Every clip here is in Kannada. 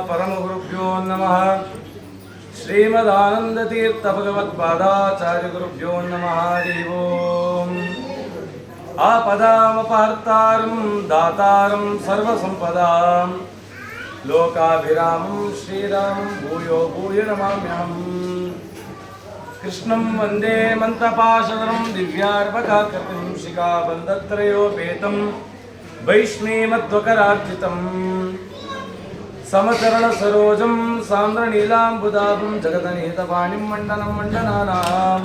परमगुरुभ्यो नमः। श्रीमदानंदतीर्थ भगवत्पादाचार्य गुरुभ्यो नमः। हरि ओम्। आपदामपहर्तारं दातारं सर्वसंपदां लोकाभिरामं श्रीरामं भूयो भूय नमाम्यहम्। कृष्णं वन्दे मन्त्रपाशधरं दिव्यार्भकाकृतिं शिखाबन्धत्रयोपेतं वैष्णेमध्वकरार्चितम् समचरण सरोजं सान्द्रनीलाम्बुदाभं जगदनीतवाणीं मण्डनं मण्डनानां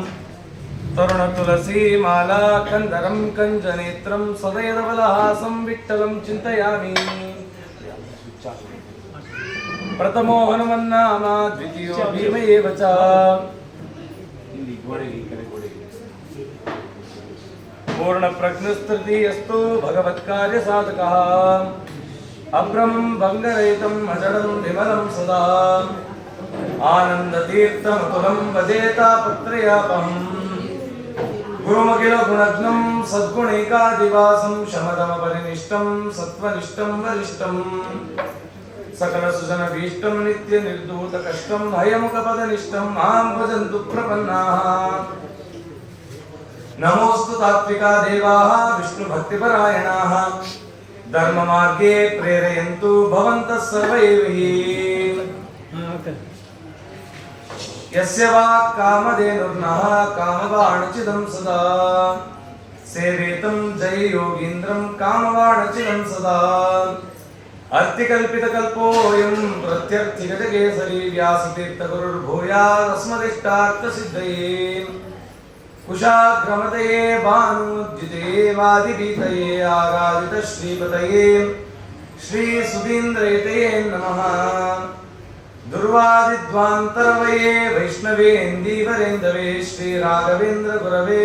तरुणतुलसीमाला कन्दरं कञ्जनेत्रं सदैवलहासं विठ्ठलं चिन्तयामि। प्रथमो हनुमन्नाम द्वितीयो भीम एव च। पूर्णप्रज्ञस्तृतीयस्तु भगवत्कार्यसाधकः अभ्रमं भङ्गरहितं अजडं विमलं सदा आनन्दतीर्थमतुलं भजेतापत्रयापहम् गुरुमखिलगुणज्ञं सद्गुणैकादिवासं शमदमपरिनिष्टं सत्त्वनिष्ठं वरिष्ठं सकलसुजनभीष्टं नित्यनिर्धूतकष्टं हयमुखपदनिष्ठं मां भजन्तु प्रपन्नाः। नमोऽस्तु तात्विका देवाः विष्णुभक्तिपरायणाः धर्म मार्गे प्रेरयन्तु भवन्तः सर्व एव हि। यस्य वा कामधेनुर्नः कामवाणचिदं सदा सेवेतं जय योगीन्द्रं कामवाणचिदं सदा अर्थिकल्पितकल्पोऽयं प्रत्यर्थिगजकेसरी व्यासतीर्थगुरुर्भूयादस्मदिष्टार्थसिद्धये कुशाग्रमतये भानुद्युते वादिपीतये आराधित श्रीपतये श्री सुधीन्द्रयतये नमः। दुर्वादिध्वान्तरवये वैष्णवेन्दीवरेन्दवे श्री राघवेन्द्र गुरवे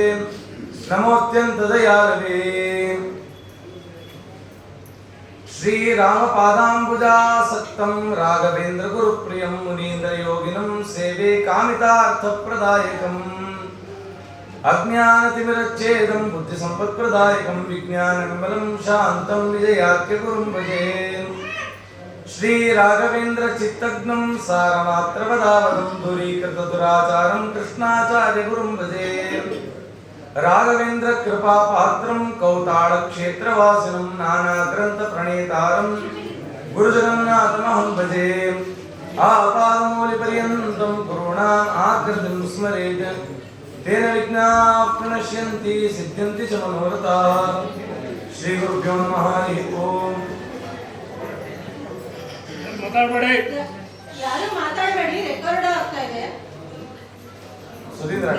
नमोऽत्यन्तदयालवे। श्री रामपादाम्बुजासक्तं राघवेन्द्र गुरुप्रियं मुनीन्द्रयोगिनं सेवे कामितार्थप्रदायकम् अज्ञानतिमिरच्छेदं बुद्धिसम्पत्प्रदायकं विज्ञानविमलं शान्तं विजयाख्यगुरुं भजे। श्रीराघवेन्द्रचित्तघ्नं सारमात्रवदावदं दूरीकृतदुराचारं कृष्णाचार्यगुरुं भजे। राघवेन्द्रकृपापात्रं कौतालक्षेत्रवासिनं नानाग्रन्थप्रणेतारं गुरुजगन्नाथमहं भजे। आपादमौलिपर्यन्तं गुरूणाम् आकृतिं स्मरेत् तेन विघ्नाः प्रणश्यन्ति सिद्ध्यन्ति च मनोरथाः। श्री गुरुभ्यो नमः। हरि ओम्। ಯಾರು ಮಾತಾಡಬೇಡಿ, ರೆಕಾರ್ಡ್ ಆಗ್ತಾ ಇದೆ. ಸುಧೀಂದ್ರ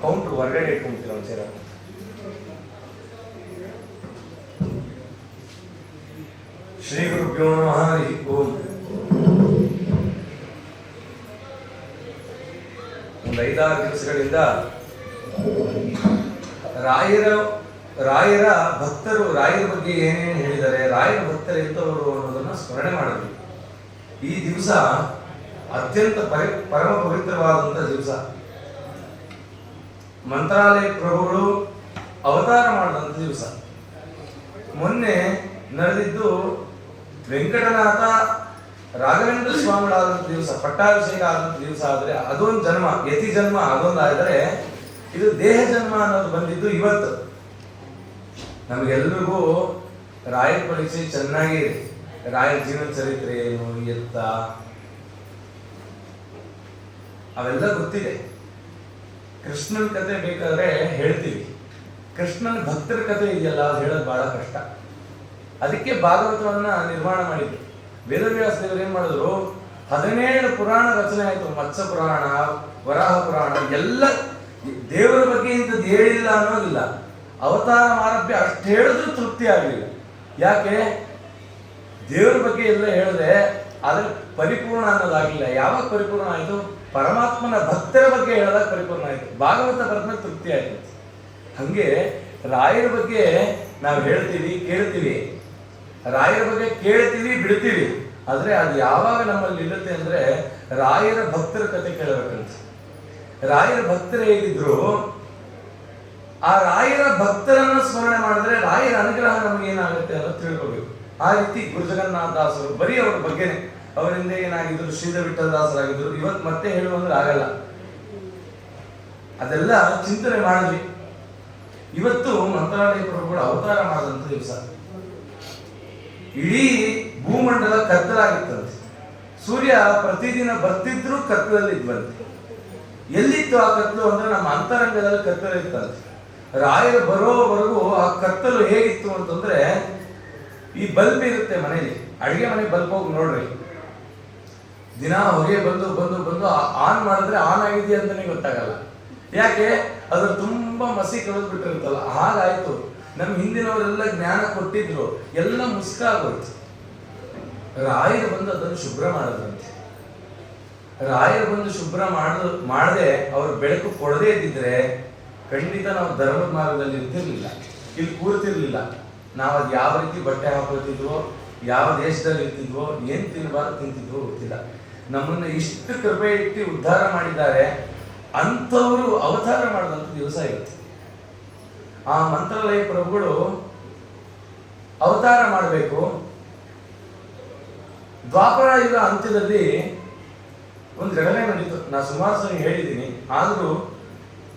ಕೌಂಟ್ರು ಹೊರಗಡೆ ಇಟ್ಕೊಂತೀರ ಒಂದ್ಸಲ. ಶ್ರೀ ಗುರುಭ್ಯೋ ನಮಃ. ಹರಿ ಓಂ. ಒಂದು 5-6 ದಿವಸಗಳಿಂದ ರಾಯರ ಭಕ್ತರು ರಾಯರ ಬಗ್ಗೆ ಏನೇನು ಹೇಳಿದ್ದಾರೆ, ರಾಯರ ಭಕ್ತರು ಎಂತವರು ಅನ್ನೋದನ್ನ ಸ್ಮರಣೆ ಮಾಡಿದ್ವಿ. ಈ ದಿವಸ ಅತ್ಯಂತ ಪರಮ ಪವಿತ್ರವಾದಂಥ ದಿವಸ. ಮಂತ್ರಾಲಯ ಪ್ರಭುಗಳು ಅವತಾರ ಮಾಡಿದಂಥ ದಿವಸ. ಮೊನ್ನೆ ನಡೆದಿದ್ದು ವೆಂಕಟನಾಥ ರಾಘವೇಂದ್ರ ಸ್ವಾಮಿಗಳಾದಂಥ ದಿವಸ, ಪಟ್ಟಾಭಿಷೇಕ ಆದಂಥ ದಿವಸ. ಆದರೆ ಅದೊಂದು ಜನ್ಮ, ಯತಿ ಜನ್ಮ ಅದೊಂದು ಆದರೆ, ಇದು ದೇಹ ಜನ್ಮ ಅನ್ನೋದು ಬಂದಿದ್ದು ಇವತ್ತು. ನಮಗೆಲ್ರಿಗೂ ರಾಯರ ಪರಿಚಯ ಚೆನ್ನಾಗಿ, ರಾಯರ ಜೀವನ ಚರಿತ್ರೆ ಏನು ಎತ್ತ ಅವೆಲ್ಲ ಗೊತ್ತಿದೆ. ಕೃಷ್ಣನ ಕತೆ ಬೇಕಾದ್ರೆ ಹೇಳ್ತೀವಿ, ಕೃಷ್ಣನ ಭಕ್ತರ ಕತೆ ಇದೆಯಲ್ಲ ಅದು ಹೇಳೋದು ಬಹಳ ಕಷ್ಟ. ಅದಕ್ಕೆ ಭಾಗವತವನ್ನ ನಿರ್ಮಾಣ ಮಾಡಿದ್ರು. ವೇದವ್ಯಾಸ ದೇವರು ಏನ್ ಮಾಡಿದ್ರು, 17 ಪುರಾಣ ರಚನೆ ಆಯ್ತು. ಮತ್ಸ್ಯ ಪುರಾಣ, ವರಾಹ ಪುರಾಣ, ಎಲ್ಲ ದೇವರ ಬಗ್ಗೆ ಇಂಥದ್ದು ಹೇಳಿಲ್ಲ ಅನ್ನೋದಿಲ್ಲ. ಅವತಾರ ಮಾರಭ್ಯ ಅಷ್ಟು ಹೇಳಿದ್ರು ತೃಪ್ತಿ ಆಗಲಿಲ್ಲ. ಯಾಕೆ? ದೇವರ ಬಗ್ಗೆ ಎಲ್ಲ ಹೇಳಿದ್ರೆ ಅದ್ರ ಪರಿಪೂರ್ಣ ಅನ್ನೋದಾಗಿಲ್ಲ. ಯಾವಾಗ ಪರಿಪೂರ್ಣ ಆಯ್ತು? ಪರಮಾತ್ಮನ ಭಕ್ತರ ಬಗ್ಗೆ ಹೇಳಿದಾಗ ಪರಿಪೂರ್ಣ ಆಯ್ತು. ಭಾಗವತ ಬರೆದ್ಮೇಲೆ ತೃಪ್ತಿ ಆಯ್ತು. ಹಂಗೆ ರಾಯರ ಬಗ್ಗೆ ನಾವು ಹೇಳ್ತೀವಿ, ಕೇಳ್ತೀವಿ. ರಾಯರ ಬಗ್ಗೆ ಕೇಳ್ತೀವಿ, ಬಿಡ್ತೀವಿ. ಆದ್ರೆ ಅದು ಯಾವಾಗ ನಮ್ಮಲ್ಲಿ ನಿಲ್ಲುತ್ತೆ ಅಂದ್ರೆ ರಾಯರ ಭಕ್ತರ ಕತೆ ಕೇಳಬೇಕಂತ. ರಾಯರ ಭಕ್ತರು ಹೇಗಿದ್ರು, ಆ ರಾಯರ ಭಕ್ತರನ್ನ ಸ್ಮರಣೆ ಮಾಡಿದ್ರೆ ರಾಯರ ಅನುಗ್ರಹ ನಮಗೆ ಏನಾಗುತ್ತೆ ಅಂತ ತಿಳ್ಕೋಬೇಕು. ಆ ರೀತಿ ಗುರುಜಗನ್ನಾಥದಾಸರು ಬರೀ ಅವ್ರ ಬಗ್ಗೆನೆ, ಅವರಿಂದ ಏನಾಗಿದ್ರು ಶ್ರೀಧರ ವಿಠಲದಾಸರಾಗಿದ್ರು. ಇವತ್ತು ಮತ್ತೆ ಹೇಳುವಂದ್ರೆ ಆಗಲ್ಲ, ಅದೆಲ್ಲ ಚಿಂತನೆ ಮಾಡಿದ್ವಿ. ಇವತ್ತು ಮಂತ್ರಾಲಯ ಪ್ರಭುಗಳು ಅವತಾರ ಮಾಡಿದಂಥ ದಿವಸ. ಇಡೀ ಭೂಮಂಡಲ ಕತ್ತಲಾಗಿತ್ತಂತೆ. ಸೂರ್ಯ ಪ್ರತಿದಿನ ಬರ್ತಿದ್ರು ಕತ್ತಲಲ್ಲಿ ಇದ್ವಂತೆ. ಎಲ್ಲಿತ್ತು ಆ ಕತ್ತಲು ಅಂದ್ರೆ ನಮ್ಮ ಅಂತರಂಗದಲ್ಲಿ ಕತ್ತಲು ಇತ್ತಂತೆ. ರಾಯರು ಬರೋವರೆಗೂ ಆ ಕತ್ತಲು ಹೇಗಿತ್ತು ಅಂತಂದ್ರೆ, ಈ ಬಲ್ಬ್ ಇರುತ್ತೆ ಮನೆಯಲ್ಲಿ, ಅಡಿಗೆ ಮನೆ ಬಲ್ಬ್ ಹೋಗಿ ನೋಡ್ರಿ, ದಿನ ಹೊಗೆ ಬಂದು ಬಂದು ಬಂದು ಆನ್ ಮಾಡಿದ್ರೆ ಆನ್ ಆಗಿದೆ ಅಂತಾನೆ ಗೊತ್ತಾಗಲ್ಲ. ಯಾಕೆ? ಅದ್ರ ತುಂಬಾ ಮಸಿ ಕಳೆದು ಬಿಟ್ಟಿರುತ್ತಲ್ಲ. ಹಾಗಾಯ್ತು. ನಮ್ಮ ಹಿಂದಿನವರೆಲ್ಲ ಜ್ಞಾನ ಕೊಟ್ಟಿದ್ರು, ಎಲ್ಲ ಮುಸ್ಕಾಗೋಯ್ತು. ರಾಯರು ಬಂದು ಅದನ್ನು ಶುಭ್ರ ಮಾಡಿದ್ರಂತೆ. ರಾಯರು ಬಂದು ಶುಭ್ರ ಮಾಡದೆ ಅವ್ರು ಬೆಳಕು ಕೊಡದೇ ಇದ್ದಿದ್ರೆ ಖಂಡಿತ ನಾವು ಧರ್ಮದ ಮಾರ್ಗದಲ್ಲಿ ಇರ್ತಿರ್ಲಿಲ್ಲ, ಇಲ್ಲಿ ಕೂರ್ತಿರ್ಲಿಲ್ಲ. ನಾವು ಅದು ಯಾವ ರೀತಿ ಬಟ್ಟೆ ಹಾಕೋತಿದ್ವೋ, ಯಾವ ದೇಶದಲ್ಲಿ ಇರ್ತಿದ್ವೋ, ಏನ್ ತಿನ್ನಬಾರ್ದು ತಿಂತಿದ್ವೋ ಗೊತ್ತಿಲ್ಲ. ನಮ್ಮನ್ನ ಇಷ್ಟು ಕೃಪೆ ಇಟ್ಟು ಉದ್ಧಾರ ಮಾಡಿದ್ದಾರೆ. ಅಂಥವರು ಅವತಾರ ಮಾಡಿದಂಥ ದಿವಸ ಇರುತ್ತೆ. ಆ ಮಂತ್ರಾಲಯ ಪ್ರಭುಗಳು ಅವತಾರ ಮಾಡಬೇಕು. ದ್ವಾಪರ ಯುಗ ಅಂತ್ಯದಲ್ಲಿ ಒಂದು ಘಟನೆ ನಡೀತು. ನಾ ಸುಮಾರು ಸರಿ ಹೇಳಿದ್ದೀನಿ, ಆದರೂ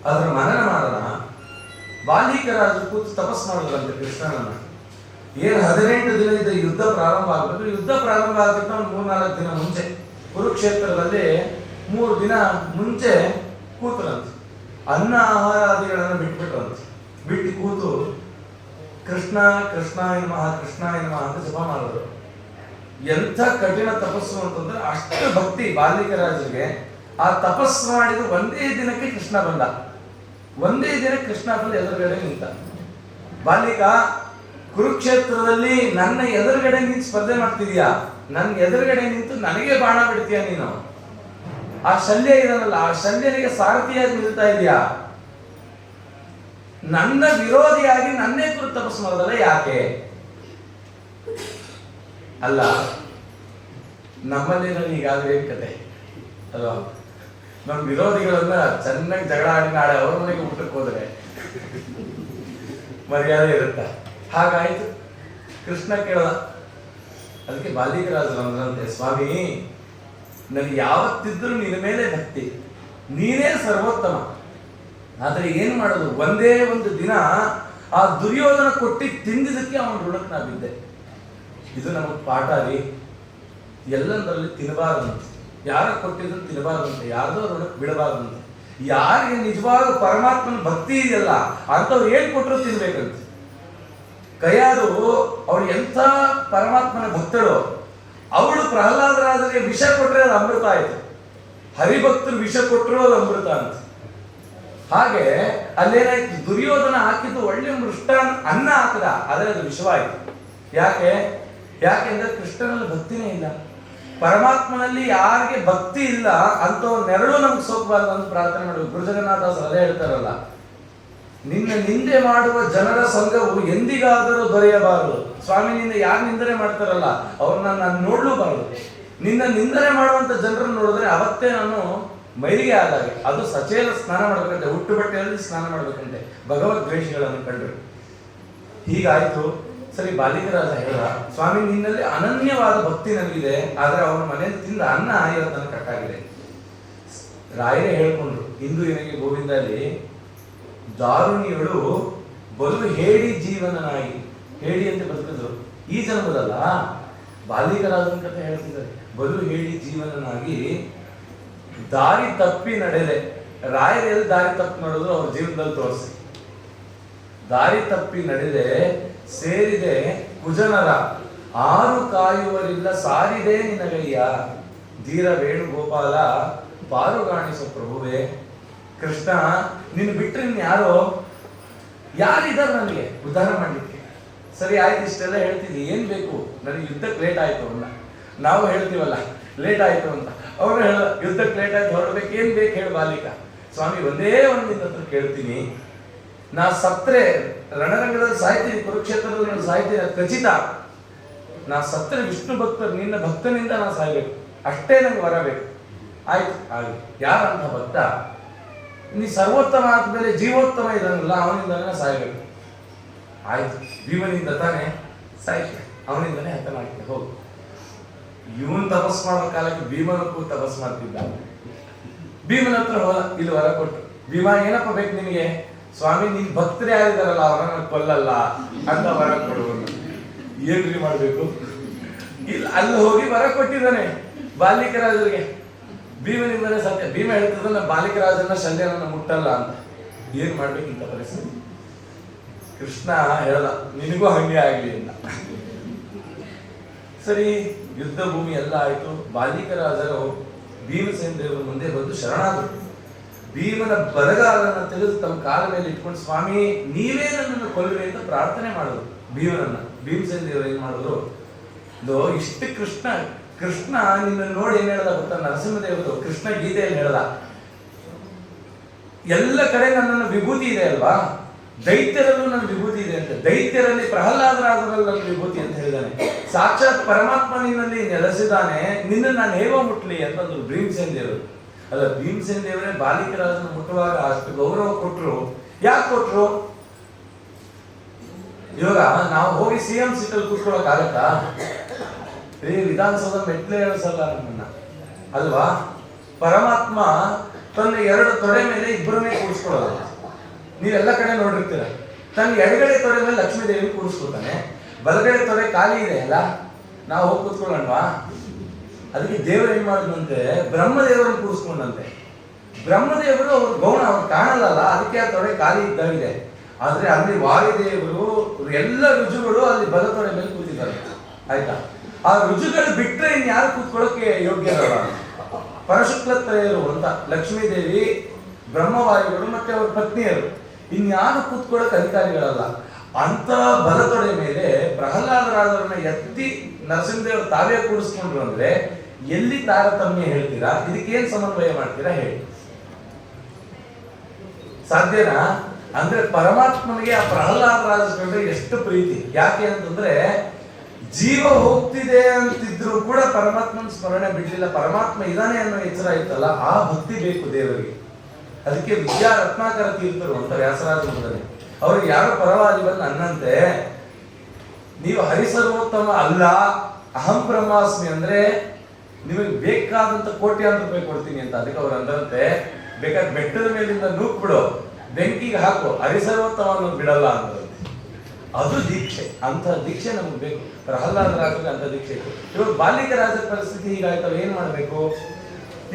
ಅದರ ಮನನ ಮಾಡೋಣ. ಬಾಲಿಕರಾಜರು ಕೂತು ತಪಸ್ ಮಾಡಿದ್ರಂತೆ ಕೃಷ್ಣನನ್ನ. ಏನು 18 ದಿನದಿಂದ ಯುದ್ಧ ಪ್ರಾರಂಭ ಆಗಬೇಕು. ಯುದ್ಧ ಪ್ರಾರಂಭ ಆಗಬೇಕ ಒಂದು 3-4 ದಿನ ಮುಂಚೆ ಕುರುಕ್ಷೇತ್ರದಲ್ಲಿ 3 ದಿನ ಮುಂಚೆ ಕೂತರಂತೆ. ಅನ್ನ ಆಹಾರಾದಿಗಳನ್ನು ಬಿಟ್ಬಿಟ್ರಂತೆ. ಬಿಟ್ಟು ಕೂತು ಕೃಷ್ಣ ಕೃಷ್ಣಾಯ ನಮಃ ಕೃಷ್ಣಾಯ ನಮಃ ಅಂತ ಜಪ ಮಾಡಿದ್ರು. ಎಂಥ ಕಠಿಣ ತಪಸ್ಸು ಅಂತಂದ್ರೆ ಅಷ್ಟು ಭಕ್ತಿ ಬಾಲಿಕರಾಜರಿಗೆ. ಆ ತಪಸ್ಸು ಮಾಡಿದ ಒಂದೇ ದಿನಕ್ಕೆ ಕೃಷ್ಣ ಬಂದ. ಒಂದೇ ದಿನ ಕೃಷ್ಣ ಬಂದು ಎದುರುಗಡೆ ನಿಂತ. ಬಾಲಿಕ, ಕುರುಕ್ಷೇತ್ರದಲ್ಲಿ ನನ್ನ ಎದುರುಗಡೆ ನಿಂತು ಸ್ಪರ್ಧೆ ಮಾಡ್ತಿದ್ಯಾ, ನನ್ನ ಎದುರುಗಡೆ ನಿಂತು ನನಗೆ ಬಾಣ ಬಿಡ್ತೀಯ ನೀನು. ಆ ಶಲ್ಯ ಇದನ್ನಲ್ಲ, ಆ ಶಲ್ಯನಿಗೆ ಸಾರಥಿಯಾಗಿ ನಿಲ್ತಾ ಇದೆಯಾ. ನನ್ನ ವಿರೋಧಿಯಾಗಿ ನನ್ನೇ ಕುರಿತು ತಪಸ್ಸು ಮಾಡೋದಲ್ಲ, ಯಾಕೆ? ಅಲ್ಲ, ನಮ್ಮಲ್ಲಿ ಈಗಾಗಲೇ ಕತೆ ಅಲ್ವಾ? ನಮ್ಮ ವಿರೋಧಿಗಳನ್ನ ಚೆನ್ನಾಗಿ ಜಗಳ ಆಡಿ ನಾಳೆ ಅವ್ರ ಮನೆಗೆ ಊಟಕ್ಕೆ ಹೋದ್ರೆ ಮರ್ಯಾದೆ ಇರುತ್ತ. ಹಾಗಾಯ್ತು. ಕೃಷ್ಣ ಕೇಳದ. ಅದಕ್ಕೆ ಬಾಲಿಕರಾಜರು ಅಂದ್ರಂತೆ, ಸ್ವಾಮಿ ನನಗೆ ಯಾವತ್ತಿದ್ರೂ ನಿನ್ನ ಮೇಲೆ ಭಕ್ತಿ, ನೀನೇ ಸರ್ವೋತ್ತಮ. ಆದ್ರೆ ಏನ್ ಮಾಡೋದು? ಒಂದೇ ಒಂದು ದಿನ ಆ ದುರ್ಯೋಧನ ಕೊಟ್ಟಿ ತಿಂದಿದ್ದಕ್ಕೆ ಅವನ ಋಣಕ್ಕೆ ನಾ ಬಿದ್ದೆ. ಇದು ನಮಗೆ ಪಾಠ ರೀ. ಎಲ್ಲಂದ್ರಲ್ಲಿ ತಿನ್ನಬಾರ್ದಂತೆ, ಯಾರ ಕೊಟ್ಟಿದ್ದನ್ನು ತಿನ್ನಬಾರ್ದಂತೆ, ಯಾರ್ದೋ ಋಣಕ್ಕೆ ಬಿಡಬಾರ್ದಂತೆ. ಯಾರಿಗೆ ನಿಜವಾದ ಪರಮಾತ್ಮನ ಭಕ್ತಿ ಇದೆಯಲ್ಲ ಅಂತವ್ರು ಏನ್ ಕೊಟ್ಟರು ತಿನ್ಬೇಕಂತೆ. ಕೈಯಾರು ಅವಳು ಎಂಥ ಪರಮಾತ್ಮನ ಭಕ್ತಳು. ಅವಳು ಪ್ರಹ್ಲಾದರಾಜರಿಗೆ ವಿಷ ಕೊಟ್ಟರೆ ಅದು ಅಮೃತ ಆಯ್ತು, ಹರಿಭಕ್ತರು ವಿಷ ಕೊಟ್ಟರು ಅದು ಅಮೃತ ಅಂತ. ಹಾಗೆ ಅಲ್ಲೇನಾಯ್ತು, ದುರ್ಯೋಧನ ಹಾಕಿದ್ದು ಒಳ್ಳೆ ಮೃಷ್ಟಾನ್ ಅನ್ನ ಹಾಕದ, ಆದರೆ ಅದು ವಿಷವಾಯಿತು. ಯಾಕೆಂದ್ರೆ ಕೃಷ್ಣನಲ್ಲಿ ಭಕ್ತಿನೇ ಇಲ್ಲ. ಪರಮಾತ್ಮನಲ್ಲಿ ಯಾರಿಗೆ ಭಕ್ತಿ ಇಲ್ಲ ಅಂತವ್ರ ನೆರಳು ನಮ್ಗೆ ಸೋಕಬಾರ್ದು ಅಂತ ಪ್ರಾರ್ಥನೆ ಮಾಡಬೇಕು. ಗುರುಜಗನ್ನಾಥದಾಸರು ಅದೇ ಹೇಳ್ತಾರಲ್ಲ, ನಿನ್ನ ನಿಂದೆ ಮಾಡುವ ಜನರ ಸಂಘವು ಎಂದಿಗಾದರೂ ದೊರೆಯಬಾರದು. ಸ್ವಾಮಿ, ನಿನ್ನ ಯಾರು ನಿಂದನೆ ಮಾಡ್ತಾರಲ್ಲ ಅವ್ರನ್ನ ನಾನು ನೋಡ್ಲೂಬಾರದು. ನಿನ್ನ ನಿಂದನೆ ಮಾಡುವಂತ ಜನರನ್ನು ನೋಡಿದ್ರೆ ಅವತ್ತೇ ನಾನು ಮೈಲಿಗೆ ಆದಾಗೆ. ಅದು ಸಚೇಲ ಸ್ನಾನ ಮಾಡ್ಬೇಕಂತೆ, ಹುಟ್ಟು ಬಟ್ಟೆಯಲ್ಲಿ ಸ್ನಾನ ಮಾಡ್ಬೇಕಂತೆ ಭಗವದ್ ದ್ವೇಷಿಗಳನ್ನು ಕಂಡ್ರೆ. ಹೀಗಾಯ್ತು. ಸರಿ, ಬಾಲಿಕರಾಜ ಹೇಳ, ಸ್ವಾಮಿ ನಿನ್ನಲ್ಲಿ ಅನನ್ಯವಾದ ಭಕ್ತಿ ನನಗಿದೆ, ಆದ್ರೆ ಅವನ ಮನೆಯಲ್ಲಿ ತಿಂದ ಅನ್ನ ಇವತ್ತನ್ನು ಕಟ್ಟಾಗಿದೆ. ರಾಯರೇ ಹೇಳ್ಕೊಂಡ್ರು, ಇಂದು ನಿನಗೆ ಗೋವಿಂದಲ್ಲಿ ದಾರುಣಿಯಳು ಬಲು ಹೇಡಿ ಜೀವನನಾಗಿ, ಹೇಡಿ ಅಂತ ಬದುಕಿದ್ರು. ಈ ಜನ್ಮದಲ್ಲ, ಬಾಲಿಕರಾಜನ ಕಥೆ ಹೇಳ್ತಿದ್ದಾರೆ. ಬಲು ಹೇಡಿ ಜೀವನನಾಗಿ ದಾರಿ ತಪ್ಪಿ ನಡೆದೆ. ರಾಯರೆಲ್ಲಿ ದಾರಿ ತಪ್ಪಿ ನಡೆದ್ರು ಅವ್ರ ಜೀವನದಲ್ಲಿ ತೋರಿಸಿ. ದಾರಿ ತಪ್ಪಿ ನಡೆದೆ ಸೇರಿದೆ ಕುಜನರ, ಆರು ಕಾಯುವರಿಲ್ಲ ಸಾರಿದೆ ನಿನಗಯ್ಯ. ಧೀರ ವೇಣುಗೋಪಾಲ ಪಾರುಗಾಣಿಸೋ ಪ್ರಭುವೇ. ಕೃಷ್ಣ, ನಿನ್ನ ಬಿಟ್ಟರೆ ಯಾರಿದ್ದಾರೆ ನನಗೆ ಉದ್ಧಾರ ಮಾಡ್ಲಿಕ್ಕೆ? ಸರಿ ಆಯ್ತು, ಇಷ್ಟೆಲ್ಲ ಹೇಳ್ತೀನಿ, ಏನ್ ಬೇಕು ನನಗೆ? ಯುದ್ಧಕ್ಕೆ ಲೇಟ್ ಆಯ್ತು ಅಲ್ಲ, ನಾವು ಹೇಳ್ತೀವಲ್ಲ ಲೇಟ್ ಆಯ್ತು ಅಂತ. ಅವರು ಹೇಳ, ಯುದ್ಧಕ್ಕೆ ಲೇಟ್ ಆಯ್ತು, ಹೊರಡ್ಬೇಕು, ಏನ್ ಬೇಕು ಹೇಳು ಬಾಲಿಕ. ಸ್ವಾಮಿ, ಒಂದೇ ಒಂದು ನಿನ್ನ ಹತ್ರ ಕೇಳ್ತೀನಿ, ನಾ ಸತ್ರೆ ರಣರಂಗದಲ್ಲಿ ಸಾಯ್ತೀನಿ, ಕುರುಕ್ಷೇತ್ರದಲ್ಲಿ ನಾನು ಸಾಯ್ತೀನಿ, ಅದು ಖಚಿತ. ನಾ ಸತ್ರೆ ವಿಷ್ಣು ಭಕ್ತರು ನಿನ್ನ ಭಕ್ತನಿಂದ ನಾ ಸಾಯ್ಬೇಕು, ಅಷ್ಟೇ ನಂಗೆ ಬರಬೇಕು. ಆಯ್ತು, ಹಾಗೆ ಯಾರಂತ ಭಕ್ತ? ನೀ ಸರ್ವೋತ್ತಮ ಆದ್ಮೇಲೆ ಜೀವೋತ್ತಮ ಇದನ್ನಲ್ಲ, ಅವನಿಂದ ಸಾಯ್ಬೇಕು. ಆಯ್ತು, ಭೀಮನಿಂದ ತಾನೇ ಸಾಯ್ತು. ಅವನಿಂದನೇ ಹತನ ಆಗ್ತದೆ. ಹೋಗು, ಇವನ್ ತಪಸ್ ಮಾಡೋ ಕಾಲಕ್ಕೆ ಭೀಮನಕ್ಕೂ ತಪಸ್ ಮಾಡ್ತಿದ್ದ. ಭೀಮನ ಹತ್ರ ಹೋದ, ಇಲ್ಲಿ ವರ ಕೊಟ್ಟು, ಭೀಮ ಏನಪ್ಪ ಬೇಕು ನಿನಗೆ? ಸ್ವಾಮಿ ನಿನ್ ಭಕ್ತರು ಯಾರಿದಾರಲ್ಲ ಅವರನ್ನ ಕೊಲ್ಲಲ್ಲ ಅಂತ ವರ ಕೊಡು. ಏನ್ರಿ ಮಾಡ್ಬೇಕು? ಇಲ್ಲ, ಅಲ್ಲಿ ಹೋಗಿ ವರ ಕೊಟ್ಟಿದ್ದಾನೆ ಬಾಲಿಕರಾಜರಿಗೆ. ಭೀಮನಿಂದಲೇ ಸತ್ಯ. ಭೀಮ ಹೇಳ್ತಿದ್ದ ಬಾಲಿಕರಾಜನ ಶಲ್ಯನನ್ನ ಮುಟ್ಟಲ್ಲ ಅಂತ. ಏನ್ ಮಾಡ್ಬೇಕು ಇಂಥ ಪರಿಸ್ಥಿತಿ? ಕೃಷ್ಣ ಹೇಳ್ದ, ನಿನಗೂ ಹಂಗೆ ಆಗ್ಲಿ ಅಂತ. ಸರಿ, ಯುದ್ಧ ಭೂಮಿ ಎಲ್ಲ ಆಯ್ತು. ಬಾಲಿಕರಾಜರು ಭೀಮಸೇನ ದೇವರ ಮುಂದೆ ಬಂದು ಶರಣಾದರು. ಭೀಮನ ಬಲಗಾಲನ್ನ ತೆಗೆದು ತಮ್ಮ ಕಾಲ ಮೇಲೆ ಇಟ್ಕೊಂಡು, ಸ್ವಾಮಿ ನೀವೇ ನನ್ನನ್ನು ಕೊಲ್ಲುವೆ ಅಂತ ಪ್ರಾರ್ಥನೆ ಮಾಡಿದ್ರು ಭೀಮನನ್ನ. ಭೀಮಸೇನ ದೇವರು ಏನ್ ಮಾಡಿದ್ರು, ಇಷ್ಟು ಕೃಷ್ಣ ನಿನ್ನ ನೋಡಿ ಏನ್ ಹೇಳ್ದ ಗೊತ್ತಾ? ನರಸಿಂಹದೇವರು ಕೃಷ್ಣ ಗೀತೆಯಲ್ಲಿ ಹೇಳ್ದ, ಎಲ್ಲ ಕಡೆ ನನ್ನನ್ನು ವಿಭೂತಿ ಇದೆ ಅಲ್ವಾ, ದೈತ್ಯರಲ್ಲೂ ನನ್ನ ವಿಭೂತಿ ಇದೆ ಅಂತ. ದೈತ್ಯರಲ್ಲಿ ಪ್ರಹ್ಲಾದರಾಜರಲ್ಲಿ ನನ್ನ ವಿಭೂತಿ ಅಂತ ಹೇಳಿದಾನೆ. ಸಾಕ್ಷಾತ್ ಪರಮಾತ್ಮ ನಿನ್ನಲ್ಲಿ ನೆಲೆಸಿದಾನೆ, ನಿನ್ನ ನಾನು ಹೇಗೋ ಮುಟ್ಲಿ ಅಂತಂದ್ರು ಭೀಮಸೇನ ದೇವರು. ಅಲ್ಲ, ಭೀಮಸೇನ ದೇವರೇ ಬಾಲಿಕರಾಜನ ಮುಟ್ಟುವಾಗ ಅಷ್ಟು ಗೌರವ ಕೊಟ್ರು. ಯಾಕೆ ಕೊಟ್ರು? ಇವಾಗ ನಾವು ಹೋಗಿ CM ಸೀಟಲ್ಲಿ ಕೂತ್ಕೊಳ್ಳೋಕ್ ಆಗತ್ತಾ? ವಿಧಾನಸೌಧ ಮೆಟ್ಲೆ ಏಳಿಸಲ್ಲ ನಮ್ಮನ್ನ ಅಲ್ವಾ? ಪರಮಾತ್ಮ ತನ್ನ 2 ತೊಡೆ ಮೇಲೆ ಇಬ್ಬರನ್ನೇ ಕೂರಿಸ್ಕೊಳ್ಳೋದು. ನೀವೆಲ್ಲ ಕಡೆ ನೋಡಿರ್ತೀರ. ತನ್ನ ಎಡಗಡೆ ತೊಡೆ ಮೇಲೆ ಲಕ್ಷ್ಮೀ ದೇವಿ ಕೂರಿಸ್ಕೊತಾನೆ, ಬಲಗಡೆ ತೊಡೆ ಖಾಲಿ ಇದೆ ಅಲ್ಲ, ನಾವು ಹೋಗಿ ಕೂತ್ಕೊಳ್ಳೋಣವಾ? ಅದಕ್ಕೆ ದೇವರು ಏನ್ ಮಾಡಿದಂತೆ, ಬ್ರಹ್ಮದೇವರನ್ನು ಕೂರಿಸ್ಕೊಂಡಂತೆ. ಬ್ರಹ್ಮದೇವರು ಅವ್ರ ಗೌಣ ಅವ್ರು ಕಾಣಲ್ಲ, ಅದಕ್ಕೆ ಆ ತೊಡೆ ಖಾಲಿ ಇದ್ದಾಗಿದೆ. ಆದ್ರೆ ಅಲ್ಲಿ ವಾಯುದೇವರು ಎಲ್ಲ ರುಜುಗಳು ಅಲ್ಲಿ ಬಲ ತೊಡೆ ಮೇಲೆ ಕೂತಿದ್ದಾರೆ. ಆಯ್ತಾ? ಆ ರುಜುಗಳು ಬಿಟ್ರೆ ಇನ್ಯಾರು ಕೂತ್ಕೊಳ್ಳೋಕೆ ಯೋಗ್ಯರಲ್ಲ. ಪರಶುಕ್ಲತ್ರಯರು ಅಂತ ಲಕ್ಷ್ಮೀ ದೇವಿ, ಬ್ರಹ್ಮವಾಯುಗಳು ಮತ್ತೆ ಅವ್ರ ಪತ್ನಿಯರು, ಇನ್ಯಾರು ಕೂತ್ಕೊಳ್ಳೋಕೆ ಅಧಿಕಾರಿಗಳಲ್ಲ. ಅಂತ ಬಲತೊಡೆ ಮೇಲೆ ಪ್ರಹ್ಲಾದರಾಜರನ್ನ ಎತ್ತಿ ನರಸಿಂಹದೇವರು ತಾವೇ ಕೂಡಿಸ್ಕೊಂಡ್ರು ಅಂದ್ರೆ ಎಲ್ಲಿ ತಾರತಮ್ಯ ಹೇಳ್ತೀರಾ? ಇದಕ್ಕೇನ್ ಸಮನ್ವಯ ಮಾಡ್ತೀರಾ ಹೇಳಿ? ಸಾಧ್ಯನಾ? ಅಂದ್ರೆ ಪರಮಾತ್ಮನಿಗೆ ಆ ಪ್ರಹ್ಲಾದರಾಜ ಕಂಡ್ರೆ ಎಷ್ಟು ಪ್ರೀತಿ. ಯಾಕೆ ಅಂತಂದ್ರೆ ಜೀವ ಹೋಗ್ತಿದೆ ಅಂತಿದ್ರು ಕೂಡ ಪರಮಾತ್ಮನ ಸ್ಮರಣೆ ಬಿಡ್ಲಿಲ್ಲ. ಪರಮಾತ್ಮ ಇದಾನೆ ಅನ್ನೋ ಎಚ್ಚರ ಇತ್ತಲ್ಲ, ಆ ಭಕ್ತಿ ಬೇಕು ದೇವರಿಗೆ. ಅದಕ್ಕೆ ವಿದ್ಯಾ ರತ್ನಾಕರ ತೀರ್ಥರು ಅಂತ ವ್ಯಾಸರಾಜ ಮುಂದೆ ಅವ್ರಿಗೆ ಯಾರೋ ಪರವಾಗಿ ಬಂದು ಅನ್ನಂತೆ, ನೀವು ಹರಿಸರ್ವೋತ್ತಮ ಅಲ್ಲ, ಅಹಂ ಬ್ರಹ್ಮಾಸ್ಮಿ ಅಂದ್ರೆ ನಿಮಗೆ ಬೇಕಾದಂತ ಕೋಟ್ಯಾಂತರ ರೂಪಾಯಿ ಕೊಡ್ತೀನಿ ಅಂತ. ಅದಕ್ಕೆ ಅವ್ರು ಅಂದಂತೆ, ಬೇಕಾದ್ರೆ ಬೆಟ್ಟದ ಮೇಲಿಂದ ನೂಕ್ ಬಿಡು, ಬೆಂಕಿಗೆ ಹಾಕು, ಹರಿಸರ್ವೋತ್ತಮ ಅನ್ನೋದು ಬಿಡಲ್ಲ ಅಂತ. ಅದು ದೀಕ್ಷೆ. ಅಂತ ದೀಕ್ಷೆ ನಮ್ಗೆ ಬೇಕು. ಪ್ರಹ್ಲಾದರಾಜರಿಗೆ ಅಂತ ದೀಕ್ಷೆ ಇತ್ತು. ಇವಾಗ ಬಾಲಿಕರಾಜರ ಪರಿಸ್ಥಿತಿ ಹೀಗಾಯ್ತಲ್ಲ, ಏನ್ ಮಾಡ್ಬೇಕು?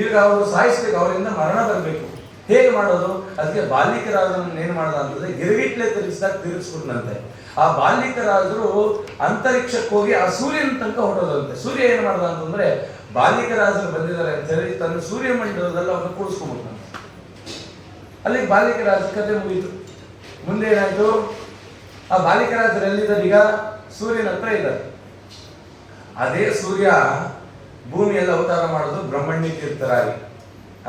ಈಗ ಅವರು ಸಾಯಿಸ್ಬೇಕು, ಅವರಿಂದ ಮರಣ ಬರಬೇಕು. ಹೇಗೆ ಮಾಡೋದು? ಅದಕ್ಕೆ ಬಾಲಿಕರಾಜರನ್ನ ಏನ್ ಮಾಡ್ದ ಅಂತಂದ್ರೆ ಗಿರಿಗಿಟ್ಲೆ ತಿರುಗಿಸಿದಾಗ ತಿರುಗಿಸ್ಬಿಟ್ನಂತೆ. ಆ ಬಾಲಿಕರಾಜರು ಅಂತರಿಕ್ಷಕ್ಕೆ ಹೋಗಿ ಆ ಸೂರ್ಯನ ತನಕ ಹೊರಟೋದಂತೆ. ಸೂರ್ಯ ಏನ್ ಮಾಡ್ದ ಅಂತಂದ್ರೆ, ಬಾಲಿಕರಾಜರು ಬಂದಿದ್ದಾರೆ ಅಂತ ಹೇಳಿ ತನ್ನ ಸೂರ್ಯ ಮಂಡಲದಲ್ಲಿ ಅವನ್ನ ಕೂಡಿಸ್ಕೊಂಡ್ಬಿಟ್ನಂತೆ. ಅಲ್ಲಿ ಬಾಲಿಕರಾಜ ಕತೆ ಮುಗೀತು. ಮುಂದೆ ಏನಾಯ್ತು? ಆ ಬಾಲಿಕರಾಜರು ಎಲ್ಲಿದ್ದಾರೆ? ಈಗ ಸೂರ್ಯನ ಹತ್ರ ಇದ್ದಾರೆ. ಅದೇ ಸೂರ್ಯ ಭೂಮಿಯಲ್ಲಿ ಅವತಾರ ಮಾಡೋದು ಬ್ರಹ್ಮಣ್ಯ ತೀರ್ಥರಾಗಿ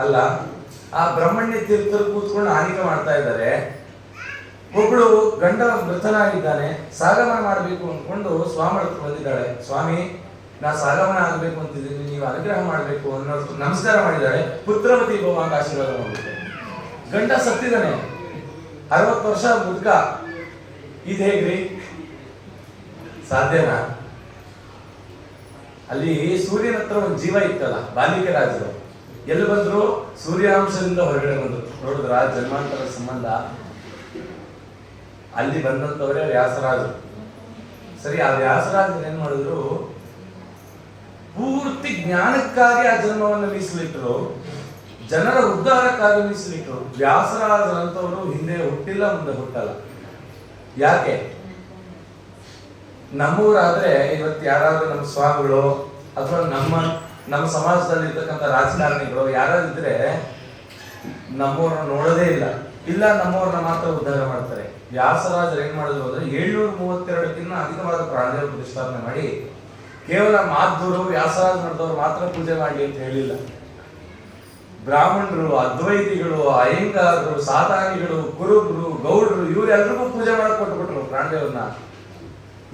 ಅಲ್ಲ. ಆ ಬ್ರಹ್ಮಣ್ಯ ತೀರ್ಥರು ಕೂತ್ಕೊಂಡು ಆನಿಕೆ ಮಾಡ್ತಾ ಇದ್ದಾರೆ. ಒಬ್ಳು ಗಂಡ ಮೃತನಾಗಿದ್ದಾನೆ, ಸಾಗಮನ ಮಾಡಬೇಕು ಅನ್ಕೊಂಡು ಸ್ವಾಮಿ ಹತ್ರ ಬಂದಿದ್ದಾಳೆ. ಸ್ವಾಮಿ, ನಾ ಸಾಗಮನ ಆಗ್ಬೇಕು ಅಂತಿದ್ದೀನಿ, ನೀವು ಅನುಗ್ರಹ ಮಾಡ್ಬೇಕು ಅನ್ನೋ ನಮಸ್ಕಾರ ಮಾಡಿದ್ದಾಳೆ. ಪುತ್ರವತಿ ಭವ ಅಂತ ಆಶೀರ್ವಾದ ಮಾಡ್ಬಿಟ್ಟೆ. ಗಂಡ ಸತ್ತಿದ್ದಾನೆ, 60 ವರ್ಷ ಮುದುಕ. ಇದು ಹೇಗ್ರಿ ಸಾಧ್ಯನಾ? ಅಲ್ಲಿ ಸೂರ್ಯನ ಹತ್ರ ಒಂದು ಜೀವ ಇತ್ತಲ್ಲ, ಬಾಲಿಕರಾಜರು ಎಲ್ಲಿ ಬಂದ್ರು? ಸೂರ್ಯಾಂಶದಿಂದ ಹೊರಗಡೆ ಬಂದ್ರು. ನೋಡಿದ್ರ ಜನ್ಮಾಂತರ ಸಂಬಂಧ. ಅಲ್ಲಿ ಬಂದಂತವರೇ ವ್ಯಾಸರಾಜರು. ಸರಿ, ಆ ವ್ಯಾಸರಾಜರು ಏನ್ ಮಾಡಿದ್ರು? ಪೂರ್ತಿ ಜ್ಞಾನಕ್ಕಾಗಿ ಆ ಜನ್ಮವನ್ನು ಮೀಸಲಿಟ್ಟರು, ಜನರ ಉದ್ಧಾರಕ್ಕಾಗಿ ಮೀಸಲಿಟ್ಟರು. ವ್ಯಾಸರಾಜರಂತವರು ಹಿಂದೆ ಹುಟ್ಟಿಲ್ಲ, ಮುಂದೆ ಹುಟ್ಟಲ್ಲ. ಯಾಕೆ? ನಮ್ಮೂರಾದ್ರೆ ಇವತ್ತು ಯಾರಾದ್ರೂ ನಮ್ಮ ಸ್ವಾಮಿಗಳು ಅಥವಾ ನಮ್ಮ ಸಮಾಜದಲ್ಲಿ ಇರ್ತಕ್ಕಂಥ ರಾಜಕಾರಣಿಗಳು ಯಾರಾದಿದ್ರೆ ನಮ್ಮವ್ರನ್ನ ನೋಡೋದೇ ಇಲ್ಲ, ನಮ್ಮವ್ರನ್ನ ಮಾತ್ರ ಉದ್ಧಾರ ಮಾಡ್ತಾರೆ. ವ್ಯಾಸರಾಜರು ಏನ್ ಮಾಡಿದ್ರು ಅಂದ್ರೆ 732ಕ್ಕಿಂತ ಅಧಿಕವಾದ ಪ್ರಾಣದೇವ ಪ್ರತಿಷ್ಠಾಪನೆ ಮಾಡಿ ಕೇವಲ ಮಾಧ್ವರು ವ್ಯಾಸರಾಜ ನಡೆದವರು ಮಾತ್ರ ಪೂಜೆ ಮಾಡಲಿ ಅಂತ ಹೇಳಿಲ್ಲ. ಬ್ರಾಹ್ಮಣರು, ಅದ್ವೈತಿಗಳು, ಅಯ್ಯಂಗಾರರು, ಸಾಧಾನಿಗಳು, ಕುರುಬರು, ಗೌಡರು ಇವರೆಲ್ಲರಿಗೂ ಪೂಜೆ ಮಾಡಕ್ ಕೊಟ್ಬಿಟ್ರು ಪ್ರಾಣದೇವ್ರನ್ನ.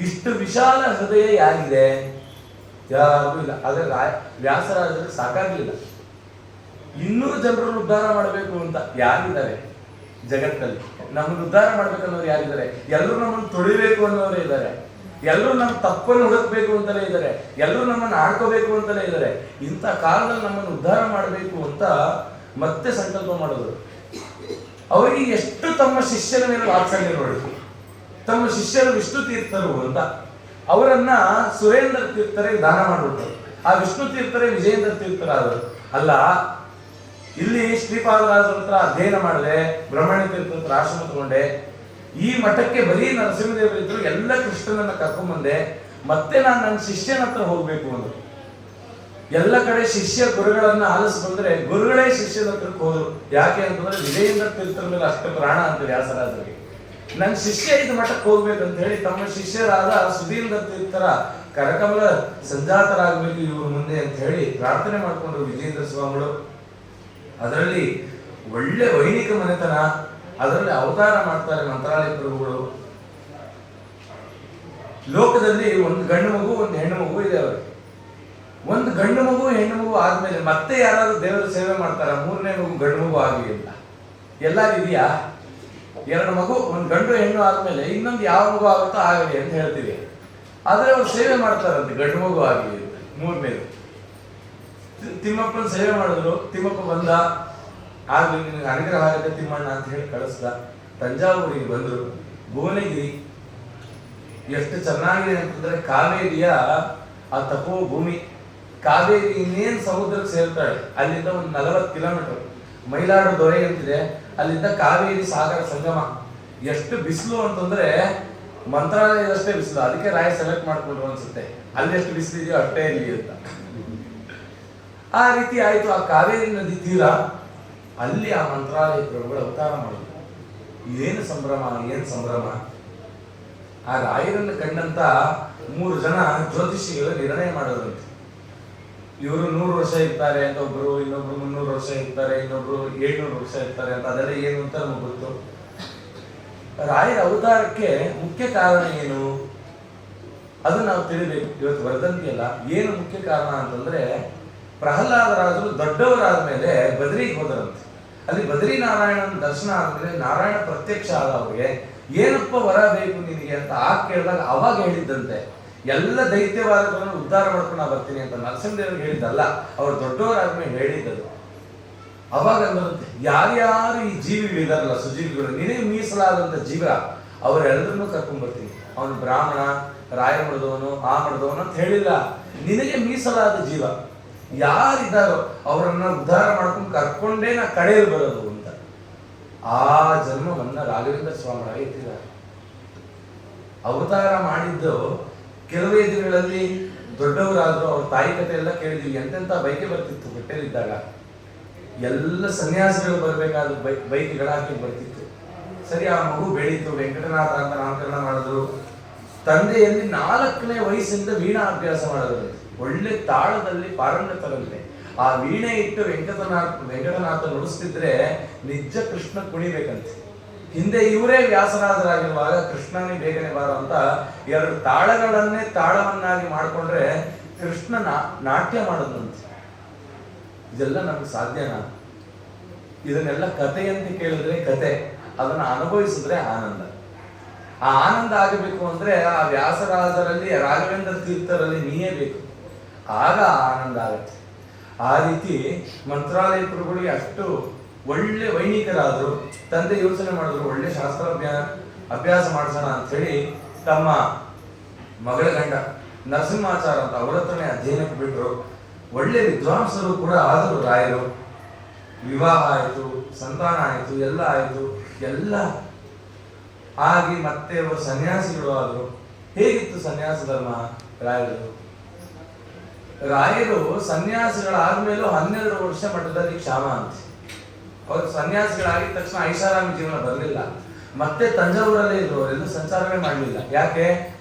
ಇಷ್ಟು ವಿಶಾಲ ಹೃದಯ ಯಾರಿದೆ? ಯಾರಿಗೂ ಇಲ್ಲ. ಆದ್ರೆ ವ್ಯಾಸರಾಜರಿಗೆ ಸಾಕಾಗ್ಲಿಲ್ಲ. ಇನ್ನೂ ಜನರನ್ನು ಉದ್ಧಾರ ಮಾಡಬೇಕು ಅಂತ ಯಾರಿದ್ದಾರೆ ಜಗತ್ತಲ್ಲಿ? ನಮ್ಮನ್ನು ಉದ್ಧಾರ ಮಾಡ್ಬೇಕನ್ನೋರು ಯಾರಿದ್ದಾರೆ? ಎಲ್ಲರೂ ನಮ್ಮನ್ನು ತೊಳಿಬೇಕು ಅನ್ನೋರೇ ಇದ್ದಾರೆ. ಎಲ್ಲರೂ ನಮ್ಮ ತಪ್ಪನ್ನು ಹುಡುಕ್ಬೇಕು ಅಂತಲೇ ಇದ್ದಾರೆ, ಎಲ್ಲರೂ ನಮ್ಮನ್ನು ಆಡ್ಕೋಬೇಕು ಅಂತಲೇ ಇದ್ದಾರೆ. ಇಂಥ ಕಾಲದಲ್ಲಿ ನಮ್ಮನ್ನು ಉದ್ಧಾರ ಮಾಡಬೇಕು ಅಂತ ಮತ್ತೆ ಸಂಕಲ್ಪ ಮಾಡಿದ್ರು. ಅವರಿಗೆ ಎಷ್ಟು ತಮ್ಮ ಶಿಷ್ಯರ ಮೇಲೆ ವಾತ್ಸಲ್ಯ ನೋಡಿ. ತಮ್ಮ ಶಿಷ್ಯರು ವಿಷ್ಣು ತೀರ್ಥರು ಅಂತ ಅವರನ್ನ ಸುರೇಂದ್ರ ತೀರ್ಥರಿಗೆ ದಾನ ಮಾಡಿಬಿಟ್ರು. ಆ ವಿಷ್ಣು ತೀರ್ಥರೇ ವಿಜಯೇಂದ್ರ ತೀರ್ಥರಾದರು. ಅಲ್ಲ, ಇಲ್ಲಿ ಶ್ರೀಪಾದರಾಜರ ಹತ್ರ ಅಧ್ಯಯನ ಮಾಡಿದೆ, ಬ್ರಹ್ಮಣ್ಯ ತೀರ್ಥ ಹತ್ರ ಆಶ್ರಮ ತಗೊಂಡೆ, ಈ ಮಠಕ್ಕೆ ಬರೀ ನರಸಿಂಹದೇವರಿದ್ರು, ಎಲ್ಲ ಕೃಷ್ಣನನ್ನ ಕರ್ಕೊಂಡ್ಬಂದೆ, ಮತ್ತೆ ನಾನು ನನ್ನ ಶಿಷ್ಯನ ಹತ್ರ ಹೋಗ್ಬೇಕು ಅಂದ್ರು. ಎಲ್ಲ ಕಡೆ ಶಿಷ್ಯ ಗುರುಗಳನ್ನ ಆಲಿಸ್ ಬಂದ್ರೆ ಗುರುಗಳೇ ಶಿಷ್ಯನ ಹತ್ರಕ್ಕೆ ಹೋದ್ರು. ಯಾಕೆ ಅಂತಂದ್ರೆ ವಿಜಯೇಂದ್ರ ತೀರ್ಥರ ಮೇಲೆ ಅಷ್ಟು ಪ್ರಾಣ ಅಂತ ವ್ಯಾಸರಾಜರಿಗೆ. ನನ್ನ ಶಿಷ್ಯ ಇದು ಮಠಕ್ಕೆ ಹೋಗ್ಬೇಕಂತ ಹೇಳಿ ತಮ್ಮ ಶಿಷ್ಯರಾದ ಸುಧೀಂದ್ರ ತೀರ್ಥರ ಕರಕಮಲ ಸಂಜಾತರಾಗಬೇಕು ಇವ್ರ ಮುಂದೆ ಅಂತ ಹೇಳಿ ಪ್ರಾರ್ಥನೆ ಮಾಡಿಕೊಂಡ್ರು ವಿಜೇಂದ್ರ ಸ್ವಾಮಿಗಳು. ಅದರಲ್ಲಿ ಒಳ್ಳೆ ವೈಣಿಕ ಮನೆತನ, ಅದರಲ್ಲಿ ಅವತಾರ ಮಾಡ್ತಾರೆ ಮಂತ್ರಾಲಯ ಪ್ರಭುಗಳು. ಲೋಕದಲ್ಲಿ ಒಂದು ಗಂಡು ಮಗು ಒಂದು ಹೆಣ್ಣು ಮಗು ಇದೆ ಅವರಿಗೆ. ಒಂದು ಗಂಡು ಮಗು ಹೆಣ್ಣು ಮಗು ಆದ್ಮೇಲೆ ಮತ್ತೆ ಯಾರಾದ್ರೂ ದೇವರ ಸೇವೆ ಮಾಡ್ತಾರ? ಮೂರನೇ ಮಗು ಗಂಡು ಮಗು ಆಗಲಿ ಅಂತ ಎಲ್ಲಾರಿದೆಯಾ? ಎರಡು ಮಗು, ಒಂದು ಗಂಡು ಹೆಣ್ಣು ಆದ್ಮೇಲೆ ಇನ್ನೊಂದು ಯಾವ ಮಗು ಆಗುತ್ತೋ ಆಗಲಿ ಅಂತ ಹೇಳ್ತೀವಿ. ಆದ್ರೆ ಅವ್ರು ಸೇವೆ ಮಾಡ್ತಾರಂತೆ ಗಂಡು ಮಗು ಆಗಲಿ ಅಂತ. ಮೂರನೇದು ತಿಮ್ಮಪ್ಪನ ಸೇವೆ ಮಾಡಿದ್ರು. ತಿಮ್ಮಪ್ಪ ಬಂದ, ಆಗ್ಲಿ ನಿನಗೆ ಅನುಗ್ರಹ ಆಗುತ್ತೆ ತಿಮ್ಮಣ್ಣ ಅಂತ ಹೇಳಿ ಕಳಿಸ್ದ. ತಂಜಾವೂರಿಗೆ ಬಂದ್ರು. ಭುವನಗಿರಿ ಎಷ್ಟು ಚೆನ್ನಾಗಿದೆ ಅಂತಂದ್ರೆ ಕಾವೇರಿಯ ಆ ತಪೋ ಭೂಮಿ. ಕಾವೇರಿ ಇನ್ನೇನು ಸಮುದ್ರಕ್ಕೆ ಸೇರ್ತಾಳೆ, ಅಲ್ಲಿಂದ ಒಂದು 40 ಕಿಲೋಮೀಟರ್. ಮೈಲಾಡು ದೊರೆ ಅಂತಿದೆ, ಅಲ್ಲಿಂದ ಕಾವೇರಿ ಸಾಗರ ಸಂಗಮ. ಎಷ್ಟು ಬಿಸಿಲು ಅಂತಂದ್ರೆ ಮಂತ್ರಾಲಯದಷ್ಟೇ ಬಿಸಿಲು. ಅದಕ್ಕೆ ರಾಯ ಸೆಲೆಕ್ಟ್ ಮಾಡ್ಕೊಂಡ್ರು ಅನ್ಸುತ್ತೆ, ಅಲ್ಲಿ ಎಷ್ಟು ಬಿಸಿಲು ಇದೆಯೋ ಅಷ್ಟೇ ಇರಲಿ ಅಂತ. ಆ ರೀತಿ ಆಯ್ತು. ಆ ಕಾವೇರಿ ನದಿ ತೀರ, ಅಲ್ಲಿ ಆ ಮಂತ್ರಾಲಯ ಪ್ರಭುಗಳು ಅವತಾರ ಮಾಡಿದ್ರು. ಏನು ಸಂಭ್ರಮ, ಏನು ಸಂಭ್ರಮ. ಆ ರಾಯರನ್ನು ಕಂಡಂತ 3 ಜನ ಜ್ಯೋತಿಷಿಗಳು ನಿರ್ಣಯ ಮಾಡೋದಂತೆ. ಇವರು 100 ವರ್ಷ ಇರ್ತಾರೆ ಅಂತ ಒಬ್ರು, ಇನ್ನೊಬ್ರು 300 ವರ್ಷ ಇರ್ತಾರೆ, ಇನ್ನೊಬ್ರು 700 ವರ್ಷ ಇರ್ತಾರೆ ಅಂತ. ಅದೆಲ್ಲ ಏನು ಅಂತ ನಮಗೆ ಗೊತ್ತು. ರಾಯರ ಅವತಾರಕ್ಕೆ ಮುಖ್ಯ ಕಾರಣ ಏನು ಅದು ನಾವು ತಿಳಿಬೇಕು. ಇವತ್ತು ವರದಂತಿಯಲ್ಲ, ಏನು ಮುಖ್ಯ ಕಾರಣ ಅಂತಂದ್ರೆ ಪ್ರಹ್ಲಾದರಾಜರು ದೊಡ್ಡವರಾದ ಮೇಲೆ ಬದ್ರಿಗೆ ಹೋದರಂತೆ. ಅಲ್ಲಿ ಬದ್ರಿನಾರಾಯಣನ ದರ್ಶನ ಆದ್ಮೇಲೆ ನಾರಾಯಣ ಪ್ರತ್ಯಕ್ಷ ಆದ ಅವ್ರಿಗೆ. ಏನಪ್ಪ ವರ ಬೇಕು ನಿನಗೆ ಅಂತ ಕೇಳಿದಾಗ ಅವಾಗ ಹೇಳಿದ್ದಂತೆ, ಎಲ್ಲ ದೈತ್ಯವಾದಗಳನ್ನು ಉದ್ಧಾರ ಮಾಡ್ಕೊಂಡು ಬರ್ತೀನಿ ಅಂತ. ನರಸಿಂಹದೇವರಿಗೆ ಹೇಳಿದ್ದಲ್ಲ, ಅವ್ರು ದೊಡ್ಡವರಾದ್ಮೇಲೆ ಹೇಳಿದ್ದದು. ಅವಾಗ ಅಂದ್ರಂತೆ, ಯಾರ್ಯಾರು ಈ ಜೀವಿಗಳಿದಾರಲ್ಲ ಸುಜೀವಿಗಳು, ನಿನಗೆ ಮೀಸಲಾದಂತ ಜೀವ ಅವರೆಲ್ಲರನ್ನೂ ಕರ್ಕೊಂಡ್ ಬರ್ತೀನಿ. ಅವನು ಬ್ರಾಹ್ಮಣ, ರಾಯ ಮಾಡಿದವನು, ಆ ಮಾಡಿದವನು ಅಂತ ಹೇಳಿಲ್ಲ. ನಿನಗೆ ಮೀಸಲಾದ ಜೀವ ಯಾರಿದ್ದಾರೋ ಅವರನ್ನ ಉದ್ಧಾರ ಮಾಡ್ಕೊಂಡು ಕರ್ಕೊಂಡೇ ನಾ ಕಡೆಯಲ್ಲಿ ಬರೋದು ಅಂತ. ಆ ಜನ್ಮವನ್ನ ರಾಘವೇಂದ್ರ ಸ್ವಾಮಿಗಳಾಗಿ ಎತ್ತಿದ್ದಾರೆ. ಅವತಾರ ಮಾಡಿದ್ದು ಕೆಲವೇ ದಿನಗಳಲ್ಲಿ ದೊಡ್ಡವರಾದ್ರು. ಅವ್ರ ತಾಯಿ ಕಥೆ ಎಲ್ಲ ಕೇಳಿದ್ವಿ. ಎಂತೆಂತ ಬೈಕೆ ಬರ್ತಿತ್ತು ಹೊಟ್ಟೆಲಿದ್ದಾಗ. ಎಲ್ಲ ಸನ್ಯಾಸಿಗಳು ಬರ್ಬೇಕಾದ ಬೈಕ್ಗಳಾಕಿ ಬರ್ತಿತ್ತು. ಸರಿ, ಆ ಮಗು ಬೆಳೀತು, ವೆಂಕಟನಾಥ ಅಂತ ನಾಮಕರಣ ಮಾಡಿದ್ರು. ತಂದೆಯಲ್ಲಿ 4ನೇ ವಯಸ್ಸಿಂದ ವೀಣಾ ಅಭ್ಯಾಸ ಮಾಡೋದಂತೆ. ಒಳ್ಳೆ ತಾಳದಲ್ಲಿ ಪಾರಂಗತರಂತೆ. ಆ ವೀಣೆ ಇಟ್ಟು ವೆಂಕಟನಾಥ ನುಡಿಸ್ತಿದ್ರೆ ನಿಜ ಕೃಷ್ಣ ಕುಣಿಬೇಕಂತೆ. ಹಿಂದೆ ಇವರೇ ವ್ಯಾಸರಾಜರಾಗಿರುವಾಗ ಕೃಷ್ಣನೇ ಬೇಗನೆ ಬಾರ ಅಂತ 2 ತಾಳಗಳನ್ನೇ ತಾಳವನ್ನಾಗಿ ಮಾಡಿಕೊಂಡ್ರೆ ಕೃಷ್ಣ ನಾಟ್ಯ ಮಾಡೋದಂತೆ. ಇದೆಲ್ಲ ನಮ್ಗೆ ಸಾಧ್ಯನಾ? ಇದನ್ನೆಲ್ಲ ಕತೆ ಅಂತ ಕೇಳಿದ್ರೆ ಕತೆ, ಅದನ್ನ ಅನುಭವಿಸಿದ್ರೆ ಆನಂದ. ಆ ಆನಂದ ಆಗಬೇಕು ಅಂದ್ರೆ ಆ ವ್ಯಾಸರಾಜರಲ್ಲಿ, ರಾಘವೇಂದ್ರ ತೀರ್ಥರಲ್ಲಿ ನೀಯೇ ಬೇಕು, ಆಗ ಆನಂದ ಆಗುತ್ತೆ. ಆ ರೀತಿ ಮಂತ್ರಾಲಯ ಪ್ರಭುಗಳಿಗೆ ಅಷ್ಟು ಒಳ್ಳೆ ವೈಣಿಕರಾದ್ರು. ತಂದೆ ಯೋಚನೆ ಮಾಡಿದ್ರು, ಒಳ್ಳೆ ಶಾಸ್ತ್ರ ಅಭ್ಯಾಸ ಮಾಡಿಸೋಣ ಅಂತ ಹೇಳಿ ತಮ್ಮ ಮಗಳ ಗಂಡ ನರಸಿಂಹಾಚಾರ ಅಂತ ಅವರ ಹತ್ರನೇ ಅಧ್ಯಯನಕ್ಕೆ ಬಿಟ್ರು. ಒಳ್ಳೆ ವಿದ್ವಾಂಸರು ಕೂಡ ಆದರು ರಾಯರು. ವಿವಾಹ ಆಯಿತು, ಸಂತಾನ ಆಯಿತು, ಎಲ್ಲ ಆಯಿತು. ಎಲ್ಲ ಆಗಿ ಮತ್ತೆ ಅವರು ಸನ್ಯಾಸಿಗಳು ಆದರು. ಹೇಗಿತ್ತು ಸನ್ಯಾಸ ಧರ್ಮ ರಾಯರು? ರಾಯರು ಸನ್ಯಾಸಿಗಳಾದ್ಮೇಲೂ 12 ವರ್ಷ ಮಠದಲ್ಲಿ ಕ್ಷಾಮ ಅಂತ. ಅವರು ಸನ್ಯಾಸಿಗಳಾಗಿದ ತಕ್ಷಣ ಐಷಾರಾಮಿ ಜೀವನ ಬರಲಿಲ್ಲ. ಮತ್ತೆ ತಂಜಾವೂರಲ್ಲೇ ಇದ್ರು, ಅವರೆಲ್ಲೂ ಸಂಚಾರವೇ ಮಾಡಲಿಲ್ಲ. ಯಾಕೆ?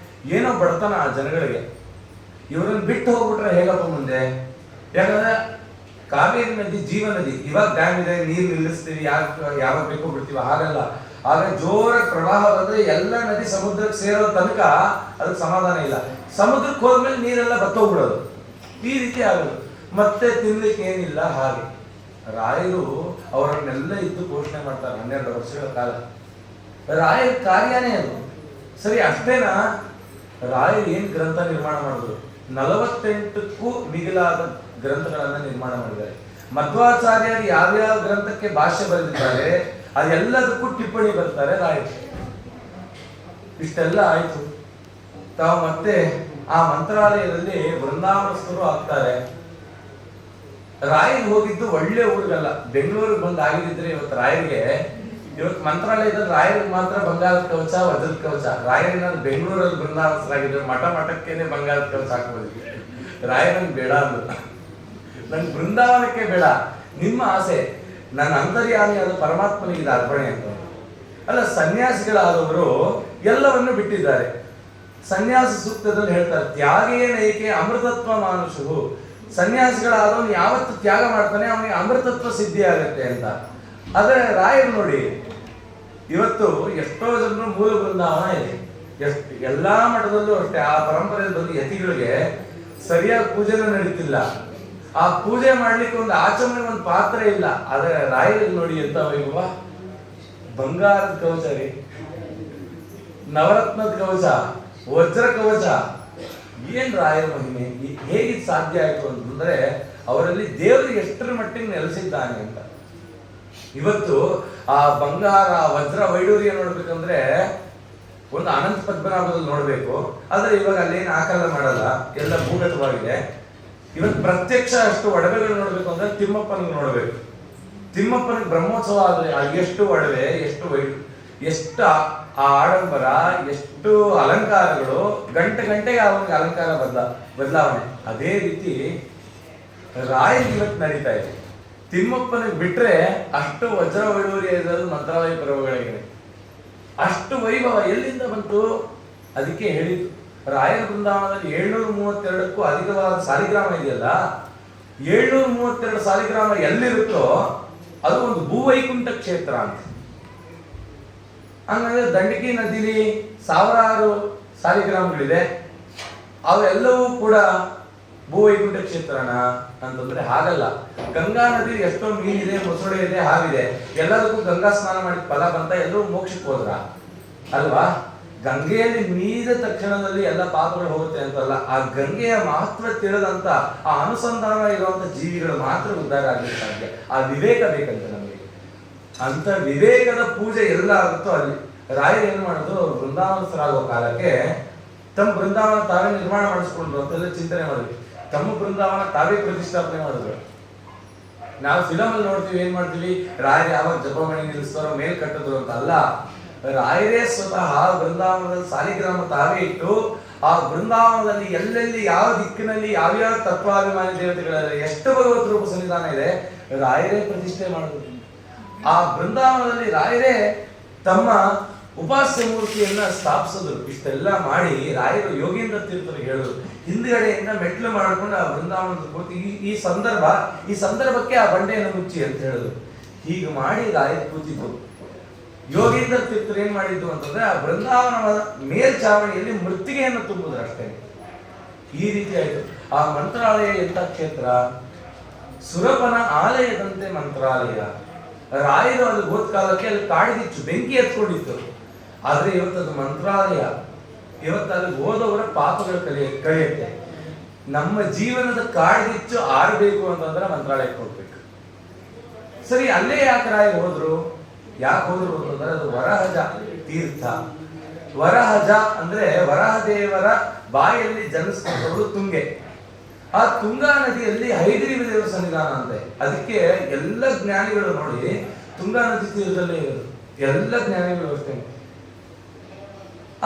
ಏನೋ ಬಡತನ ಆ ಜನಗಳಿಗೆ. ಇವರನ್ನು ಬಿಟ್ಟು ಹೋಗ್ಬಿಟ್ರೆ ಹೇಗಪ್ಪ ಮುಂದೆ? ಯಾಕಂದ್ರೆ ಕಾವೇರಿ ನದಿ ಜೀವ ನದಿ. ಇವಾಗ ಡ್ಯಾಮ್ ಇದೆ, ನೀರು ನಿಲ್ಲಿಸ್ತೀವಿ, ಯಾವಾಗ ಬೇಕೋ ಬಿಡ್ತೀವಿ, ಹಾಗಲ್ಲ. ಆಗ ಜೋರ ಪ್ರವಾಹ ಬಂದ್ರೆ ಎಲ್ಲ ನದಿ ಸಮುದ್ರಕ್ಕೆ ಸೇರೋ ತನಕ ಅದಕ್ಕೆ ಸಮಾಧಾನ ಇಲ್ಲ. ಸಮುದ್ರಕ್ಕೆ ಹೋದ್ಮೇಲೆ ನೀರೆಲ್ಲ ಬತ್ತೋಗ್ಬಿಡೋದು. ಈ ರೀತಿ ಆಗೋದು. ಮತ್ತೆ ತಿನ್ಲಿಕ್ಕೆ ಏನಿಲ್ಲ. ಹಾಗೆ ರಾಯರು ಅವರನ್ನೆಲ್ಲ ಇದ್ದು ಪೋಷಣೆ ಮಾಡ್ತಾರೆ 12 ವರ್ಷಗಳ ಕಾಲ. ರಾಯರ ಕಾರ್ಯನೇ ಅದು. ಸರಿ, ಅಷ್ಟೇನಾ? ರಾಯರು ಏನ್ ಗ್ರಂಥ ನಿರ್ಮಾಣ ಮಾಡಿದ್ರು? 48ಕ್ಕೂ ಮಿಗಿಲಾದ ಗ್ರಂಥಗಳನ್ನ ನಿರ್ಮಾಣ ಮಾಡಿದ್ದಾರೆ. ಮಧ್ವಾಚಾರ್ಯರು ಯಾವ್ಯಾವ ಗ್ರಂಥಕ್ಕೆ ಭಾಷ್ಯ ಬರೆದಿದ್ದಾರೆ ಅದೆಲ್ಲದಕ್ಕೂ ಟಿಪ್ಪಣಿ ಬರ್ತಾರೆ ರಾಯರು. ಇಷ್ಟೆಲ್ಲ ಆಯ್ತು. ತಾವು ಮತ್ತೆ ಆ ಮಂತ್ರಾಲಯದಲ್ಲಿ ವೃಂದಾವನಸ್ಥರು ಆಗ್ತಾರೆ. ರಾಯರು ಹೋಗಿದ್ದು ಒಳ್ಳೆ ಊರಿಗಲ್ಲ, ಬೆಂಗಳೂರಿಗೆ ಬಂದು ಆಗಿದ್ರೆ ಇವತ್ತು ರಾಯರಿಗೆ, ಇವತ್ತು ಮಂತ್ರಾಲಯದಲ್ಲಿ ರಾಯರಿಗೆ ಮಾತ್ರ ಬಂಗಾರದ ಕವಚ, ವಜ್ರದ ಕವಚ. ರಾಯರಿನ ಬೆಂಗಳೂರಲ್ಲಿ ಬೃಂದಾವನಸ್ಥರಾಗಿದ್ರೆ ಮಠಕ್ಕೇನೆ ಬಂಗಾರದ ಕವಚ ಹಾಕೋದಿಲ್ಲ. ರಾಯರಂಗ್ ಬೇಡ ಅಂದ್ರು, ನನ್ ಬೃಂದಾವನಕ್ಕೆ ಬೇಡ, ನಿಮ್ಮ ಆಸೆ ನನ್ನ ಅಂತರ್ಯಾಮಿಯಾದ ಪರಮಾತ್ಮನಿಗೆ ಅರ್ಪಣೆ ಅಂತ. ಅಲ್ಲ, ಸನ್ಯಾಸಿಗಳಾದವರು ಎಲ್ಲವನ್ನು ಬಿಟ್ಟಿದ್ದಾರೆ. ಸನ್ಯಾಸ ಸೂಕ್ತದಲ್ಲಿ ಹೇಳ್ತಾರೆ, ತ್ಯಾಗೇನೈಕೆ ಅಮೃತತ್ವ ಮಾನುಷು. ಸನ್ಯಾಸಿಗಳಾದವನು ಯಾವತ್ತು ತ್ಯಾಗ ಮಾಡ್ತಾನೆ ಅವನಿಗೆ ಅಮೃತತ್ವ ಸಿದ್ಧಿ ಆಗುತ್ತೆ ಅಂತ. ಆದ್ರೆ ರಾಯರು ನೋಡಿ, ಇವತ್ತು ಎಷ್ಟೋ ಜನರು ಮೂಲ ಬೃಂದಾವನ ಇದೆ, ಎಲ್ಲಾ ಮಠದಲ್ಲೂ ಅಷ್ಟೇ ಆ ಪರಂಪರೆಯಲ್ಲಿ ಬಂದು ಯತಿಗಳಿಗೆ ಸರಿಯಾಗಿ ಪೂಜೆನೂ ನಡೀತಿಲ್ಲ. ಆ ಪೂಜೆ ಮಾಡ್ಲಿಕ್ಕೆ ಒಂದು ಆಚಮನೆ, ಒಂದು ಪಾತ್ರ ಇಲ್ಲ. ಆದ್ರೆ ರಾಯರಲ್ಲಿ ನೋಡಿ ಎಂತ ವೈಭವ, ಬಂಗಾರದ ಕವಚ ರೀ, ನವರತ್ನದ ಕವಚ, ವಜ್ರ ಕವಚ. ಏನ್ ರಾಯರ ಮಹಿಮೆ, ಹೇಗೆ ಸಾಧ್ಯ ಆಯ್ತು ಅಂತಂದ್ರೆ ಅವರಲ್ಲಿ ದೇವರು ಎಷ್ಟರ ಮಟ್ಟಿಗೆ ನೆಲೆಸಿದ್ದಾನೆ ಅಂತ. ಇವತ್ತು ಆ ಬಂಗಾರ ವಜ್ರ ವೈಡೂರ್ಯ ನೋಡ್ಬೇಕಂದ್ರೆ ಒಂದು ಅನಂತ ಪದ್ಮನಾಭದಲ್ಲಿ ನೋಡ್ಬೇಕು. ಆದ್ರೆ ಇವಾಗ ಅಲ್ಲೇನು ಆಕಾಲ ಮಾಡಲ್ಲ, ಎಲ್ಲ ಭೂಗತವಾಗಿದೆ. ಇವತ್ತು ಪ್ರತ್ಯಕ್ಷ ಅಷ್ಟು ಒಡವೆಗಳು ನೋಡ್ಬೇಕು ಅಂದ್ರೆ ತಿಮ್ಮಪ್ಪನಿಗೆ ನೋಡ್ಬೇಕು. ತಿಮ್ಮಪ್ಪನಿಗೆ ಬ್ರಹ್ಮೋತ್ಸವ ಆದ್ರೆ ಎಷ್ಟು ಒಡವೆ, ಎಷ್ಟು ಎಷ್ಟು ಆ ಆಡಂಬರ, ಎಷ್ಟು ಅಲಂಕಾರಗಳು, ಗಂಟೆಗೆ ಅವನಿಗೆ ಅಲಂಕಾರ ಬದಲಾವಣೆ. ಅದೇ ರೀತಿ ರಾಯರಿಗೆ ಇವತ್ತು ನಡೀತಾ ಇದೆ. ತಿಮ್ಮಪ್ಪನಿಗೆ ಬಿಟ್ರೆ ಅಷ್ಟು ವಜ್ರ ವೈಡೂರ್ಯ ಇರೋದು ಮಂತ್ರಾಲಯ ಪರ್ವಗಳಿಗೆ. ಅಷ್ಟು ವೈಭವ ಎಲ್ಲಿಂದ ಬಂತು? ಅದಕ್ಕೆ ಹೇಳಿದ್ದು, ರಾಯರ ಬೃಂದಾವನದಲ್ಲಿ 732ಕ್ಕೂ ಅಧಿಕವಾದ ಸಾಲಿಗ್ರಾಮ ಇದೆಯಲ್ಲ, 732 ಸಾಲಿಗ್ರಾಮ ಎಲ್ಲಿರುತ್ತೋ ಅದು ಒಂದು ಭೂವೈಕುಂಠ ಕ್ಷೇತ್ರ ಅಂತ. ಹಂಗಂದ್ರೆ ದಂಡಕಿ ನದಿಲಿ ಸಾವಿರಾರು ಸಾಲಿಗ್ರಾಮಗಳಿದೆ, ಅವೆಲ್ಲವೂ ಕೂಡ ಭೂವೈಕುಂಠ ಕ್ಷೇತ್ರನ ಅಂತಂದ್ರೆ ಹಾಗಲ್ಲ. ಗಂಗಾ ನದಿ ಎಷ್ಟೋ ಮೀನಿದೆ, ಮೊಸಳೆ ಇದೆ, ಹಾವಿದೆ, ಎಲ್ಲದಕ್ಕೂ ಗಂಗಾ ಸ್ನಾನ ಮಾಡಿ ಫಲ ಬಂತ, ಎಲ್ಲರೂ ಮೋಕ್ಷಕ್ಕೆ ಹೋದ್ರ ಅಲ್ವಾ? ಗಂಗೆಯಲ್ಲಿ ಮೀದ ತಕ್ಷಣದಲ್ಲಿ ಎಲ್ಲ ಪಾಪಗಳು ಹೋಗುತ್ತೆ ಅಂತಲ್ಲ, ಆ ಗಂಗೆಯ ಮಹತ್ವ ತಿಳಿದಂತ ಆ ಅನುಸಂಧಾನ ಇರುವಂತ ಜೀವಿಗಳು ಮಾತ್ರ ಉದ್ಧಾರ ಆಗ್ಲಿಕ್ಕೆ ಸಾಧ್ಯ. ಆ ವಿವೇಕ ಬೇಕಂತ ನಮಗೆ. ಅಂತ ವಿವೇಕದ ಪೂಜೆ ಎಲ್ಲ ಆಗುತ್ತೋ ಅಲ್ಲಿ. ರಾಯರು ಏನ್ ಮಾಡೋದು, ಬೃಂದಾವನಸ್ಥರಾಗೋ ಕಾಲಕ್ಕೆ ತಮ್ಮ ಬೃಂದಾವನ ತಾವೇ ನಿರ್ಮಾಣ ಮಾಡಿಸ್ಕೊಂಡ್ರು ಅಂತೆಲ್ಲ ಚಿಂತನೆ ಮಾಡಿದ್ವಿ. ತಮ್ಮ ಬೃಂದಾವನ ತಾವೇ ಪ್ರತಿಷ್ಠಾಪನೆ ಮಾಡಿದ್ರು. ನಾವು ಫಿಲಮ್ ಅಲ್ಲಿ ನೋಡ್ತೀವಿ, ಏನ್ ಮಾಡ್ತೀವಿ, ರಾಯರು ಯಾವಾಗ ಜಪಮಣಿ ನಿಲ್ಲಿಸ್ತಾರೋ ಮೇಲ್ ಕಟ್ಟಿದ್ರು ಅಂತ ಅಲ್ಲ. ರಾಯರೇ ಸ್ವತಃ ಬೃಂದಾವನದಲ್ಲಿ ಸಾಲಿಗ್ರಾಮ ತಾವೇ ಇಟ್ಟು, ಆ ಬೃಂದಾವನದಲ್ಲಿ ಎಲ್ಲೆಲ್ಲಿ ಯಾವ ದಿಕ್ಕಿನಲ್ಲಿ ಯಾವ್ಯಾವ ತತ್ವಾಭಿಮಾನಿ ದೇವತೆಗಳಲ್ಲಿ ಎಷ್ಟು ಭಗವತ್ ರೂಪ ಸನ್ನಿಧಾನ ಇದೆ, ರಾಯರೇ ಪ್ರತಿಷ್ಠೆ ಮಾಡಿದ್ರು. ಆ ಬೃಂದಾವನದಲ್ಲಿ ರಾಯರೇ ತಮ್ಮ ಉಪಾಸ್ಯ ಮೂರ್ತಿಯನ್ನ ಸ್ಥಾಪಿಸಿದ್ರು. ಇಷ್ಟೆಲ್ಲ ಮಾಡಿ ರಾಯರು ಯೋಗೀಂದ್ರ ತೀರ್ಥರಿಗೆ ಹೇಳಿದ್ರು, ಹಿಂದ್ಗಡೆಯಿಂದ ಮೆಟ್ಲು ಮಾಡಿಕೊಂಡು ಆ ಬೃಂದಾವನದ ಕೂತಿ ಈ ಸಂದರ್ಭಕ್ಕೆ ಆ ಬಂಡೆಯನ್ನು ಮುಚ್ಚಿ ಅಂತ ಹೇಳಿದ್ರು. ಹೀಗೆ ಮಾಡಿ ರಾಯರು ಕೂತಿದ್ರು. ಯೋಗೀಂದ್ರ ತೀರ್ಥರು ಏನ್ ಮಾಡಿದ್ದು ಅಂತಂದ್ರೆ ಆ ಬೃಂದಾವನದ ಮೇಲ್ಚಾವಣಿಯಲ್ಲಿ ಮೃತ್ತಿಗೆಯನ್ನು ತುಂಬುದ್ರು ಅಷ್ಟೇ. ಈ ರೀತಿ ಆಯ್ತು. ಆ ಮಂತ್ರಾಲಯ ಎಂತ ಕ್ಷೇತ್ರ, ಸುರಪನ ಆಲಯದಂತೆ ಮಂತ್ರಾಲಯ. ರಾಯರು ಅಲ್ಲಿ ಹೋದ ಕಾಲಕ್ಕೆ ಅಲ್ಲಿ ಕಾಡಿಗಿಚ್ಚು ಬೆಂಕಿ ಎತ್ಕೊಂಡಿತ್ತು. ಆದ್ರೆ ಇವತ್ತದು ಮಂತ್ರಾಲಯ. ಇವತ್ತು ಅಲ್ಲಿ ಹೋದವರ ಪಾಪಗಳು ಕಳೆಯುತ್ತೆ. ನಮ್ಮ ಜೀವನದ ಕಾಡಿಗಿಚ್ಚು ಆರಬೇಕು ಅಂತಂದ್ರೆ ಮಂತ್ರಾಲಯಕ್ಕೆ ಹೋಗ್ಬೇಕು. ಸರಿ, ಅಲ್ಲೇ ಯಾಕೆ ರಾಯರು ಹೋದ್ರು? ಯಾಕೆ ಹೋದ್ರು ಅಂತಂದ್ರೆ ಅದು ವರಹಜ ತೀರ್ಥ. ವರಹಜ ಅಂದ್ರೆ ವರಹದೇವರ ಬಾಯಲ್ಲಿ ಜನಿಸ್ಕೊಂಡವರು ತುಂಗೆ. ಆ ತುಂಗಾ ನದಿಯಲ್ಲಿ ಹೈಗ್ರೀವ ದೇವರ ಸನ್ನಿಧಾನ ಅಂತೆ. ಅದಕ್ಕೆ ಎಲ್ಲ ಜ್ಞಾನಿಗಳು ನೋಡಿ ತುಂಗಾ ನದಿ ತೀರದಲ್ಲೇ ಇರೋದು, ಎಲ್ಲ ಜ್ಞಾನಿಗಳು ಅಷ್ಟೇ.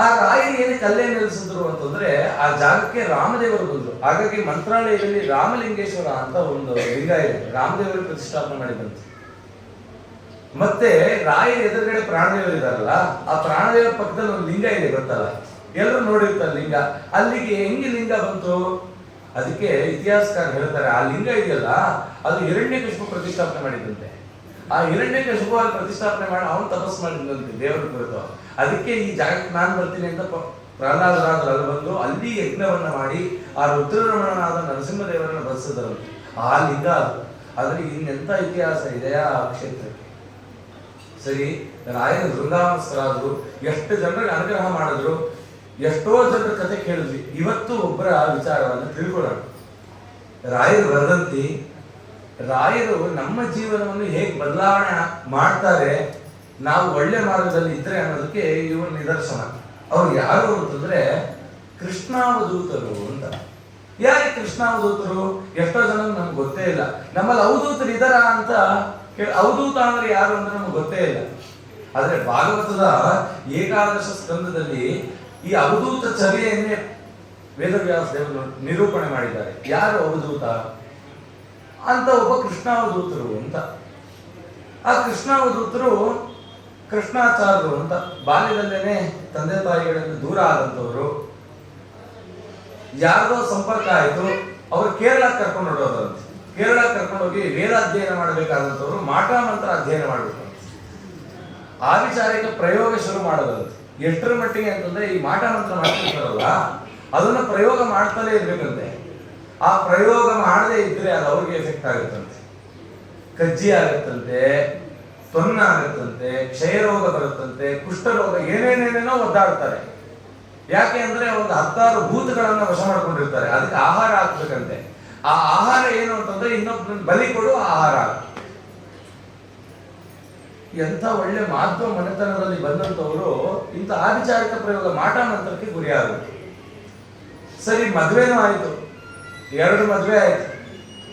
ಆ ರಾಯರು ಏನಕ್ಕೆ ಅಲ್ಲೇ ನೆಲೆಸಿದ್ರು ಅಂತಂದ್ರೆ ಆ ಜಾಗಕ್ಕೆ ರಾಮದೇವರು ಬಂದ್ರು. ಹಾಗಾಗಿ ಮಂತ್ರಾಲಯದಲ್ಲಿ ರಾಮಲಿಂಗೇಶ್ವರ ಅಂತ ಒಂದು ಲಿಂಗ ಇದೆ, ರಾಮದೇವರು ಪ್ರತಿಷ್ಠಾಪನೆ ಮಾಡಿದಂತೆ. ಮತ್ತೆ ರಾಯರ ಎದುರುಗಡೆ ಪ್ರಾಣದೇವರು ಇದಾರಲ್ಲ, ಆ ಪ್ರಾಣದೇವರ ಪಕ್ಕದಲ್ಲಿ ಒಂದು ಲಿಂಗ ಇದೆ, ಗೊತ್ತಲ್ಲ, ಎಲ್ಲರೂ ನೋಡಿರ್ತಾರೆ ಲಿಂಗ. ಅಲ್ಲಿಗೆ ಹೆಂಗೆ ಲಿಂಗ ಬಂತು? ಅದಕ್ಕೆ ಇತಿಹಾಸಕಾರ ಹೇಳ್ತಾರೆ, ಆ ಲಿಂಗ ಇದೆಯಲ್ಲ ಅದು ಹಿರಣ್ಯಕಶಿಪು ಪ್ರತಿಷ್ಠಾಪನೆ ಮಾಡಿದಂತೆ. ಆ ಹಿರಣ್ಯಕಶಿಪು ಅಲ್ಲಿ ಪ್ರತಿಷ್ಠಾಪನೆ ಮಾಡಿ ಅವನು ತಪಸ್ಸು ಮಾಡಿದಂತೆ ದೇವರ ಕುರಿತು. ಅದಕ್ಕೆ ಈ ಜಾಗಕ್ಕೆ ನಾನು ಬರ್ತೀನಿ ಅಂತ ಪ್ರಹ್ಲಾದರಾಜರು ಅಲ್ಲಿ ಬಂದು ಅಲ್ಲಿ ಯಜ್ಞವನ್ನ ಮಾಡಿ ಆ ರುದ್ರರಮಣನಾದ ನರಸಿಂಹದೇವರನ್ನ ಬರೆಸಿದರು. ಆ ಲಿಂಗ ಅದು. ಆದ್ರೆ ಇನ್ನೆಂತ ಇತಿಹಾಸ ಇದೆಯಾ ಆ ಕ್ಷೇತ್ರಕ್ಕೆ. ಸರಿ, ರಾಯರ ವೃಂದಾವನಸ್ಥರಾದ್ರು, ಎಷ್ಟು ಜನರಿಗೆ ಅನುಗ್ರಹ ಮಾಡಿದ್ರು. ಎಷ್ಟೋ ಜನರ ಕತೆ ಕೇಳಿದ್ವಿ. ಇವತ್ತು ಒಬ್ಬರ ವಿಚಾರವನ್ನು ತಿಳ್ಕೊಳ್ಳೋಣ. ರಾಯರು ಬರೆದಂತೆ ರಾಯರು ನಮ್ಮ ಜೀವನವನ್ನು ಹೇಗೆ ಬದಲಾವಣೆ ಮಾಡ್ತಾರೆ, ನಾವು ಒಳ್ಳೆ ಮಾರ್ಗದಲ್ಲಿ ಇದ್ರೆ ಅನ್ನೋದಕ್ಕೆ ಇವರು ನಿದರ್ಶನ. ಅವ್ರು ಯಾರು ಅಂತಂದ್ರೆ ಕೃಷ್ಣಾವಧೂತರು ಅಂತ. ಯಾಕೆ ಕೃಷ್ಣಾವಧೂತರು? ಎಷ್ಟೋ ಜನ ನಮ್ಗೆ ಗೊತ್ತೇ ಇಲ್ಲ. ನಮ್ಮಲ್ಲಿ ಅವಧೂತರು ಇದಾರ ಅಂತ ಅವಧೂತ ಅಂದ್ರೆ ಯಾರು ಅಂದ್ರೆ ನಮ್ಗೆ ಗೊತ್ತೇ ಇಲ್ಲ. ಆದ್ರೆ ಭಾಗವತದ ಏಕಾದಶ ಸ್ಕಂದದಲ್ಲಿ ಈ ಅವಧೂತ ಚರ್ಯೆಯನ್ನೇ ವೇದವ್ಯಾಸ ದೇವರು ನಿರೂಪಣೆ ಮಾಡಿದ್ದಾರೆ. ಯಾರು ಅವಧೂತ ಅಂತ? ಒಬ್ಬ ಕೃಷ್ಣಾವಧೂತರು ಅಂತ. ಆ ಕೃಷ್ಣಾವಧೂತರು ಕೃಷ್ಣಾಚಾರ್ಯರು ಅಂತ. ಬಾಲ್ಯದಲ್ಲೇನೆ ತಂದೆ ತಾಯಿಗಳಿಂದ ದೂರ ಆದಂತವರು. ಯಾರ್ದೋ ಸಂಪರ್ಕ ಆಯ್ತು, ಅವ್ರು ಕೇರಳ ಕರ್ಕೊಂಡು ಹೊರಡೋದಂತೆ. ಕೇರಳ ಕರ್ಕೊಂಡೋಗಿ ವೇದ ಅಧ್ಯಯನ ಮಾಡಬೇಕಾದಂತವ್ರು ಮಾಟ ಮಂತ್ರ ಅಧ್ಯಯನ ಮಾಡಬೇಕು. ಆ ವಿಚಾರಕ್ಕೆ ಪ್ರಯೋಗ ಶುರು ಮಾಡೋದಂತೆ. ಎಷ್ಟರ ಮಟ್ಟಿಗೆ ಅಂತಂದ್ರೆ ಈ ಮಾಟ ಮಂತ್ರ ಮಾಡ್ತಿರ್ತಾರಲ್ಲ, ಅದನ್ನ ಪ್ರಯೋಗ ಮಾಡ್ತಾನೆ ಇರ್ಬೇಕಂತೆ. ಆ ಪ್ರಯೋಗ ಮಾಡದೇ ಇದ್ರೆ ಅದು ಅವ್ರಿಗೆ ಎಫೆಕ್ಟ್ ಆಗುತ್ತಂತೆ. ಕಜ್ಜಿ ಆಗತ್ತಂತೆ, ತೊನ್ನ ಆಗತ್ತಂತೆ, ಕ್ಷಯರೋಗ ಬರುತ್ತಂತೆ, ಕುಷ್ಠರೋಗ, ಏನೇನೇನೇನೋ ಒದ್ದಾಡ್ತಾರೆ. ಯಾಕೆ ಅಂದ್ರೆ ಒಂದು 10 ಭೂತಗಳನ್ನ ವಶ ಮಾಡ್ಕೊಂಡಿರ್ತಾರೆ. ಅದಕ್ಕೆ ಆಹಾರ ಹಾಕ್ಬೇಕಂತೆ. ಆ ಆಹಾರ ಏನು ಅಂತಂದ್ರೆ ಇನ್ನೊಬ್ಬರನ್ನ ಬಲಿ ಕೊಡು ಆಹಾರ. ಎಂಥ ಒಳ್ಳೆ ಮಾಧ್ವ ಮನೆತನದಲ್ಲಿ ಬಂದಂತವರು ಇಂಥ ಆವಿಚಾರಿಕ ಪ್ರಯೋಗ ಮಾಟ ಮಂತ್ರಕ್ಕೆ ಗುರಿಯಾಗುತ್ತೆ. ಸರಿ, ಮದ್ವೆನೂ ಆಯ್ತು, 2 ಮದ್ವೆ ಆಯ್ತು.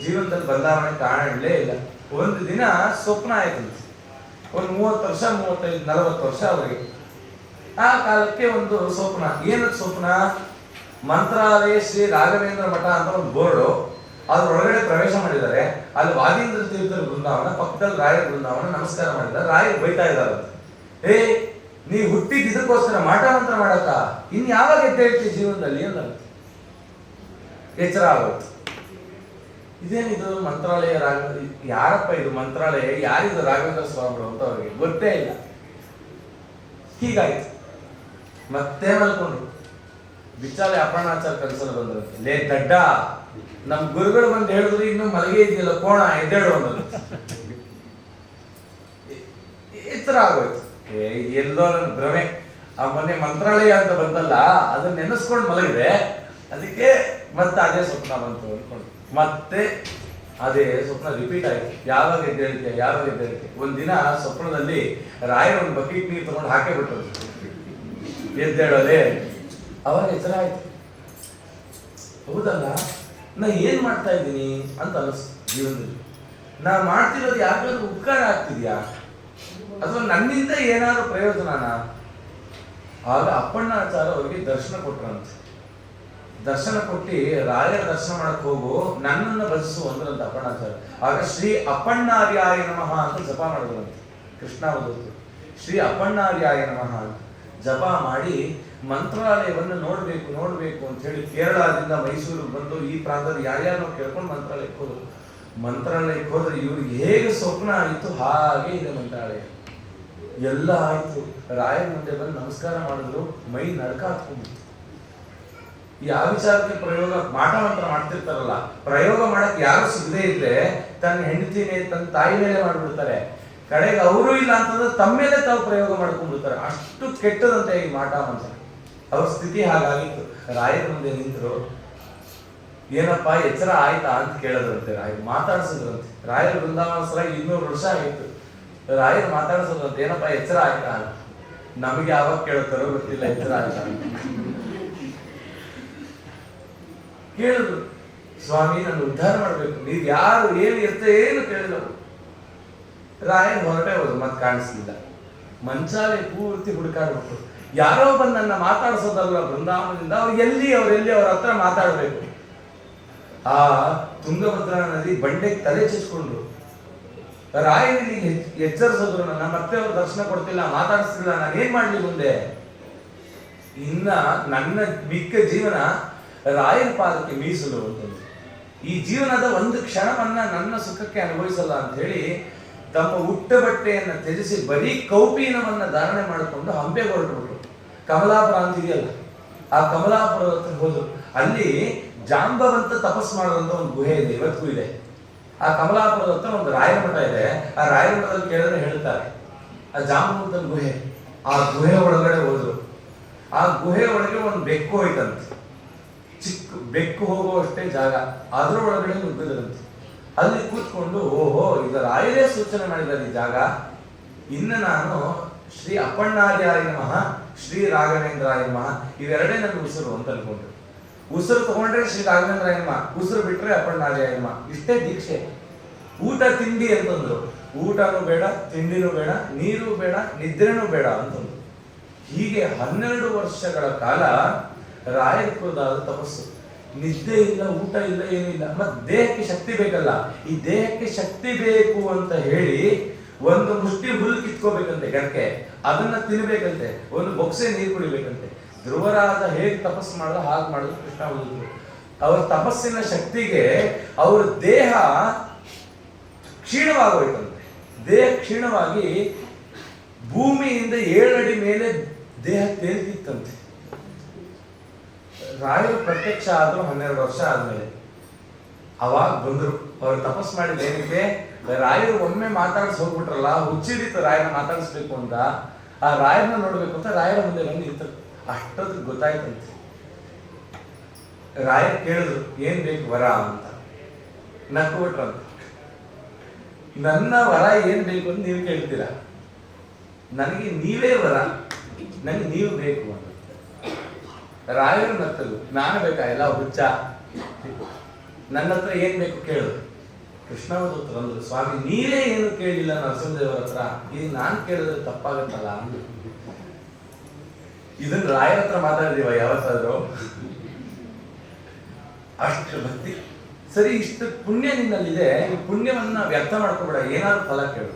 ಜೀವನದಲ್ಲಿ ಬದಲಾವಣೆ ಕಾಣಲೇ ಇಲ್ಲ. ಒಂದು ದಿನ ಸ್ವಪ್ನ ಆಯ್ತಂತೆ. ಒಂದು 30 ವರ್ಷ, 35, 40 ವರ್ಷ ಅವರಿಗೆ. ಆ ಕಾಲಕ್ಕೆ ಒಂದು ಸ್ವಪ್ನ. ಏನದು ಸ್ವಪ್ನ? ಮಂತ್ರಾಲಯ ಶ್ರೀ ರಾಘವೇಂದ್ರ ಮಠ ಅಂತ ಒಂದು ಬೋರ್ಡು, ಅದ್ರೊಳಗಡೆ ಪ್ರವೇಶ ಮಾಡಿದ್ದಾರೆ. ಅಲ್ಲಿ ವಾದೀಂದ್ರ ತೀರ್ಥರ ಬೃಂದಾವನ, ಪಕ್ಕದಲ್ಲಿ ರಾಯರ ಬೃಂದಾವನ. ನಮಸ್ಕಾರ ಮಾಡಿದ್ದಾರೆ. ರಾಯರು ಬೈತಾ ಇದ್ದಾರೆ, ಏ ನೀ ಹುಟ್ಟಿದ ಇದಕ್ಕೋಸ್ಕರ ಮಾಟ ಮಂತ್ರ ಮಾಡಕ್ಕ ಇನ್ ಯಾವಾಗ ಎದ್ದೇಳ್ತಿ ಜೀವನದಲ್ಲಿ ಅಂತ ಎಚ್ಚರ ಆಗುತ್ತೆ. ಇದೇನಿದು ಮಂತ್ರಾಲಯ ರಾಘ, ಯಾರಪ್ಪ ಇದು ಮಂತ್ರಾಲಯ, ಯಾರಿದು ರಾಘವೇಂದ್ರ ಸ್ವಾಮಿಗಳು ಅಂತ ಅವ್ರಿಗೆ ಗೊತ್ತೇ ಇಲ್ಲ. ಹೀಗಾಯ್ತು. ಮತ್ತೆ ಮಲ್ಕೊಂಡ್ರು. ಬಿಚ್ಚಾಲೆ ಅಪರ್ಣಾಚಾರ ಕನಸಲ್ಲಿ ಬಂದ್ರು. ಲೇ ದಡ್ಡ, ನಮ್ ಗುರುಗಳು ಬಂದು ಹೇಳಿದ್ರು ಇನ್ನು ಮಲಗೆ ಇದೆಯಲ್ಲ ಕೋಣ, ಎದ್ದೇಳು ಅಂದ್ರು. ಎತ್ತರ ಆಗೋಯ್ತು. ಎಲ್ಲೋ ನನ್ನ ಭ್ರಮೆ. ಆ ಮೊನ್ನೆ ಮಂತ್ರಾಲಯ ಅಂತ ಬಂದಲ್ಲ, ಅದನ್ನ ನೆನೆಸ್ಕೊಂಡು ಮಲಗಿದೆ. ಅದಕ್ಕೆ ಮತ್ತೆ ಅದೇ ಸ್ವಪ್ನ ಬಂತು ಅನ್ಕೊಂಡು ಮತ್ತೆ ಅದೇ ಸ್ವಪ್ನ ರಿಪೀಟ್ ಆಯ್ತು. ಯಾವಾಗ ಎದ್ದೇಳಿಕೆ, ಯಾವಾಗ ಎದ್ದೇಳಿಕೆ. ಒಂದಿನ ಸ್ವಪ್ನದಲ್ಲಿ ರಾಯರ ಒಂದು ಬಕೆಟ್ ನೀರು ತಗೊಂಡು ಹಾಕೇ ಬಿಟ್ಟರು. ಎದ್ದೇಳೋದೇ ಅವಾಗ ಎಚ್ಚರ ಆಯ್ತು. ಹೌದಲ್ಲ, ನಾ ಏನ್ ಮಾಡ್ತಾ ಇದ್ದೀನಿ ಅಂತ ಅನಿಸ್ತು. ಜೀವನದಲ್ಲಿ ನಾ ಮಾಡ್ತಿರೋದು ಯಾಕಾದ್ರೂ ಉಪಕಾರ ಆಗ್ತಿದ್ಯಾ, ಅಥವಾ ನನ್ನಿಂದ ಏನಾದ್ರು ಪ್ರಯೋಜನನಾ? ಆಗ ಅಪ್ಪಣ್ಣಾಚಾರ ಅವರಿಗೆ ದರ್ಶನ ಕೊಟ್ರಂತೆ. ದರ್ಶನ ಕೊಟ್ಟಿ ರಾಯರ ದರ್ಶನ ಮಾಡಕ್ ಹೋಗು, ನನ್ನನ್ನು ಭಜಿಸು ಅಂದ್ರಂತ ಅಪ್ಪಣ್ಣಾಚಾರ. ಆಗ ಶ್ರೀ ಅಪ್ಪಣ್ಣಾರ್ಯಾಯ ನಮಃ ಅಂತ ಜಪ ಮಾಡಿದ್ರಂತೆ ಕೃಷ್ಣಾವಧೂತರು. ಶ್ರೀ ಅಪ್ಪಣ್ಣಾರ್ಯಾಯ ನಮಃ ಅಂತ ಜಪ ಮಾಡಿ ಮಂತ್ರಾಲಯವನ್ನು ನೋಡ್ಬೇಕು ಅಂತ ಹೇಳಿ ಕೇರಳದಿಂದ ಮೈಸೂರಿಗೆ ಬಂದು ಈ ಪ್ರಾಂತದ ಯಾರ್ಯಾರು ಕೇಳ್ಕೊಂಡು ಮಂತ್ರಾಲಯಕ್ಕೆ ಹೋದ್ರು. ಮಂತ್ರಾಲಯಕ್ಕೆ ಹೋದ್ರೆ ಇವ್ರಿಗೆ ಹೇಗೆ ಸ್ವಪ್ನ ಆಯಿತು ಹಾಗೆ ಇದೆ ಮಂತ್ರಾಲಯ. ಎಲ್ಲ ಆಯ್ತು. ರಾಯರ ಮುಂದೆ ಬಂದು ನಮಸ್ಕಾರ ಮಾಡಿದ್ರು. ಮೈ ನಡ್ಕ ಹತ್ಕೊಂಡ್ಬಿಟ್ಟು. ಈ ಆವಿಚಾರಕ್ಕೆ ಪ್ರಯೋಗ ಮಾಟ ಮಂತ್ರ ಮಾಡ್ತಿರ್ತಾರಲ್ಲ, ಪ್ರಯೋಗ ಮಾಡಕ್ ಯಾರು ಸಿಗದೆ ಇದ್ರೆ ತನ್ನ ಹೆಂಡತಿ ಮೇಲೆ, ತನ್ನ ತಾಯಿ ಮೇಲೆ ಮಾಡ್ಬಿಡ್ತಾರೆ. ಕಡೆಗೆ ಅವರು ಇಲ್ಲ ಅಂತಂದ್ರೆ ತಮ್ಮ ಮೇಲೆ ತಾವು ಪ್ರಯೋಗ ಮಾಡ್ಕೊಂಡ್ಬಿಡ್ತಾರೆ. ಅಷ್ಟು ಕೆಟ್ಟದಂತೆ ಈ ಮಾಟ ಮಂತ್ರ. ಅವ್ರ ಸ್ಥಿತಿ ಹಾಗಾಗಿತ್ತು. ರಾಯರ ಮುಂದೆ ನಿಂತರು. ಏನಪ್ಪಾ ಎಚ್ಚರ ಆಯ್ತಾ ಅಂತ ಕೇಳಿದ್ರಂತೆ. ರಾಯರು ಮಾತಾಡ್ಸಿದ್ರಂತೆ. ರಾಯರ ಬೃಂದಾವನ ಸಲ 200 ವರ್ಷ ಆಗಿತ್ತು. ರಾಯರು ಮಾತಾಡ್ಸೋದಂತೆ, ಏನಪ್ಪಾ ಎಚ್ಚರ ಆಯ್ತಾ ಅಂತ. ನಮಗೆ ಯಾವಾಗ ಕೇಳ್ತಾರೋ ಗೊತ್ತಿಲ್ಲ ಎಚ್ಚರ ಆಯ್ತಾ ಅಂತ. ಕೇಳಿದ್ರು, ಸ್ವಾಮಿ ನನ್ನ ಉದ್ಧಾರ ಮಾಡ್ಬೇಕು, ನೀವ್ ಯಾರು ಏನು ಇರುತ್ತೆ ಏನು ಕೇಳಿದವರು. ರಾಯರು ಹೊರಟೆ ಹೋದ್ರು, ಮತ್ತೆ ಕಾಣಿಸ್ಲಿಲ್ಲ. ಮಂಚಾಲೆ ಪೂರ್ತಿ ಹುಡುಕಾಡ್ಬಿಟ್ರು. ಯಾರೋ ಬಂದು ನನ್ನ ಮಾತಾಡ್ಸೋದಲ್ಲ ಬೃಂದಾವನದಿಂದ, ಅವ್ರೆಲ್ಲಿ ಅವ್ರ ಹತ್ರ ಮಾತಾಡ್ಬೇಕು. ಆ ತುಂಗಭದ್ರಾ ನದಿ ಬಂಡೆಗೆ ತಲೆ ಚಚ್ಕೊಂಡ್ರು. ರಾಯನಿಗೆ ಎಚ್ಚರಿಸಿದ್ರು, ನನ್ನ ಮತ್ತೆ ಅವ್ರ ದರ್ಶನ ಕೊಡ್ತಿಲ್ಲ, ಮಾತಾಡಿಸ್ತಿಲ್ಲ, ನಾನು ಏನ್ ಮಾಡ್ಲಿ ಮುಂದೆ. ಇನ್ನ ನನ್ನ ಮಿಕ್ಕ ಜೀವನ ರಾಯರ ಪಾದಕ್ಕೆ ಮೀಸಲು ಅಂತಂದ್ರು. ಈ ಜೀವನದ ಒಂದು ಕ್ಷಣವನ್ನ ನನ್ನ ಸುಖಕ್ಕೆ ಅನುಭವಿಸಲ್ಲ ಅಂತ ಹೇಳಿ ತಮ್ಮ ಉಟ್ಟ ಬಟ್ಟೆಯನ್ನ ತ್ಯಜಿಸಿ ಬರೀ ಕೌಪೀನವನ್ನ ಧಾರಣೆ ಮಾಡಿಕೊಂಡು ಹಂಪೆಗೆ ಹೊರಟುಬಿಟ್ರು. ಕಮಲಾಪುರ ಅಂತಿದೆಯಲ್ಲ, ಆ ಕಮಲಾಪುರ ಹತ್ರ ಹೋದ್ರು. ಅಲ್ಲಿ ಜಾಂಬವಂತ ತಪಸ್ ಮಾಡೋದಂತ ಒಂದು ಗುಹೆ ಇದೆ, ಇವತ್ತಿಗೂ ಇದೆ. ಆ ಕಮಲಾಪುರದ ಹತ್ರ ಒಂದು ರಾಯರ ಮಠ ಇದೆ. ಆ ರಾಯರ ಮಠದಲ್ಲಿ ಕೇಳಿದ್ರೆ ಹೇಳ್ತಾರೆ, ಆ ಜಾಂಬವಂತನ ಗುಹೆ. ಆ ಗುಹೆ ಒಳಗಡೆ ಹೋದ್ರು. ಆ ಗುಹೆ ಒಳಗೆ ಒಂದು ಬೆಕ್ಕು ಹೋಯ್ತಂತೆ. ಚಿಕ್ಕ ಬೆಕ್ಕು ಹೋಗುವಷ್ಟೇ ಜಾಗ, ಅದರ ಒಳಗಡೆ ನುಗ್ಗದಂತೆ. ಅಲ್ಲಿ ಕೂತ್ಕೊಂಡು ಓಹೋ ಇದು ರಾಯರೇ ಸೂಚನೆ ಮಾಡಿದ್ದಾರೆ ಈ ಜಾಗ, ಇನ್ನು ನಾನು ಶ್ರೀ ಅಪ್ಪಣ್ಣಾರ್ಯಾಯ ನಮಃ ಶ್ರೀ ರಾಘವೇಂದ್ರಾಯ ನಮಃ ಇವೆರಡೇ ನನ್ನ ಉಸಿರು ಅಂತ ಅನ್ಕೊಂಡ್ರು. ಉಸಿರು ತಗೊಂಡ್ರೆ ಶ್ರೀ ರಾಘವೇಂದ್ರಾಯ ನಮಃ, ಉಸಿರು ಬಿಟ್ರೆ ಅಪ್ಪಣ್ಣಾರ್ಯಾಯ ನಮಃ, ಇಷ್ಟೇ ದೀಕ್ಷೆ. ಊಟ ತಿಂಡಿ ಅಂತಂದ್ರು, ಊಟನೂ ಬೇಡ, ತಿಂಡಿನೂ ಬೇಡ, ನೀರು ಬೇಡ, ನಿದ್ರೆನೂ ಬೇಡ ಅಂತಂದ್ರು. ಹೀಗೆ 12 ವರ್ಷಗಳ ಕಾಲ ರಾಯರಕುಲದ ತಪಸ್ಸು. ನಿದ್ದೆ ಇಲ್ಲ, ಊಟ ಇಲ್ಲ, ಏನಿಲ್ಲ. ಮತ್ತೆ ದೇಹಕ್ಕೆ ಶಕ್ತಿ ಬೇಕಲ್ಲ, ಈ ದೇಹಕ್ಕೆ ಶಕ್ತಿ ಬೇಕು ಅಂತ ಹೇಳಿ ಒಂದು ಮುಷ್ಟಿ ಹುಲ್ಲು ಕಿತ್ಕೋಬೇಕಂತೆ ಗಡಕೆ, ಅದನ್ನ ತಿನ್ಬೇಕಂತೆ, ಒಂದು ಬೊಕ್ಸೆ ನೀರು ಕುಡಿಬೇಕಂತೆ. ಧ್ರುವರಾಜ ಹೇಗೆ ತಪಸ್ಸು ಮಾಡಿದ ಹಾಗೆ ಮಾಡಿದ್ರು ಕೃಷ್ಣ ಬದುಕಿದ್ರು. ಅವರ ತಪಸ್ಸಿನ ಶಕ್ತಿಗೆ ಅವರ ದೇಹ ಕ್ಷೀಣವಾಗೋಯ್ತಂತೆ. ದೇಹ ಕ್ಷೀಣವಾಗಿ ಭೂಮಿಯಿಂದ 7 ಅಡಿ ಮೇಲೆ ದೇಹ ತೇಲ್ತಿತ್ತಂತೆ. ರಾಯರು ಪ್ರತ್ಯಕ್ಷ ಆದ್ರು 12 ವರ್ಷ ಆದ್ಮೇಲೆ. ಅವಾಗ ಬಂದ್ರು. ಅವ್ರು ತಪಸ್ ಮಾಡಿದ ಏನಕ್ಕೆ, ರಾಯರು ಒಮ್ಮೆ ಮಾತಾಡ್ಸಿ ಹೋಗ್ಬಿಟ್ರಲ್ಲ, ಹುಚ್ಚಿಡಿತು ರಾಯನ ಮಾತಾಡಿಸ್ಬೇಕು ಅಂತ. ಆ ರಾಯರನ್ನ ನೋಡ್ಬೇಕು ಅಂತ ರಾಯರ ಮುಂದೆ ಬಂದಿತ್ತು. ಅಷ್ಟೊತ್ತಿಗೆ ಗೊತ್ತಾಯ್ತಂತೆ. ರಾಯರ್ ಕೇಳಿದ್ರು ಏನ್ ಬೇಕು ವರ ಅಂತ. ನಕ್ಕು ಬಿಟ್ರಂತ. ನನ್ನ ವರ ಏನ್ ಬೇಕು ಅಂತ ನೀವು ಕೇಳ್ತೀರಾ, ನನಗೆ ನೀವೇ ವರ, ನನಗೆ ನೀವು ಬೇಕು ಅಂತ. ರಾಯರು ನಕ್ಕಲು, ನಾನು ಬೇಕಾ ಎಲ್ಲ ಹುಚ್ಚ, ನನ್ನ ಹತ್ರ ಏನ್ ಬೇಕು ಕೇಳು. ಕೃಷ್ಣವದತ್ರ ಅಂದ್ರು, ಸ್ವಾಮಿ ನೀವೇ ಏನು ಕೇಳಿಲ್ಲ ನರಸಿಂಹದೇವರ ಹತ್ರ, ಇದು ನಾನ್ ಕೇಳಿದ್ರೆ ತಪ್ಪಾಗತ್ತಲ್ಲ ಅಂದ್ರು. ಇದನ್ನ ರಾಯರ ಹತ್ರ ಮಾತಾಡಿದೀವ ಯಾವತ್ತಾದ್ರು? ಅಷ್ಟು ಭಕ್ತಿ. ಸರಿ, ಇಷ್ಟು ಪುಣ್ಯ ನಿನ್ನಲ್ಲಿದೆ, ಈ ಪುಣ್ಯವನ್ನ ವ್ಯರ್ಥ ಮಾಡ್ಕೋಬೇಡ, ಏನಾದ್ರು ಫಲ ಕೇಳು.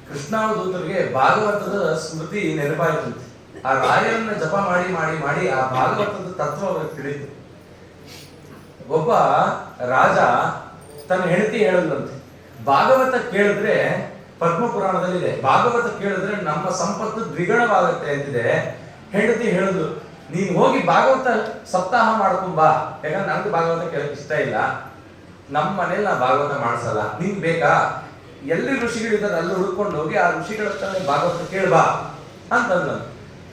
ಕೃಷ್ಣಾವಧೂತರಿಗೆ ಭಾಗವತದ ಸ್ಮೃತಿ ನೆನಪಾಯ್ತಂತೆ. ಆ ರಾಯರನ್ನ ಜಪ ಮಾಡಿ ಮಾಡಿ ಮಾಡಿ ಆ ಭಾಗವತದ ತತ್ವ ಅವ್ರಿಗೆ ತಿಳಿತು. ಒಬ್ಬ ರಾಜ ತನ್ನ ಹೆಂಡತಿ ಹೇಳಿದ್ರಂತೆ, ಭಾಗವತ ಕೇಳಿದ್ರೆ, ಪದ್ಮಪುರಾಣದಲ್ಲಿದೆ, ಭಾಗವತ ಕೇಳಿದ್ರೆ ನಮ್ಮ ಸಂಪತ್ತು ದ್ವಿಗುಣವಾಗುತ್ತೆ ಅಂತಿದೆ. ಹೆಂಡತಿ ಹೇಳಿದ್ರು, ನೀನ್ ಹೋಗಿ ಭಾಗವತ ಸಪ್ತಾಹ ಮಾಡ್ಕೊಂಬಾ, ಯಾಕಂದ್ರೆ ನನಗೆ ಭಾಗವತ ಕೇಳಕ್ ಇಷ್ಟ ಇಲ್ಲ, ನಮ್ಮ ಮನೇಲಿ ನಾ ಭಾಗವತ ಮಾಡಿಸಲ್ಲ, ನಿನ್ ಬೇಕಾ? ಎಲ್ಲಿ ಋಷಿಗಳಿದ್ದಾರೆ ಅಲ್ಲಿ ಹುಡ್ಕೊಂಡು ಹೋಗಿ ಆ ಋಷಿಗಳ ಹತ್ರ ಭಾಗವತ ಕೇಳ್ಬಾ ಅಂತಂದ.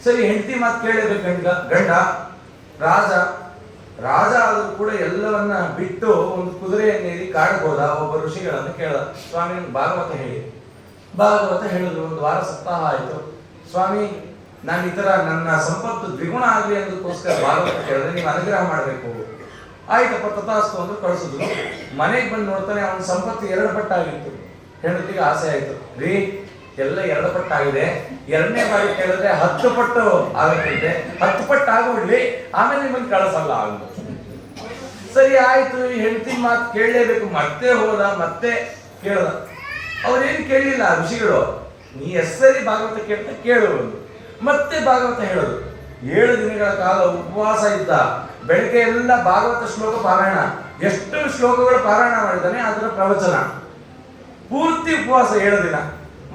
ಸರಿ, ಹೆಂಡತಿ ಮಾತು ಕೇಳಬೇಕು. ಗಂಡ ರಾಜ ಆದ್ರೂ ಕೂಡ ಎಲ್ಲವನ್ನ ಬಿಟ್ಟು ಒಂದು ಕುದುರೆಯನ್ನೇರಿ ಕಾಡಿಗೆ ಹೋದ. ಒಬ್ಬ ಋಷಿಗಳನ್ನು ಕೇಳ್ದ, ಸ್ವಾಮಿ ಭಾಗವತ ಹೇಳಿ. ಭಾಗವತ ಹೇಳಿದ್ರು. 1 ವಾರ ಸಪ್ತಾಹ ಆಯ್ತು. ಸ್ವಾಮಿ ನಾನು ಈ ತರ ನನ್ನ ಸಂಪತ್ತು ದ್ವಿಗುಣ ಆಗ್ಲಿ ಅನ್ನೋದಕ್ಕೋಸ್ಕರ ಭಾಗವತ ಕೇಳಿದ್ರೆ ನೀವು ಅನುಗ್ರಹ ಮಾಡ್ಬೇಕು. ಆಯ್ತಪ್ಪ ತಥಾಸ್ತು ಅಂದ್ರೆ ಕಳಿಸಿದ್ರು. ಮನೆಗೆ ಬಂದು ನೋಡ್ತಾನೆ ಅವನ ಸಂಪತ್ತು 2 ಪಟ್ಟಾಗಿತ್ತು. ಹೆಂಡತಿಗೆ ಆಸೆ ಆಯ್ತು, ರೀ ಎಲ್ಲ 2 ಪಟ್ಟಾಗಿದೆ, 2ನೇ ಬಾರಿ ಕೇಳಿದ್ರೆ 10 ಪಟ್ಟು ಆಗತ್ತಿದೆ, 10 ಪಟ್ಟು ಆಗೋಡ್ಲಿ, ಆಮೇಲೆ ನಿಮ್ಮನ್ನು ಕಳಿಸಲ್ಲ ಅಂದ್ರು. ಸರಿ ಆಯ್ತು, ಈ ಹೆಂಡತಿ ಮಾತು ಕೇಳಲೇಬೇಕು. ಮತ್ತೆ ಹೋದ, ಮತ್ತೆ ಕೇಳ್ದ. ಅವ್ರೇನು ಕೇಳಲಿಲ್ಲ ಋಷಿಗಳು. ನೀ ಸರಿ ಭಾಗವತ ಕೇಳ್ತಾ ಕೇಳು. ಮತ್ತೆ ಭಾಗವತ ಹೇಳೋದು. 7 ದಿನಗಳ ಕಾಲ ಉಪವಾಸ ಇದ್ದ. ಬೆಳಗ್ಗೆ ಎಲ್ಲ ಭಾಗವತ ಶ್ಲೋಕ ಪಾರಾಯಣ. ಎಷ್ಟು ಶ್ಲೋಕಗಳು ಪಾರಾಯಣ ಮಾಡಿದ್ದಾನೆ ಅದರ ಪ್ರವಚನ. ಪೂರ್ತಿ ಉಪವಾಸ 7 ದಿನ.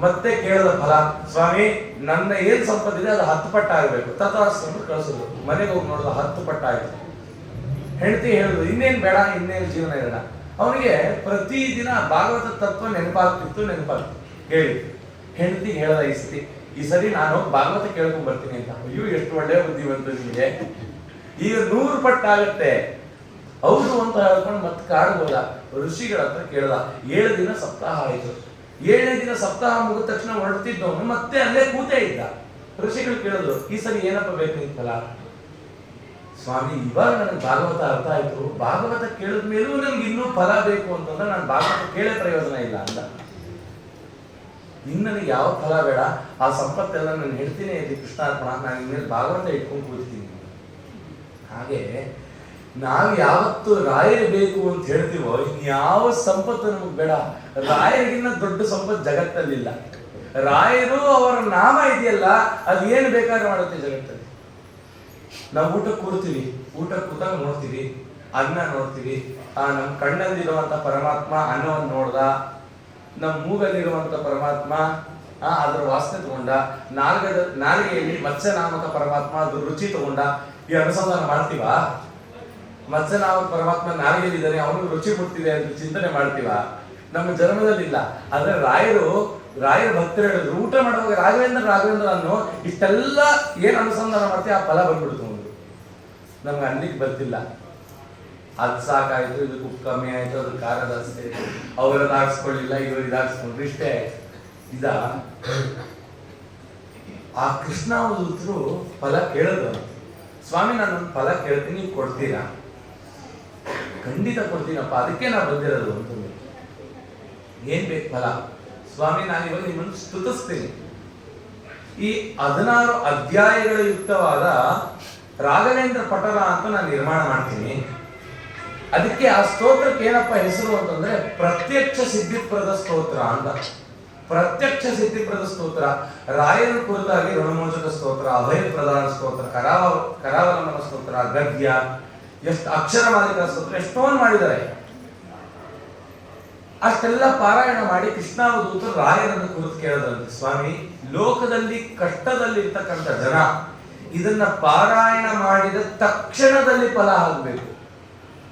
ಮತ್ತೆ ಕೇಳದ ಫಲ, ಸ್ವಾಮಿ ನನ್ನ ಏನ್ ಸಂಪತ್ತಿದೆ ಅದು 10 ಪಟ್ಟ ಆಗಬೇಕು, ತಥಾಸ್ತು ಕಳಿಸೋದು. ಮನೆಗೆ ಹೋಗಿ ನೋಡಿದ 10 ಪಟ್ಟ ಆಯ್ತು. ಹೆಂಡತಿ ಹೇಳುದು, ಇನ್ನೇನ್ ಬೇಡ, ಇನ್ನೇನು ಜೀವನ ಇರೋಣ. ಅವನಿಗೆ ಪ್ರತಿದಿನ ಭಾಗವತ ತತ್ವ ನೆನಪಾಗ್ತಿತ್ತು. ಹೇಳಿ ಹೆಂಡತಿಗೆ ಹೇಳ್ದ, ಈ ಸರಿ ನಾನು ಭಾಗವತ ಕೇಳ್ಕೊಂಡ್ ಬರ್ತೀನಿ ಅಂತ. ಅಯ್ಯೋ ಎಷ್ಟು ಒಳ್ಳೆಯ ಬುದ್ಧಿವಂತ ನಿಮಗೆ, ಈಗ 100 ಪಟ್ಟಾಗತ್ತೆ ಹೌದು ಅಂತ ಹೇಳ್ಕೊಂಡು ಮತ್ತೆ ಕಾಡಿಗೆ ಹೋದ. ಋಷಿಗಳ ಹತ್ರ ಕೇಳ್ದ. 7 ದಿನ ಸಪ್ತಾಹ ಆಯ್ತು. 7ನೇ ದಿನ ಸಪ್ತಾಹ ಮುಗಿದ ತಕ್ಷಣ ಹೊರಡ್ತಿದ್ದವನು ಮತ್ತೆ ಅಲ್ಲೇ ಕೂತೇ ಇದ್ದ. ಋಷಿಗಳು ಕೇಳಿದ್ರು, ಈ ಸರಿ ಏನಪ್ಪ ಬೇಕು ನಿಂತಲ್ಲ? ಸ್ವಾಮಿ ಇವಾಗ ನನಗೆ ಭಾಗವತ ಅರ್ಥ ಆಯ್ತು, ಭಾಗವತ ಕೇಳಿದ ಮೇಲೂ ನನ್ಗೆ ಇನ್ನೂ ಫಲ ಬೇಕು ಅಂತಂದ್ರೆ ನಾನು ಭಾಗವತ ಕೇಳೇ ಪ್ರಯೋಜನ ಇಲ್ಲ ಅಂದ. ಇನ್ನು ನನಗೆ ಯಾವ ಫಲ ಬೇಡ, ಆ ಸಂಪತ್ತೆಲ್ಲ ನಾನು ಹೇಳ್ತೀನಿ ಇದೆ ಕೃಷ್ಣಾರ್ಪಣ, ನಾನು ಇನ್ಮೇಲೆ ಭಾಗವತ ಇಟ್ಕೊಂಡು ಕೂರ್ತೀನಿ. ಹಾಗೆ ನಾವು ಯಾವತ್ತು ರಾಯರು ಬೇಕು ಅಂತ ಹೇಳ್ತೀವೋ ಇನ್ಯಾವ ಸಂಪತ್ತು ನಮಗೆ ಬೇಡ. ರಾಯರಿಗಿನ್ನ ದೊಡ್ಡ ಸಂಪತ್ತು ಜಗತ್ತಲ್ಲಿಲ್ಲ. ರಾಯರು ಅವರ ನಾಮ ಇದೆಯಲ್ಲ, ಅದು ಏನು ಬೇಕಾದ್ರೆ ಮಾಡುತ್ತೆ ಜಗತ್ತಲ್ಲಿ. ನಾವು ಊಟಕ್ಕೆ ಕೂರ್ತೀವಿ, ಊಟಕ್ಕೆ ಕೂತಾಗ ನೋಡ್ತೀವಿ, ಅನ್ನ ನೋಡ್ತೀವಿ. ನಮ್ಮ ಕಣ್ಣಲ್ಲಿರುವಂತ ಪರಮಾತ್ಮ ಅನ್ನವನ್ನು ನೋಡ್ದ, ನಮ್ಮ ಮೂಗಲ್ಲಿರುವಂತ ಪರಮಾತ್ಮ ಅದರ ವಾಸನೆ ತಗೊಂಡ, ನಾಲಿಗೆಯಲ್ಲಿ ಮತ್ಸ್ಯನಾಮಕ ಪರಮಾತ್ಮ ಅದ್ರ ರುಚಿ ತಗೊಂಡ. ಈ ಅನುಸಂಧಾನ ಮಾಡ್ತೀವ? ಮತ್ಸ್ಯನಾಮಕ ಪರಮಾತ್ಮ ನಾಲಿಗೆಯಲ್ಲಿದ್ದಾನೆ, ಅವನಿಗೆ ರುಚಿ ಮುಟ್ತಿದೆ ಅಂತ ಚಿಂತನೆ ಮಾಡ್ತೀವ? ನಮ್ಮ ಜನ್ಮದಲ್ಲಿಲ್ಲ. ಆದ್ರೆ ರಾಯರು ರಾಯರ ಭಕ್ತರು ಹೇಳಿದ್ರು ಊಟ ಮಾಡುವಾಗ ರಾಘವೇಂದ್ರ ಅನ್ನೋ ಇಷ್ಟೆಲ್ಲ ಏನ್ ಅನುಸಂಧಾನ ಮಾಡ್ತೀವಿ ಆ ಫಲ ಬಂದ್ಬಿಡ್ತು ಒಂದು ನಮ್ಗೆ ಅನ್ಲಿಕ್ಕೆ ಬರ್ತಿಲ್ಲ. ಅದು ಸಾಕಾಯ್ತು, ಇದು ಉಪ್ಪು ಕಮ್ಮಿ ಆಯ್ತು, ಅದು ಖಾರ ಜಾಸ್ತಿ ಆಯ್ತು, ಅವರದ್ದು ಹಾಕ್ಸ್ಕೊಳ್ಳಿಲ್ಲ, ಇವರು ಇದಾಕ್ಸ್ಕೊಂಡ್ರು, ಇಷ್ಟೇ ಆಯ್ತು. ಇದ ಆ ಕೃಷ್ಣಾವಧೂತರು ಫಲ ಕೇಳಿದ್ರು, ಸ್ವಾಮಿ ನಾನೊಂದು ಫಲ ಕೇಳ್ತೀನಿ, ನೀವು ಕೊಡ್ತೀರಾ? ಖಂಡಿತ ಕೊಡ್ತೀನಪ್ಪ, ಅದಕ್ಕೆ ನಾ ಬಂದಿರೋದು ಅಂತಂದ್ರೆ. ಏನ್ ಬೇಕು ಫಲ? ಸ್ವಾಮಿ ನಾನಿವಾಗ ನಿಮ್ಮನ್ನು ಸ್ತುತಿಸ್ತೀನಿ. ಈ 16 ಅಧ್ಯಾಯಗಳ ಯುಕ್ತವಾದ ರಾಘವೇಂದ್ರ ಪಟಲ ಅಂತ ನಾನು ನಿರ್ಮಾಣ ಮಾಡ್ತೀನಿ. ಅದಕ್ಕೆ ಆ ಸ್ತೋತ್ರಕ್ಕೆ ಏನಪ್ಪ ಹೆಸರು ಅಂತಂದ್ರೆ ಪ್ರತ್ಯಕ್ಷ ಸಿದ್ಧಿಪ್ರದ ಸ್ತೋತ್ರ ಅಂತ. ಪ್ರತ್ಯಕ್ಷ ಸಿದ್ಧಿಪ್ರದ ಸ್ತೋತ್ರ, ರಾಯನ ಕುರಿತಾಗಿ ಋಣಮೋಚಕ ಸ್ತೋತ್ರ, ಅಭಯ ಪ್ರದಾನ ಸ್ತೋತ್ರ, ಕರಾವಲಂಬನ ಸ್ತೋತ್ರ, ಗದ್ಯ, ಎಷ್ಟು ಅಕ್ಷರ ಮಾಲಿಕ ಸ್ತೋತ್ರ, ಎಷ್ಟೊಂದು ಮಾಡಿದ್ದಾರೆ. ಅಷ್ಟೆಲ್ಲ ಪಾರಾಯಣ ಮಾಡಿ ಕೃಷ್ಣಾವಧೂತರು ರಾಯರನ್ನು ಕುರಿತು ಕೇಳದಂತೆ, ಸ್ವಾಮಿ ಲೋಕದಲ್ಲಿ ಕಷ್ಟದಲ್ಲಿರ್ತಕ್ಕಂಥ ಜನ ಇದನ್ನ ಪಾರಾಯಣ ಮಾಡಿದ ತಕ್ಷಣದಲ್ಲಿ ಫಲ ಆಗಬೇಕು.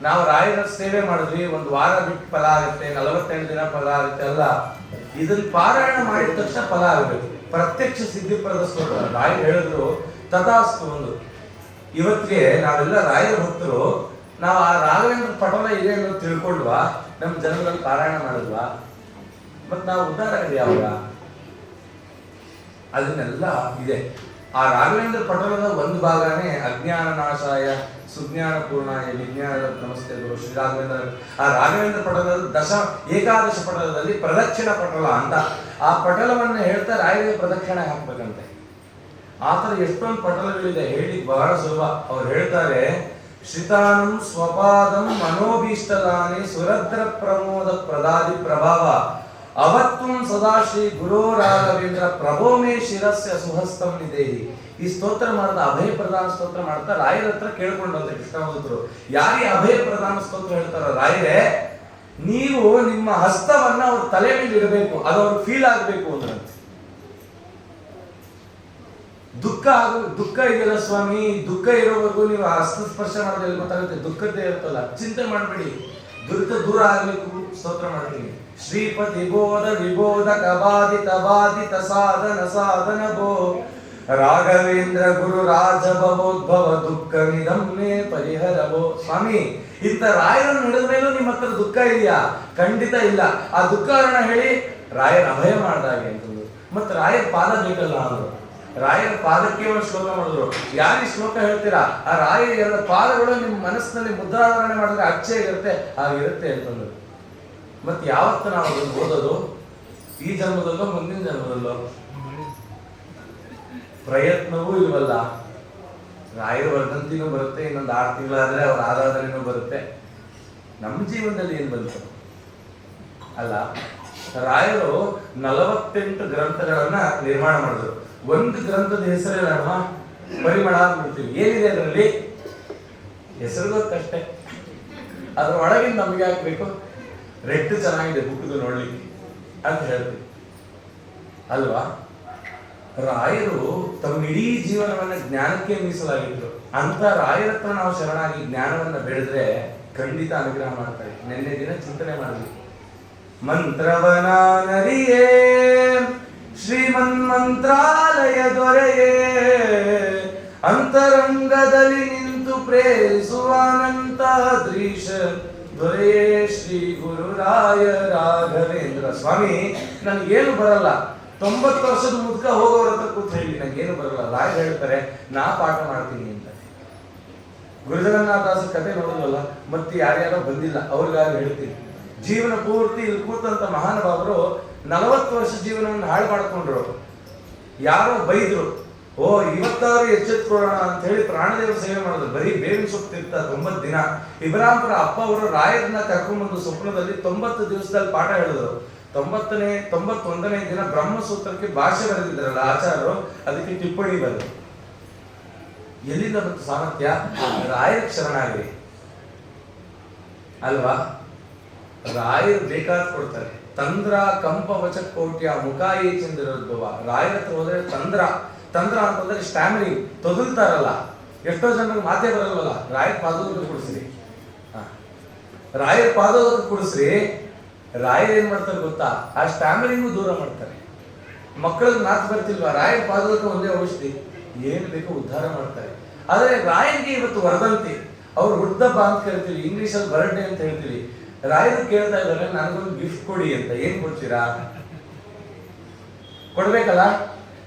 ನಾವು ರಾಯರ ಸೇವೆ ಮಾಡಿದ್ವಿ, ಒಂದು ವಾರ ಬಿಟ್ಟು ಫಲ ಆಗುತ್ತೆ, 48 ದಿನ ಫಲ ಆಗುತ್ತೆ ಅಲ್ಲ, ಇದನ್ನ ಪಾರಾಯಣ ಮಾಡಿದ ತಕ್ಷಣ ಫಲ ಆಗಬೇಕು. ಪ್ರತ್ಯಕ್ಷ ಸಿದ್ಧಿಪ್ರದ ಸ್ತೋತ್ರ ರಾಯರು ಹೇಳಿದ್ರು ತಥಾಸ್ತು. ಒಂದು ಇವತ್ತಿಗೆ ನಾವೆಲ್ಲ ರಾಯರ ಭಕ್ತರು, ನಾವು ಆ ರಾಘವೇಂದ್ರ ಪಟಲ ಇದೆ ಅನ್ನೋದು ತಿಳ್ಕೊಂಡ್ವಾ, ನಮ್ಮ ಜನಗಳಲ್ಲಿ ಪಾರಾಯಣ ಮಾಡಿದ್ವಾ, ಮತ್ ನಾವು ಉದ್ಧಾರ ಆಗಿದೆ ಯಾವಾಗ? ಅದನ್ನೆಲ್ಲ ಇದೆ. ಆ ರಾಘವೇಂದ್ರ ಪಟಲದ ಒಂದು ಭಾಗನೇ ಅಜ್ಞಾನ ನಾಶಾಯ ಸುಜ್ಞಾನ ಪೂರ್ಣಾಯ ವಿಜ್ಞಾನ ನಮಸ್ತೆ ಗುರು ಶ್ರೀ ರಾಘವೇಂದ್ರ. ಆ ರಾಘವೇಂದ್ರ ಪಟಲದ ಏಕಾದಶ ಪಟಲದಲ್ಲಿ ಪ್ರದಕ್ಷಿಣ ಪಟಲ ಅಂತ, ಆ ಪಟಲವನ್ನು ಹೇಳ್ತಾ ರಾಯರಿಗೆ ಪ್ರದಕ್ಷಿಣೆ ಹಾಕ್ಬೇಕಂತೆ. ಆತರ ಎಷ್ಟೊಂದು ಪಟಲಗಳಿದೆ, ಹೇಳಿ ಬಹಳ ಸುಲಭ. ಅವ್ರು ಹೇಳ್ತಾರೆ, ಶ್ರಿತಾನಂ ಸ್ವಪಾದಂ ಮನೋಭೀಷ್ಟದಾನಿ ಸುರದ್ರ ಪ್ರಮೋದ ಪ್ರದಾದಿ ಪ್ರಭಾವ ಅವತ್ವಂ ಸದಾಶ್ರೀ ಗುರೋ ರಾಘವೇಂದ್ರ ಪ್ರಭೋಮೇ ಶಿರಸ್ಯ ಸುಹಸ್ತಂ ನಿದೇಹಿ. ಈ ಸ್ತೋತ್ರ ಮಾಡ್ತಾ ಅಭಯ ಪ್ರದಾನ ಸ್ತೋತ್ರ ಮಾಡ್ತಾ ರಾಯರ ಹತ್ರ ಕೇಳ್ಕೊಂಡಂತೆ ಕೃಷ್ಣಾವಧೂತರು, ಯಾರೇ ಅಭಯ ಪ್ರದಾನ ಸ್ತೋತ್ರ ಹೇಳ್ತಾರ, ರಾಯರೇ ನೀವು ನಿಮ್ಮ ಹಸ್ತವನ್ನ ಅವ್ರ ತಲೆ ಮೇಲೆ ಇಡಬೇಕು, ಅದು ಅವ್ರಿಗೆ ಫೀಲ್ ಆಗ್ಬೇಕು ಅಂದ್ರಂತೆ. ದುಃಖ ಇದೆಯಲ್ಲ ಸ್ವಾಮಿ, ದುಃಖ ಇರೋವರೆಗೂ ನೀವು ಹಸ್ತ ಸ್ಪರ್ಶ ಮಾಡಿದ್ರೆ ಗೊತ್ತಾಗುತ್ತೆ, ದುಃಖದ್ದೇ ಇರುತ್ತಲ್ಲ, ಚಿಂತೆ ಮಾಡಬೇಡಿ, ದುರಿತ ದೂರ ಆಗ್ಬೇಕು, ಸ್ತೋತ್ರ ಮಾಡ್ತೀನಿ. ಶ್ರೀಪತಿ ಬೋಧ ವಿಬೋಧ ಕಬಾದಿತ ಬಾದಿತ ಸಾಧನ ಸಾಧನ ಭೋ ರಾಘವೇಂದ್ರ ಗುರು ರಾಜಭವೋದ್ಭವ ದುಃಖವಿದಂ ಮೇ ಪರಿಹರವೋ. ಸ್ವಾಮಿ ಇಂಥ ರಾಯರನ್ನು ಹಿಡಿದ ಮೇಲೂ ನಿಮ್ಮ ಹತ್ರ ದುಃಖ ಇದೆಯಾ? ಖಂಡಿತ ಇಲ್ಲ. ಆ ದುಃಖವನ್ನ ಹೇಳಿ ರಾಯರ ಅಭಯ ಮಾಡ್ದಾಗೆ ಅಂತಂದ್ರು. ಮತ್ತೆ ರಾಯರ ಪಾದ ಬೇಕಲ್ಲ ಅಂದ್ರು. ರಾಯರ ಪಾದಕ್ಕೆ ಒಂದು ಶ್ಲೋಕ ಮಾಡಿದ್ರು. ಯಾರು ಈ ಶ್ಲೋಕ ಹೇಳ್ತೀರಾ, ಆ ರಾಯರ ಎರಡು ಪಾದಗಳು ನಿಮ್ಮ ಮನಸ್ಸಿನಲ್ಲಿ ಮುದ್ರಾಧಾರಣೆ ಮಾಡಿದ್ರೆ ಅಚ್ಚೆ ಇರುತ್ತೆ, ಹಾಗಿರುತ್ತೆ ಅಂತಂದ್ರು. ಮತ್ತೆ ಯಾವತ್ತು ನಾವು ಅದನ್ನು ಓದೋದು? ಈ ಜನ್ಮದಲ್ಲೋ ಮುಂದಿನ ಜನ್ಮದಲ್ಲೋ? ಪ್ರಯತ್ನವೂ ಇಲ್ವಲ್ಲ. ರಾಯರ ವರ್ಧಂತಿನೂ ಬರುತ್ತೆ, ಇನ್ನೊಂದು 6 ತಿಂಗಳಾದ್ರೆ ಅವ್ರ ಆರಾಧನೆನೂ ಬರುತ್ತೆ. ನಮ್ಮ ಜೀವನದಲ್ಲಿ ಏನ್ ಬಂತು ಅಲ್ಲ? ರಾಯರು 48 ಗ್ರಂಥಗಳನ್ನ ನಿರ್ಮಾಣ ಮಾಡಿದ್ರು. ಒಂದು ಗ್ರಂಥದ ಹೆಸರೇ ನಮ್ಮ ಪರಿಮಳ ಅಂದ್ಬಿಡ್ತೀವಿ. ಏನಿದೆ ಅದರಲ್ಲಿ? ಹೆಸರು ಗೊತ್ತಷ್ಟೇ, ಅದ್ರ ಒಳಗಿಂದ ನಮ್ಗೆ ಹಾಕ್ಬೇಕು, ರೆಡ್ ಚೆನ್ನಾಗಿದೆ ಬುಕ್ದು ನೋಡ್ಲಿಕ್ಕೆ ಅಂತ ಹೇಳ್ತೀವಿ ಅಲ್ವಾ? ರಾಯರು ತಮ್ಮ ಇಡೀ ಜೀವನವನ್ನ ಜ್ಞಾನಕ್ಕೆ ಮೀಸಲಾಗಿದ್ರು. ಅಂತ ರಾಯರ ಹತ್ರ ನಾವು ಶರಣಾಗಿ ಜ್ಞಾನವನ್ನ ಬೆಳೆದ್ರೆ ಖಂಡಿತ ಅನುಗ್ರಹ ಮಾಡ್ತಾರೆ. ನಿನ್ನೆ ದಿನ ಚಿಂತನೆ ಮಾಡಿದ್ವಿ, ಮಂತ್ರವನಾನರಿಯೇ ಶ್ರೀಮನ್ ಮಂತ್ರಾಲಯ ದೊರೆಯೇ ಅಂತರಂಗದಲ್ಲಿ ನಿಂತು ಪ್ರೇರಿಸುವ ಅನಂತ ದೃಶ ದೊರೆಯೇ ಶ್ರೀ ಗುರುರಾಯ ರಾಘವೇಂದ್ರ. ಸ್ವಾಮಿ ನನಗೇನು ಬರಲ್ಲ, 90 ವರ್ಷದ ಮುದುಕ ಹೋಗೋರ ಹತ್ರ ಕೂತ್ ಹೇಳಿ ನಂಗೇನು ಬರಲ್ಲ. ರಾಯ ಹೇಳ್ತಾರೆ ನಾ ಪಾಠ ಮಾಡ್ತೀನಿ ಅಂತ. ಗುರುಜಗನ್ನಾಥದಾಸ ಕತೆ ನೋಡಿದ್ವಲ್ಲ, ಮತ್ತೆ ಯಾರ್ಯಾರೋ ಬಂದಿಲ್ಲ ಅವ್ರಿಗಾಗಿ ಹೇಳ್ತೀನಿ. ಜೀವನ ಪೂರ್ತಿ ಇಲ್ಲಿ ಕೂತಂತ ಮಹಾನುಭಾವರು 40 ವರ್ಷ ಜೀವನವನ್ನು ಹಾಳು ಮಾಡ್ಕೊಂಡ್ರು. ಯಾರೋ ಬೈದ್ರು, ಓ ಇವತ್ತಾರು ಎಚ್ಚೆತ್ಕೊಳ್ಳೋಣ ಅಂತ ಹೇಳಿ ಪ್ರಾಣದೇವರ ಸೇವೆ ಮಾಡಿದ್ರು. ಬರೀ ಬೇವಿನ ಸೊಪ್ಪು ತಿಂತ 90 ದಿನ. ಇಬ್ರಾಂಪುರ ಅಪ್ಪ ಅವರು ರಾಯರನ್ನ ಕರ್ಕೊಂಡ್ಬಂದು ಸ್ವಪ್ನದಲ್ಲಿ 90 ದಿವಸದಲ್ಲಿ ಪಾಠ ಹೇಳಿದ್ರು. 91ನೇ ದಿನ ಬ್ರಹ್ಮಸೂತ್ರಕ್ಕೆ ಭಾಷೆ ಬರೆದಿದ್ರಲ್ಲ ಆಚಾರ್ಯರು, ಅದಕ್ಕೆ ಟಿಪ್ಪಣಿ ಬರೆದ್ರು. ಎಲ್ಲಿಂದ ಬಂತು ಸಾಮರ್ಥ್ಯ? ರಾಯರ ಶರಣಾಗಿ ಅಲ್ವಾ? ರಾಯರು ಬೇಕಾದ ಕೊಡ್ತಾರೆ. ತಂದ್ರ ಕಂಪ ವಚಕೋಟ್ಯ ಮುಖಾಯಿ ಚಂದ್ರೋದ್ಭವ. ರಾಯರ ಹತ್ರ ಹೋದ್ರೆ ತಂದ್ರ ಅಂತಂದ್ರೆ ಸ್ಟ್ಯಾಮರಿಂಗ್, ತೊದಲ್ತಾರಲ್ಲ. ಎಷ್ಟೋ ಜನರಿಗೆ ಮಾತೇ ಬರಲ್ವಲ್ಲ, ರಾಯರ ಪಾದೋದಕ್ಕೆ ಕುಡಿಸ್ರಿ, ರಾಯರ ಪಾದೋದಕ್ಕೆ ಕುಡಿಸ್ರಿ. ರಾಯರು ಏನ್ ಮಾಡ್ತಾರೆ ಗೊತ್ತಾ? ಆ ಸ್ಟ್ಯಾಮರಿಂಗು ದೂರ ಮಾಡ್ತಾರೆ. ಮಕ್ಕಳಿಗೆ ಮಾತು ಬರ್ತಿಲ್ವಾ? ರಾಯರ ಪಾದಕ್ಕೆ ಒಂದೇ ಔಷಧಿ, ಏನು ಬೇಕೋ ಉದ್ಧಾರ ಮಾಡ್ತಾರೆ. ಆದರೆ ರಾಯನಿಗೆ ಇವತ್ತು ವರದಂತಿ, ಅವ್ರು ಹುಟ್ಟದಬ್ಬ ಅಂತ ಕರಿತೀವಿ, ಇಂಗ್ಲಿಷಲ್ಲಿ ಬರ್ಡೇ ಅಂತ ಹೇಳ್ತೀವಿ. ರಾಯರು ಕೇಳ್ತಾ ಇದ್ದಾರೆ ನನಗೊಂದು ಗಿಫ್ಟ್ ಕೊಡಿ ಅಂತ. ಏನ್ ಕೊಡ್ತೀರಾ? ಕೊಡ್ಬೇಕಲ್ಲ.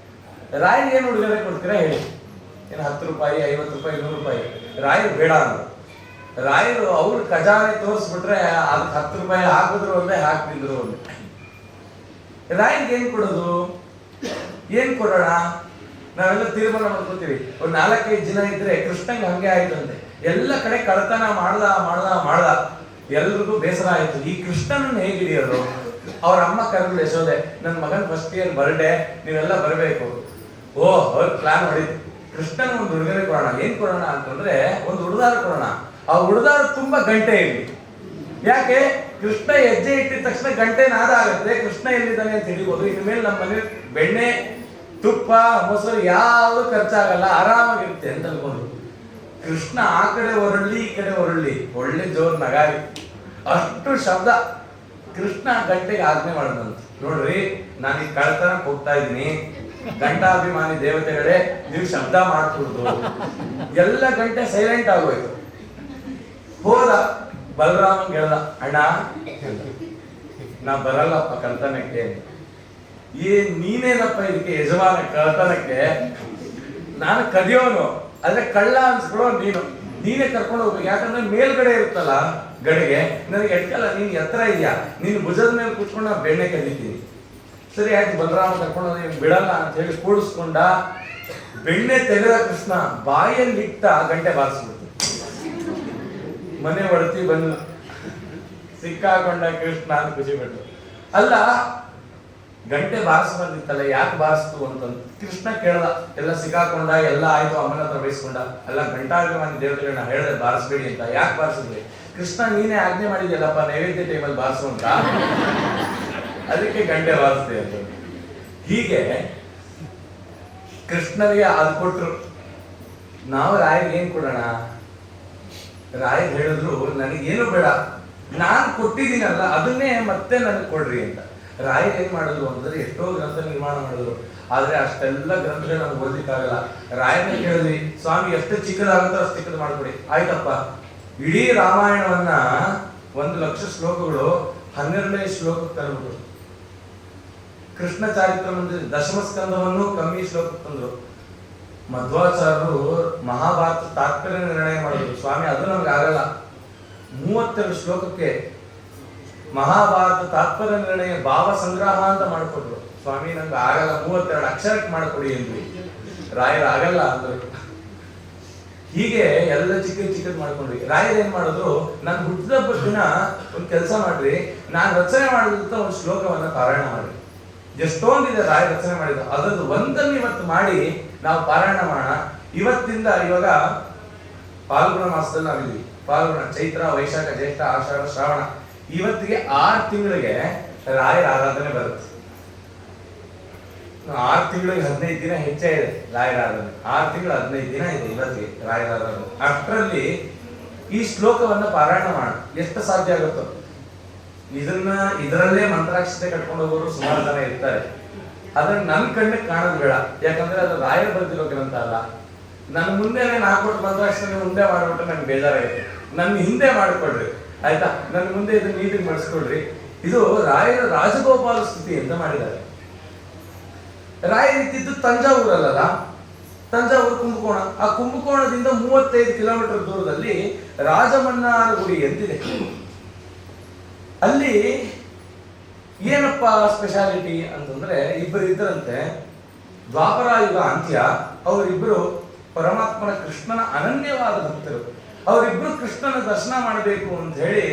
ರಾಯರಿಗೆ ಏನು ಉಡುಗೊರೆ ಕೊಡ್ತೀರಾ ಹೇಳಿ? ಏನು 10 ರೂಪಾಯಿ, 50 ರೂಪಾಯಿ, 100 ರೂಪಾಯಿ? ರಾಯರು ಬೇಡ ಅಂದ್ರು. ರಾಯರು ಅವ್ರ ಖಜಾನೆ ತೋರಿಸ್ಬಿಟ್ರೆ ಅದಕ್ಕೆ 10 ರೂಪಾಯಿ ಹಾಕಿದ್ರು ಒಂದೇ, ಹಾಕ್ತಿದ್ರು ಒಂದೇ. ರಾಯರಿಗೆ ಏನ್ ಕೊಡೋದು? ಏನ್ ಕೊಡೋಣ? ನಾವೆಲ್ಲ ತೀರ್ಮಾನ ಮಾಡ್ಕೋತೀವಿ. ಒಂದು 4-5 ಜನ ಇದ್ರೆ ಕೃಷ್ಣಂಗೆ ಹಂಗೆ ಆಯ್ತಂತೆ. ಎಲ್ಲ ಕಡೆ ಕಳ್ತನ ಮಾಡ್ದ ಎಲ್ರಿಗೂ ಬೇಸರ ಆಯ್ತು. ಈ ಕೃಷ್ಣನನ್ನು ಹೇಗೆ ಹಿಡಿಯೋದು? ಅವ್ರ ಅಮ್ಮ ಕರೆದು ಯಶೋದೆ, ನನ್ನ ಮಗನ್ ಫಸ್ಟ್ ಇಯರ್ ಬರ್ಡೇ, ನೀವೆಲ್ಲ ಬರಬೇಕು. ಅವ್ರ ಪ್ಲಾನ್ ಹೊಡಿತು. ಕೃಷ್ಣನ ಒಂದು ಉಡುಗೊರೆ ಕೊಡೋಣ. ಏನ್ ಕೊಡೋಣ ಅಂತಂದ್ರೆ ಒಂದು ಉಡುದಾರ ಕೊಡೋಣ. ಆ ಉಡುದಾರ ತುಂಬಾ ಗಂಟೆ ಇರಲಿ. ಯಾಕೆ? ಕೃಷ್ಣ ಹೆಜ್ಜೆ ಇಟ್ಟಿದ ತಕ್ಷಣ ಗಂಟೆ ನಾದ ಆಗುತ್ತೆ, ಕೃಷ್ಣ ಎಲ್ಲಿದ್ದಾನೆ ಅಂತ ತಿಳಿಬೋದು. ಇನ್ಮೇಲೆ ನಮ್ಮ ಮನೆ ಬೆಣ್ಣೆ, ತುಪ್ಪ, ಮೊಸರು ಯಾವುದು ಖರ್ಚಾಗಲ್ಲ, ಆರಾಮಾಗಿರುತ್ತೆ ಅಂತ ಅನ್ಕೊಂಡು ಕೃಷ್ಣ ಆ ಕಡೆ ಹೊರಳ್ಳಿ, ಈ ಕಡೆ ಹೊರಳ್ಳಿ, ಒಳ್ಳೆ ಜೋರ್ ನಗಾರಿ, ಅಷ್ಟು ಶಬ್ದ. ಕೃಷ್ಣ ಗಂಟೆಗೆ ಆಜ್ಞೆ ಮಾಡಿದಂತ, ನೋಡ್ರಿ ನಾನು ಈ ಕಳ್ತನಕ್ಕೆ ಹೋಗ್ತಾ ಇದ್ದೀನಿ, ಗಂಟಾಭಿಮಾನಿ ದೇವತೆಗಳೇ ನೀವು ಶಬ್ದ ಮಾಡ್ಕೊಡ್ದು. ಎಲ್ಲ ಗಂಟೆ ಸೈಲೆಂಟ್ ಆಗೋಯ್ತು. ಹೋದ ಬಲರಾಮನ್ ಹೇಳ್ದ, ಅಣ್ಣ ನಾ ಬರಲ್ಲಪ್ಪ ಕಳ್ತನಕ್ಕೆ. ನೀನೇನಪ್ಪ ಇದಕ್ಕೆ ಯಜಮಾನ ಕಳ್ತನಕ್ಕೆ? ನಾನು ಕದಿಯೋನು, ಆದ್ರೆ ಕಳ್ಳ ಅನ್ಸ್ಕೊಳ್ಳೋ ನೀನೇ ಕರ್ಕೊಂಡು ಹೋಗ್ಬೇಕು. ಯಾಕಂದ್ರೆ ಮೇಲ್ಗಡೆ ಇರುತ್ತಲ್ಲ ಗಡಿಗೆ, ನನಗೆ ಎಟ್ಕಲ್ಲ, ನೀನ್ ಎತ್ತರ ಇದೆಯಾ, ನೀನು ಭುಜದ ಮೇಲೆ ಕೂತ್ಕೊಂಡು ನಾ ಬೆಣ್ಣೆ ಕದಿತೀನಿ. ಸರಿ ಆಯ್ತು, ಬಲರಾಮ ಕರ್ಕೊಂಡು ಬಿಡಲ್ಲ ಅಂತ ಹೇಳಿ ಕೂಡಿಸ್ಕೊಂಡ. ಬೆಣ್ಣೆ ತೆಗೆದ ಕೃಷ್ಣ ಬಾಯಲ್ಲಿ ಇಟ್ಟ ಗಂಟೆ ಬಾರಿಸ್ಬಿಡ್ತು. ಮನೆ ಒಡತಿ ಬಂದು ಸಿಕ್ಕಾಕೊಂಡ ಕೃಷ್ಣ ಅಂತ ಖುಷಿ ಪಟ್ಟು. ಅಲ್ಲ, ಗಂಟೆ ಬಾರಿಸ್ಬಾರ್ದಿತ್ತಲ್ಲ, ಯಾಕೆ ಬಾರಿಸ್ತು ಅಂತಂದು ಕೃಷ್ಣ ಕೇಳ್ದ. ಎಲ್ಲ ಸಿಕ್ಕಾಕೊಂಡ, ಎಲ್ಲ ಆಯ್ತು, ಅಮ್ಮನ ಹತ್ರ ಬಯಸ್ಕೊಂಡ. ಅಲ್ಲ, ಗಂಟಾಭಿಮಾನಿ ದೇವತೆಗಳನ್ನ ಹೇಳಿದೆ ಬಾರಿಸ್ಬೇಡಿ ಅಂತ, ಯಾಕೆ ಬಾರಿಸಿದ್ರಿ? ಕೃಷ್ಣ ನೀನೇ ಆಜ್ಞೆ ಮಾಡಿದ್ಯಲ್ಲಪ್ಪ ನೈವೇದ್ಯ ಟೈಮಲ್ಲಿ ಬಾರಿಸು ಅಂತ, ಅದಕ್ಕೆ ಗಂಟೆ ಬಾರಿಸ್ತೆ ಅಂತ. ಹೀಗೆ ಕೃಷ್ಣನಿಗೆ ಅದು ಕೊಟ್ರು. ನಾವು ರಾಯರಿಗೆ ಏನ್ ಕೊಡೋಣ? ರಾಯರು ಹೇಳಿದ್ರು ನನಗೇನು ಬೇಡ, ನಾನು ಕೊಟ್ಟಿದ್ದೀನಲ್ಲ ಅದನ್ನೇ ಮತ್ತೆ ನನಗೆ ಕೊಡ್ರಿ ಅಂತ. ರಾಯರು ಏನ್ ಮಾಡಿದ್ರು ಅಂದ್ರೆ ಎಷ್ಟೋ ಗ್ರಂಥ ನಿರ್ಮಾಣ ಮಾಡಿದ್ರು, ಆದ್ರೆ ಅಷ್ಟೆಲ್ಲ ಗ್ರಂಥಗಳು ನಮ್ಗೆ ಓದಲಿಕ್ಕಾಗಲ್ಲ. ರಾಯರನ್ನ ಕೇಳಿದ್ವಿ, ಸ್ವಾಮಿ ಎಷ್ಟು ಚಿಕ್ಕದಾಗುತ್ತೋ ಅಷ್ಟು ಚಿಕ್ಕದು ಮಾಡ್ಕೊಡಿ. ಆಯ್ತಪ್ಪ, ಇಡೀ ರಾಮಾಯಣವನ್ನ 1,00,000 ಶ್ಲೋಕಗಳು 12 ಶ್ಲೋಕಕ್ಕೆ ತರಬಹುದು. ಕೃಷ್ಣ ಚಾರಿತ್ರ ಮಂದಿರ ದಶಮಸ್ಕಂದವನ್ನು ಕಮ್ಮಿ ಶ್ಲೋಕಕ್ಕೆ ತಂದ್ರು. ಮಧ್ವಾಚಾರ್ಯರು ಮಹಾಭಾರತ ತಾತ್ಪರ್ಯ ನಿರ್ಣಯ ಮಾಡಿದ್ರು. ಸ್ವಾಮಿ ಅದು ನಮ್ಗೆ ಆಗಲ್ಲ, 32 ಶ್ಲೋಕಕ್ಕೆ ಮಹಾಭಾರತ ತಾತ್ಪರ್ಯ ನಿರ್ಣಯ ಭಾವ ಸಂಗ್ರಹ ಅಂತ ಮಾಡಿಕೊಟ್ರು. ಸ್ವಾಮಿ ನಂಗೆ ಆಗಲ್ಲ, 32 ಅಕ್ಷರಕ್ಕೆ ಮಾಡಿಕೊಡಿ ಅಂದ್ವಿ. ರಾಯರು ಆಗಲ್ಲ ಅಂದ್ರು. ಹೀಗೆ ಎಲ್ಲ ಚಿಕ್ಕದ್ ಮಾಡ್ಕೊಂಡ್ವಿ. ರಾಯರು ಏನ್ ಮಾಡಿದ್ರು, ನಾನು ಹುಟ್ಟಿದ ದಿನ ಒಂದು ಕೆಲಸ ಮಾಡ್ರಿ, ನಾನು ರಚನೆ ಮಾಡಿದಂತ ಒಂದು ಶ್ಲೋಕವನ್ನ ಪಾರಾಯಣ ಮಾಡಿ. ಎಷ್ಟೊಂದಿದೆ ರಾಯ ರಚನೆ ಮಾಡಿದ, ಅದರದ್ದು ಒಂದನ್ನು ಇವತ್ತು ಮಾಡಿ ನಾವು ಪಾರಾಯಣ ಮಾಡೋಣ. ಇವತ್ತಿಂದ ಇವಾಗ ಫಾಲ್ಗುಣ ಮಾಸದಲ್ಲಿ ನಾವಿದ್ವಿ. ಫಾಲ್ಗುಣ, ಚೈತ್ರ, ವೈಶಾಖ, ಜ್ಯೇಷ್ಠ, ಆಷಾಢ, ಶ್ರಾವಣ, ಇವತ್ತಿಗೆ 6 ತಿಂಗಳಿಗೆ ರಾಯರ ಆರಾಧನೆ ಬರುತ್ತೆ. 6 ತಿಂಗಳಿಗೆ 15 ದಿನ ಹೆಚ್ಚೇ ಇದೆ ರಾಯರ ಆರಾಧನೆ. 6 ತಿಂಗಳು 15 ದಿನ ಇದೆ ಇವತ್ತಿಗೆ ರಾಯರ ಆರಾಧನೆ. ಅಷ್ಟರಲ್ಲಿ ಈ ಶ್ಲೋಕವನ್ನ ಪಾರಾಯಣ ಮಾಡೋಣ, ಎಷ್ಟು ಸಾಧ್ಯ ಆಗುತ್ತೋ. ಇದರಲ್ಲೇ ಮಂತ್ರಾಕ್ಷತೆ ಕಟ್ಕೊಂಡು ಹೋಗೋರು ಸುಮಾರು ಜನ ಇರ್ತಾರೆ. ಅದನ್ನ ನನ್ನ ಕಣ್ಣಿಗೆ ಕಾಣೋದು ಬೇಡ, ಯಾಕಂದ್ರೆ ಅದು ರಾಯರು ಬರ್ದಿರೋ ಗ್ರಂಥ ಅಲ್ಲ. ನನ್ನ ಮುಂದೆನೆ 4 ಕೊಟ್ಟು ಮಂತ್ರಾಕ್ಷತೆ ಮುಂದೆ ಮಾಡ್ಬಿಟ್ರೆ ನಂಗೆ ಬೇಜಾರಾಗುತ್ತೆ. ನನ್ನ ಹಿಂದೆ ಮಾಡ್ಕೊಳ್ರಿ ಆಯ್ತಾ, ನನ್ನ ಮುಂದೆ ಇದನ್ನ ನೀಟಿಗೆ ಮಾಡಿಸ್ಕೊಳ್ರಿ. ಇದು ರಾಯರ ರಾಜಗೋಪಾಲ ಸ್ತುತಿ ಅಂತ ಮಾಡಿದ್ದಾರೆ. ರಾಯರು ಇದ್ದಿದ್ದು ತಂಜಾವೂರಲ್ಲ, ತಂಜಾವೂರು ಕುಂಭಕೋಣ. ಆ ಕುಂಭಕೋಣದಿಂದ 35 ಕಿಲೋಮೀಟರ್ ದೂರದಲ್ಲಿ ರಾಜಮನ್ನಾರ ಗುಡಿ ಅಂತಿದೆ. ಅಲ್ಲಿ ಏನಪ್ಪ ಸ್ಪೆಷಾಲಿಟಿ ಅಂತಂದ್ರೆ, ಇಬ್ಬರು ಇದ್ದರಂತೆ, ದ್ವಾಪರ ಯುಗ ಅಂತ್ಯ. ಅವರಿಬ್ಬರು ಪರಮಾತ್ಮನ ಕೃಷ್ಣನ ಅನನ್ಯವಾದ ಭಕ್ತರು. ಅವರಿಬ್ರು ಕೃಷ್ಣನ ದರ್ಶನ ಮಾಡಬೇಕು ಅಂತ ಹೇಳಿ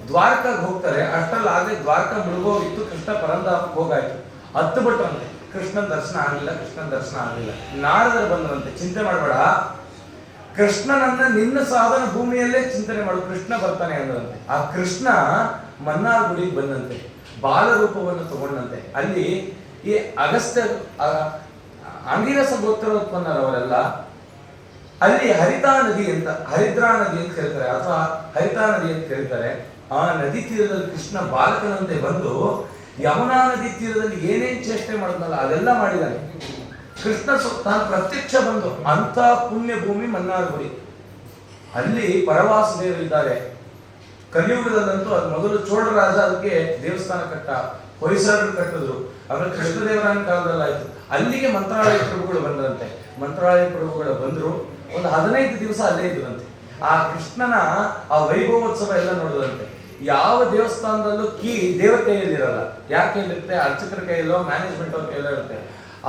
ದ್ವಾರಕಾಗ್ ಹೋಗ್ತಾರೆ. ಅಷ್ಟರಲ್ಲಾಗಲೇ ದ್ವಾರಕ ಮುಳುಗೋಗಿತ್ತು, ಕೃಷ್ಣ ಪರಂಧಾಮಕ್ಕೆ ಹೋಗಾಯ್ತು. ಹತ್ತು ಬಿಟ್ರಂತೆ, ಕೃಷ್ಣನ ದರ್ಶನ ಆಗಲಿಲ್ಲ, ಕೃಷ್ಣನ ದರ್ಶನ ಆಗಲಿಲ್ಲ. ನಾರದರು ಬಂದ್ರಂತೆ, ಚಿಂತೆ ಮಾಡಬೇಡ, ಕೃಷ್ಣನನ್ನ ನಿನ್ನ ಸಾಧನ ಭೂಮಿಯಲ್ಲೇ ಚಿಂತನೆ ಮಾಡು, ಕೃಷ್ಣ ಬರ್ತಾನೆ ಅಂದ್ರಂತೆ. ಆ ಕೃಷ್ಣ ಮನ್ನಾರ್ ಗುಡಿಗೆ ಬಂದಂತೆ, ಬಾಲರೂಪವನ್ನು ತಗೊಂಡಂತೆ. ಅಲ್ಲಿ ಈ ಅಗಸ್ತ್ಯ ಅಂಗಿರಸ ಗೋತ್ರೋತ್ಪನ್ನರವರೆಲ್ಲ ಅಲ್ಲಿ ಹರಿತಾ ನದಿ ಅಂತ, ಹರಿದ್ರಾ ನದಿ ಅಂತ ಕರೀತಾರೆ, ಅಥವಾ ಹರಿತಾ ನದಿ ಅಂತ ಕರೀತಾರೆ. ಆ ನದಿ ತೀರದಲ್ಲಿ ಕೃಷ್ಣ ಬಾಲಕನಂತೆ ಬಂದು ಯಮುನಾ ನದಿ ತೀರದಲ್ಲಿ ಏನೇನ್ ಚೇಷ್ಟೆ ಮಾಡಿದ್ನಲ್ಲ ಅದೆಲ್ಲ ಮಾಡಿದ್ದಾನೆ. ಕೃಷ್ಣ ತಾನು ಪ್ರತ್ಯಕ್ಷ ಬಂದು ಅಂತ ಪುಣ್ಯ ಭೂಮಿ ಮನ್ನಾರ್ಗುಡಿ, ಅಲ್ಲಿ ಪರವಾಸುದೇವರು ಇದ್ದಾರೆ. ಕಲಿಯುಗದಲ್ಲಂತೂ ಅದು ಮೊದಲು ಚೋಳ ರಾಜ ಅದಕ್ಕೆ ದೇವಸ್ಥಾನ ಕಟ್ಟ, ಹೊಯ್ಸಳರು ಕಟ್ಟಿದ್ರು. ಆಮೇಲೆ ಕೃಷ್ಣದೇವರಾಯನ ಕಾಲದಲ್ಲಾಯ್ತು. ಅಲ್ಲಿಗೆ ಮಂತ್ರಾಲಯ ಪ್ರಭುಗಳು ಬಂದ್ರಂತೆ. ಮಂತ್ರಾಲಯ ಪ್ರಭುಗಳು ಬಂದ್ರು, ಒಂದು 15 ದಿವಸ ಅಲ್ಲೇ ಇದ್ರಂತೆ. ಆ ಕೃಷ್ಣನ ಆ ವೈಭವೋತ್ಸವ ಎಲ್ಲ ನೋಡಿದ್ರಂತೆ. ಯಾವ ದೇವಸ್ಥಾನದಲ್ಲೂ ಕೀ ದೇವರ ಕೈಯಲ್ಲಿರಲ್ಲ. ಯಾಕೆ ಇರುತ್ತೆ? ಅರ್ಚಕರ ಕೈಯಲ್ಲೋ ಮ್ಯಾನೇಜ್ಮೆಂಟ್ ಅವ್ರ ಕೈಯಲ್ಲೋ ಇರುತ್ತೆ.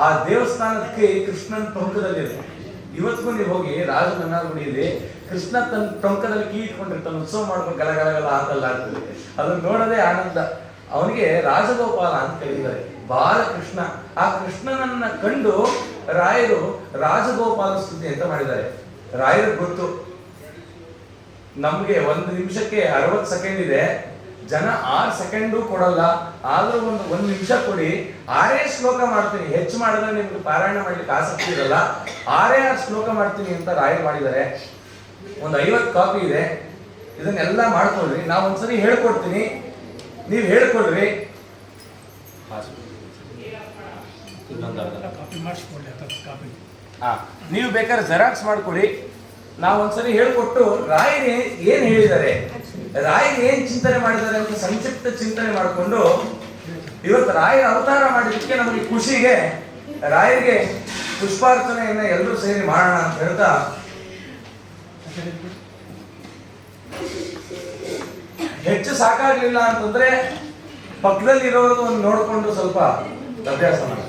ಆ ದೇವಸ್ಥಾನದ ಕೈ ಕೃಷ್ಣನ ಟೊಂಕದಲ್ಲಿರುತ್ತೆ. ಇವತ್ತಿಗೂ ನೀವು ಹೋಗಿ ರಾಜಮನ್ನಾರ್ಗುಡಿಯಲ್ಲಿ ಕೃಷ್ಣ ತನ್ನ ಟೊಂಕದಲ್ಲಿ ಕೀ ಇಟ್ಕೊಂಡಿರ್ತಾನೆ, ಉತ್ಸವ ಮಾಡ್ಕೊಂಡು ಗಲಗಲಗಲ ಅಂತಲ್ಲ ಆಗ್ತದೆ. ಅದನ್ನ ನೋಡೋದೇ ಆನಂದ. ಅವನಿಗೆ ರಾಜಗೋಪಾಲ ಅಂತ ಕರೀತಾರೆ, ಬಾಲಕೃಷ್ಣ. ಆ ಕೃಷ್ಣನನ್ನ ಕಂಡು ರಾಯರು ರಾಜಗೋಪಾಲ ಸ್ತುತಿ ಅಂತ ಮಾಡಿದ್ದಾರೆ. ರಾಯರಿಗೆ ಗೊತ್ತು ನಮ್ಗೆ 1 ನಿಮಿಷಕ್ಕೆ 60 ಸೆಕೆಂಡ್ ಇದೆ, ಜನ 6 ಸೆಕೆಂಡು ಕೊಡಲ್ಲ, ಆದ್ರೂ ಒಂದು ನಿಮಿಷ ಕೊಡಿ, 6 ಶ್ಲೋಕ ಮಾಡ್ತೀನಿ, ಹೆಚ್ಚು ಮಾಡಿದ್ರೆ ನಿಮ್ಗೆ ಪಾರಾಯಣ ಮಾಡ್ಲಿಕ್ಕೆ ಆಸಕ್ತಿ ಇರಲ್ಲ, 6 ಶ್ಲೋಕ ಮಾಡ್ತೀನಿ ಅಂತ ರಾಯರು ಮಾಡಿದ್ದಾರೆ. ಒಂದು 50 ಕಾಪಿ ಇದೆ, ಇದನ್ನೆಲ್ಲ ಮಾಡ್ಕೊಳ್ರಿ. ನಾವು ಒಂದ್ಸರಿ ಹೇಳ್ಕೊಡ್ತೀನಿ, ನೀವು ಹೇಳ್ಕೊಳ್ರಿ. ನೀವು ಬೇಕಾದ್ರೆ ಜೆರಾಕ್ಸ್ ಮಾಡ್ಕೊಡಿ. ನಾವು ಒಂದ್ಸರಿ ಹೇಳ್ಕೊಟ್ಟು ರಾಯರು ಏನ್ ಹೇಳಿದ್ದಾರೆ, ರಾಯರು ಏನ್ ಚಿಂತನೆ ಮಾಡಿದ್ದಾರೆ ಅಂತ ಸಂಕ್ಷಿಪ್ತ ಚಿಂತನೆ ಮಾಡಿಕೊಂಡು ಇವತ್ತು ರಾಯರ ಅವತಾರ ಮಾಡಿದ್ದಕ್ಕೆ ನಮಗೆ ಖುಷಿಗೆ ರಾಯರಿಗೆ ಪುಷ್ಪಾರ್ಚನೆಯನ್ನ ಎಲ್ಲರೂ ಸೇರಿ ಮಾಡೋಣ ಅಂತ ಹೇಳ್ತಾ, ಹೆಚ್ಚು ಸಾಕಾಗ್ಲಿಲ್ಲ ಅಂತಂದ್ರೆ ಪಕ್ಕದಲ್ಲಿ ಇರೋರ್ದು ಒಂದು ನೋಡ್ಕೊಂಡು ಸ್ವಲ್ಪ ಅಭ್ಯಾಸ ಮಾಡಿ.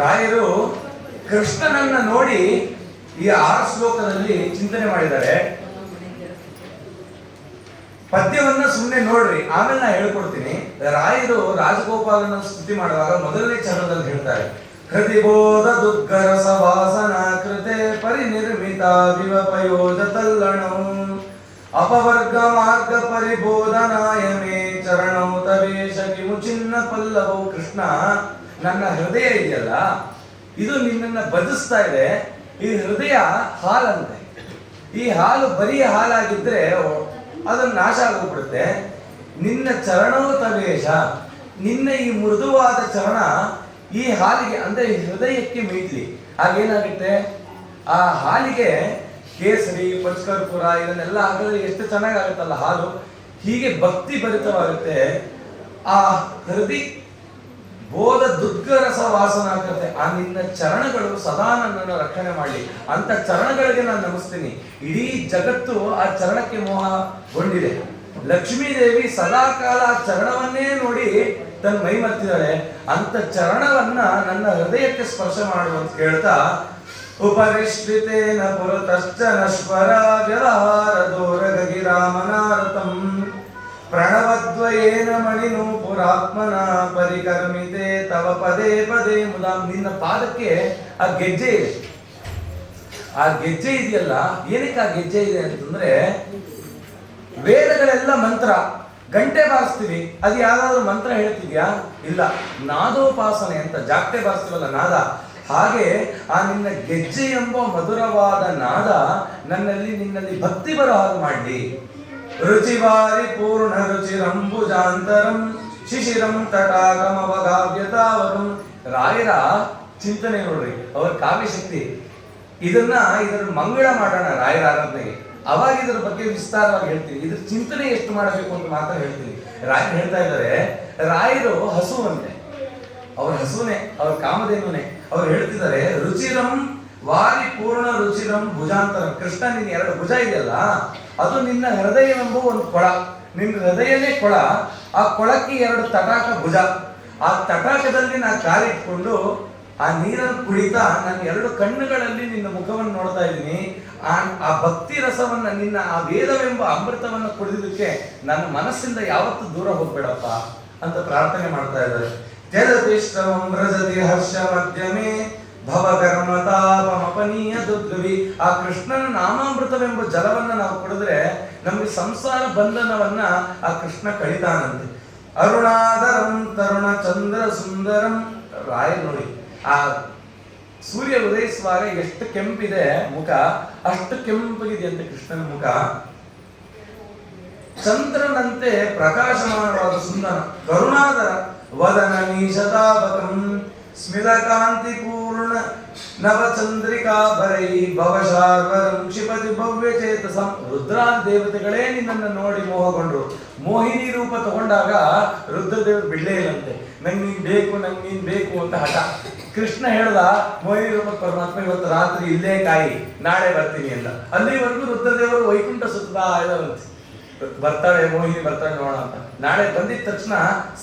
ರಾಯರು ಕೃಷ್ಣನನ್ನ ನೋಡಿ ಈ 6 ಶ್ಲೋಕದಲ್ಲಿ ಚಿಂತನೆ ಮಾಡಿದ್ದಾರೆ. ಪದ್ಯವನ್ನ ಸುಮ್ಮನೆ ನೋಡ್ರಿ, ಆಮೇಲೆ ನಾ ಹೇಳ್ಕೊಡ್ತೀನಿ. ರಾಯರು ರಾಜಗೋಪಾಲನ ಸ್ತುತಿ ಮಾಡುವಾಗ ಮೊದಲನೇ ಚರಣದಲ್ಲಿ ಹೇಳ್ತಾರೆ, ಕೃತಿಬೋಧ ದುರ್ಗರಸ ವಾಸನ ಕೃತೆ ಪರಿನಿರ್ಮಿತ ವಿವಪಯೋಜ ತಲ್ಲಣೌ ಅಪವರ್ಗ ಮಾರ್ಗ ಪರಿಬೋಧನಾಯ ಮೇ ಚರಣೌ ತವೇಶ ಕಿಮುಚಿನ್ನ ಪಲ್ಲವೌ. ಕೃಷ್ಣ, ನನ್ನ ಹೃದಯ ಇದೆಯಲ್ಲ, ಇದು ನಿನ್ನನ್ನ ಬದಿಸ್ತಾ ಇದೆ. ಈ ಹೃದಯ ಹಾಲಂತೆ. ಈ ಹಾಲು ಬರೀ ಹಾಲಾಗಿದ್ರೆ ಅದನ್ನ ನಾಶ ಆಗೋಗ್ಬಿಡುತ್ತೆ. ನಿನ್ನ ಚರಣೋತವೇಶ, ನಿನ್ನ ಈ ಮೃದುವಾದ ಚರಣ ಈ ಹಾಲಿಗೆ ಅಂದ್ರೆ ಈ ಹೃದಯಕ್ಕೆ ಮೀಟ್ಲಿ. ಆಗೇನಾಗುತ್ತೆ, ಆ ಹಾಲಿಗೆ ಕೇಸರಿ ಪಂಚಕರ್ಪೂರ ಇದನ್ನೆಲ್ಲ ಹಾಕಿದ್ರೆ ಎಷ್ಟು ಚೆನ್ನಾಗಾಗುತ್ತಲ್ಲ ಹಾಲು. ಹೀಗೆ ಭಕ್ತಿ ಭರಿತವಾಗುತ್ತೆ. ಆ ಹೃದಯ ಬೋಧ ದುರ್ಗರಸ ವಾಸನ ಆಗುತ್ತೆ. ಆ ನಿನ್ನ ಚರಣಗಳು ಸದಾ ನನ್ನನ್ನು ರಕ್ಷಣೆ ಮಾಡಲಿ ಅಂತ ಚರಣಗಳಿಗೆ ನಾನು ನಮಿಸ್ತೀನಿ. ಇಡೀ ಜಗತ್ತು ಆ ಚರಣಕ್ಕೆ ಮೋಹಗೊಂಡಿದೆ. ಲಕ್ಷ್ಮೀದೇವಿ ಸದಾ ಕಾಲ ಆ ಚರಣವನ್ನೇ ನೋಡಿ ತನ್ನ ಮೈ ಮರ್ತಿದ್ದಾಳೆ. ಅಂತ ಚರಣವನ್ನ ನನ್ನ ಹೃದಯಕ್ಕೆ ಸ್ಪರ್ಶ ಮಾಡುವಂತ ಕೇಳ್ತಾ, ಉಪರಿಷ್ಟಿತೇನ ಪುರತಶ್ಚ ನಶ್ವರ ವ್ಯವಹಾರ ದೋರಗಿರಾಮನಾರತಂ ಪ್ರಣವದ್ವಯೇನ ಮಣಿನೂಪುರಾತ್ಮನ ಪರಿಕರ್ಮಿತೆ ತವ ಪದೇ ಪದೇ ಮುದಾ. ನಿನ್ನ ಪಾದಕ್ಕೆ ಆ ಗೆಜ್ಜೆ ಇದೆ. ಆ ಗೆಜ್ಜೆ ಇದೆಯಲ್ಲ, ಏನಕ್ಕೆ ಆ ಗೆಜ್ಜೆ ಇದೆ ಅಂತಂದ್ರೆ, ವೇದಗಳೆಲ್ಲ ಮಂತ್ರ, ಗಂಟೆ ಬಾರಿಸ್ತೀವಿ, ಅದು ಯಾವ್ದಾದ್ರು ಮಂತ್ರ ಹೇಳ್ತಿದ್ಯಾ? ಇಲ್ಲ, ನಾದೋಪಾಸನೆ ಅಂತ ಜಾಗಟೆ ಬಾರಿಸ್ತೀವಲ್ಲ ನಾದ, ಹಾಗೆ ಆ ನಿನ್ನ ಗೆಜ್ಜೆ ಎಂಬ ಮಧುರವಾದ ನಾದ ನಿನ್ನಲ್ಲಿ ಭಕ್ತಿ ಬರೋ ಹಾಗೆ ಮಾಡಿ. ರುಚಿವಾರಿ ಪೂರ್ಣ ರುಚಿರಂಬುಜಾಂತರಂ ಶಿಶಿರಂ ತಟಾಗಮವಗಾವ್ಯತಾವರಂ. ರಾಯರ ಚಿಂತನೆ ನೋಡ್ರಿ, ಅವರ ಕಾವ್ಯ ಶಕ್ತಿ. ಇದರ ಮಂಗಳ ಮಾಡೋಣ ರಾಯರ ಆರಾಧನೆಗೆ, ಅವಾಗ ಇದರ ಬಗ್ಗೆ ವಿಸ್ತಾರವಾಗಿ ಹೇಳ್ತೀನಿ. ಇದ್ರ ಚಿಂತನೆ ಎಷ್ಟು ಮಾಡಬೇಕು ಅಂತ ಮಾತ್ರ ಹೇಳ್ತೀನಿ. ರಾಯರು ಹೇಳ್ತಾ ಇದ್ದಾರೆ, ರಾಯರು ಹಸುವಂತೆ, ಅವ್ರ ಹಸುವನೇ, ಅವ್ರ ಕಾಮಧೇನುನೇ. ಅವ್ರು ಹೇಳ್ತಿದ್ದಾರೆ, ರುಚಿರಂ ವಾರಿ ಪೂರ್ಣ ರುಚಿರಂ ಭುಜಾಂತರ. ಕೃಷ್ಣ ನಿನ್ನ ಎರಡು ಭುಜ ಇದೆಯಲ್ಲ, ಅದು ನಿನ್ನ ಹೃದಯವೆಂಬ ಒಂದು ಕೊಳ. ನಿನ್ನ ಹೃದಯನೇ ಕೊಳ, ಆ ಕೊಳಕ್ಕೆ ಎರಡು ತಟಾಕ ಭುಜ. ಆ ತಟಾಕದಲ್ಲಿ ನಾ ಕಾಲಿಟ್ಕೊಂಡು ಆ ನೀರನ್ನು ಕುಡಿತಾ ನನ್ನ ಎರಡು ಕಣ್ಣುಗಳಲ್ಲಿ ನಿನ್ನ ಮುಖವನ್ನು ನೋಡ್ತಾ ಇದ್ದೀನಿ. ಆ ಭಕ್ತಿ ರಸವನ್ನ, ನಿನ್ನ ಆ ವೇದವೆಂಬ ಅಮೃತವನ್ನ ಕುಡಿದಕ್ಕೆ ನನ್ನ ಮನಸ್ಸಿಂದ ಯಾವತ್ತೂ ದೂರ ಹೋಗ್ಬೇಡಪ್ಪ ಅಂತ ಪ್ರಾರ್ಥನೆ ಮಾಡ್ತಾ ಇದ್ದಾರೆ. ಜಲತಿಶ್ರವಂ ವ್ರಜತಿ ಹರ್ಷ ಮಧ್ಯಮೇ ಭವಕರ್ಮತಾಪಮಪನೀಯ ದುರ್ಗವಿ. ಆ ಕೃಷ್ಣನ ನಾಮಾಮೃತವೆಂಬ ಜಲವನ್ನ ನಾವು ಕುಡಿದ್ರೆ ನಮಗೆ ಸಂಸಾರ ಬಂಧನವನ್ನ ಆ ಕೃಷ್ಣ ಕಳಿತಾನಂತೆ. ಅರುಣಾದರಂ ತರುಣ ಚಂದ್ರ ಸುಂದರಂ. ರಾಯ ನೋಡಿ, ಆ ಸೂರ್ಯ ಉದಯಿಸುವಾಗ ಎಷ್ಟು ಕೆಂಪಿದೆ ಮುಖ, ಅಷ್ಟು ಕೆಂಪಗಿದೆಯಂತೆ ಕೃಷ್ಣನ ಮುಖ. ಚಂದ್ರನಂತೆ ಪ್ರಕಾಶಮಾನವಾದ ಸುಂದರ. ಕರುಣಾದರ ವದನ ನೀಶತಾಪಕಂ ಸ್ಮಿತ ಕಾಂತಿ ಪೂರ್ಣ ನವಚಂದ್ರಿಕಾ ಬರೈ ಭವಶಾರ್ವರಂ ಕ್ಷಿಪತಿ ಭವ್ಯ ಚೇತಸಂ. ರುದ್ರಾದಿ ದೇವತೆಗಳೇ ನಿನ್ನನ್ನು ನೋಡಿ ಮೋಹಗೊಂಡ್ರು. ಮೋಹಿನಿ ರೂಪ ತಗೊಂಡಾಗ ರುದ್ರದೇವರು ಬಿಡ್ಲೇ ಇಲ್ಲಂತೆ. ನಂಗೆ ನೀನ್ ಬೇಕು, ನಂಗೆ ನೀನ್ ಬೇಕು ಅಂತ ಹಠ. ಕೃಷ್ಣ ಹೇಳ್ದ, ಮೋಹಿನಿ ರೂಪ ಪರಮಾತ್ಮ ಇವತ್ತು ರಾತ್ರಿ ಇಲ್ಲೇ ಕಾಯಿ, ನಾಳೆ ಬರ್ತೀನಿ ಅಂತ. ಅಲ್ಲಿವರೆಗೂ ರುದ್ರದೇವರು ವೈಕುಂಠ ಸುತ್ತಾ ಇದಾರಂತೆ. ಬರ್ತಾಳೆ ಮೋಹಿನಿ, ಬರ್ತಾಳೆ ನೋಡೋಣ ಅಂತ. ನಾಳೆ ಬಂದಿದ ತಕ್ಷಣ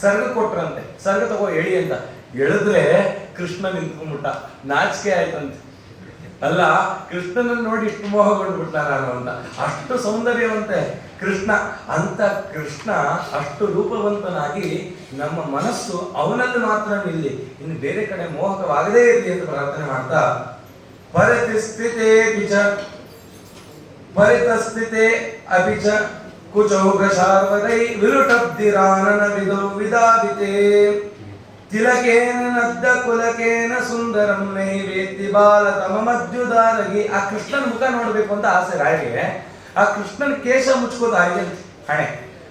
ಸರ್ಗ ಕೊಟ್ರಂತೆ. ಸರ್ಗ ತಗೋ ಎಳಿ ಅಂತ ಎಳೆದ್ರೆ ಕೃಷ್ಣ ನಿಂತ್ಕೊಂಡ್ಬಿಟ್ಟ. ನಾಚಿಕೆ ಆಯ್ತಂತೆ. ಅಲ್ಲ, ಕೃಷ್ಣನನ್ನು ನೋಡಿ ಇಷ್ಟು ಮೋಹಗೊಂಡು ಬಿಟ್ಟ ನಾನು ಅಂತ. ಅಷ್ಟು ಸೌಂದರ್ಯವಂತೆ ಕೃಷ್ಣ. ಅಂತ ಕೃಷ್ಣ ಅಷ್ಟು ರೂಪವಂತನಾಗಿ ನಮ್ಮ ಮನಸ್ಸು ಅವನಲ್ಲಿ ಮಾತ್ರ ನಿಲ್ಲಿ, ಇನ್ನು ಬೇರೆ ಕಡೆ ಮೋಹಕವಾಗದೇ ಇರಲಿ ಅಂತ ಪ್ರಾರ್ಥನೆ ಮಾಡ್ತಾ, ಪರಿತಸ್ಥಿತೇ ಬಿಚ ಪರಿತಸ್ಥಿತೇ ಅಪಿಚ ಕುಚೌಘಶಾರ್ವರೈ ವಿರುಟಬ್ಧಿರಾನನ ವಿದೋ ವಿದಾವಿತೇ ತಿಲಕೇನ ನದ್ದ ಕುಲಕೇನ ಸುಂದರಂ ನೈವೇದ್ಯ ಬಾಲ ತಮ ಮಧ್ಯುದಾರಗಿ. ಆ ಕೃಷ್ಣನ ಮುಖ ನೋಡ್ಬೇಕು ಅಂತ ಆಸೆ ರಾಯರಿಗೆ. ಆ ಕೃಷ್ಣನ ಕೇಶ ಮುಚ್ಕೋದು ಆಗಿಂತ ಹಣೆ.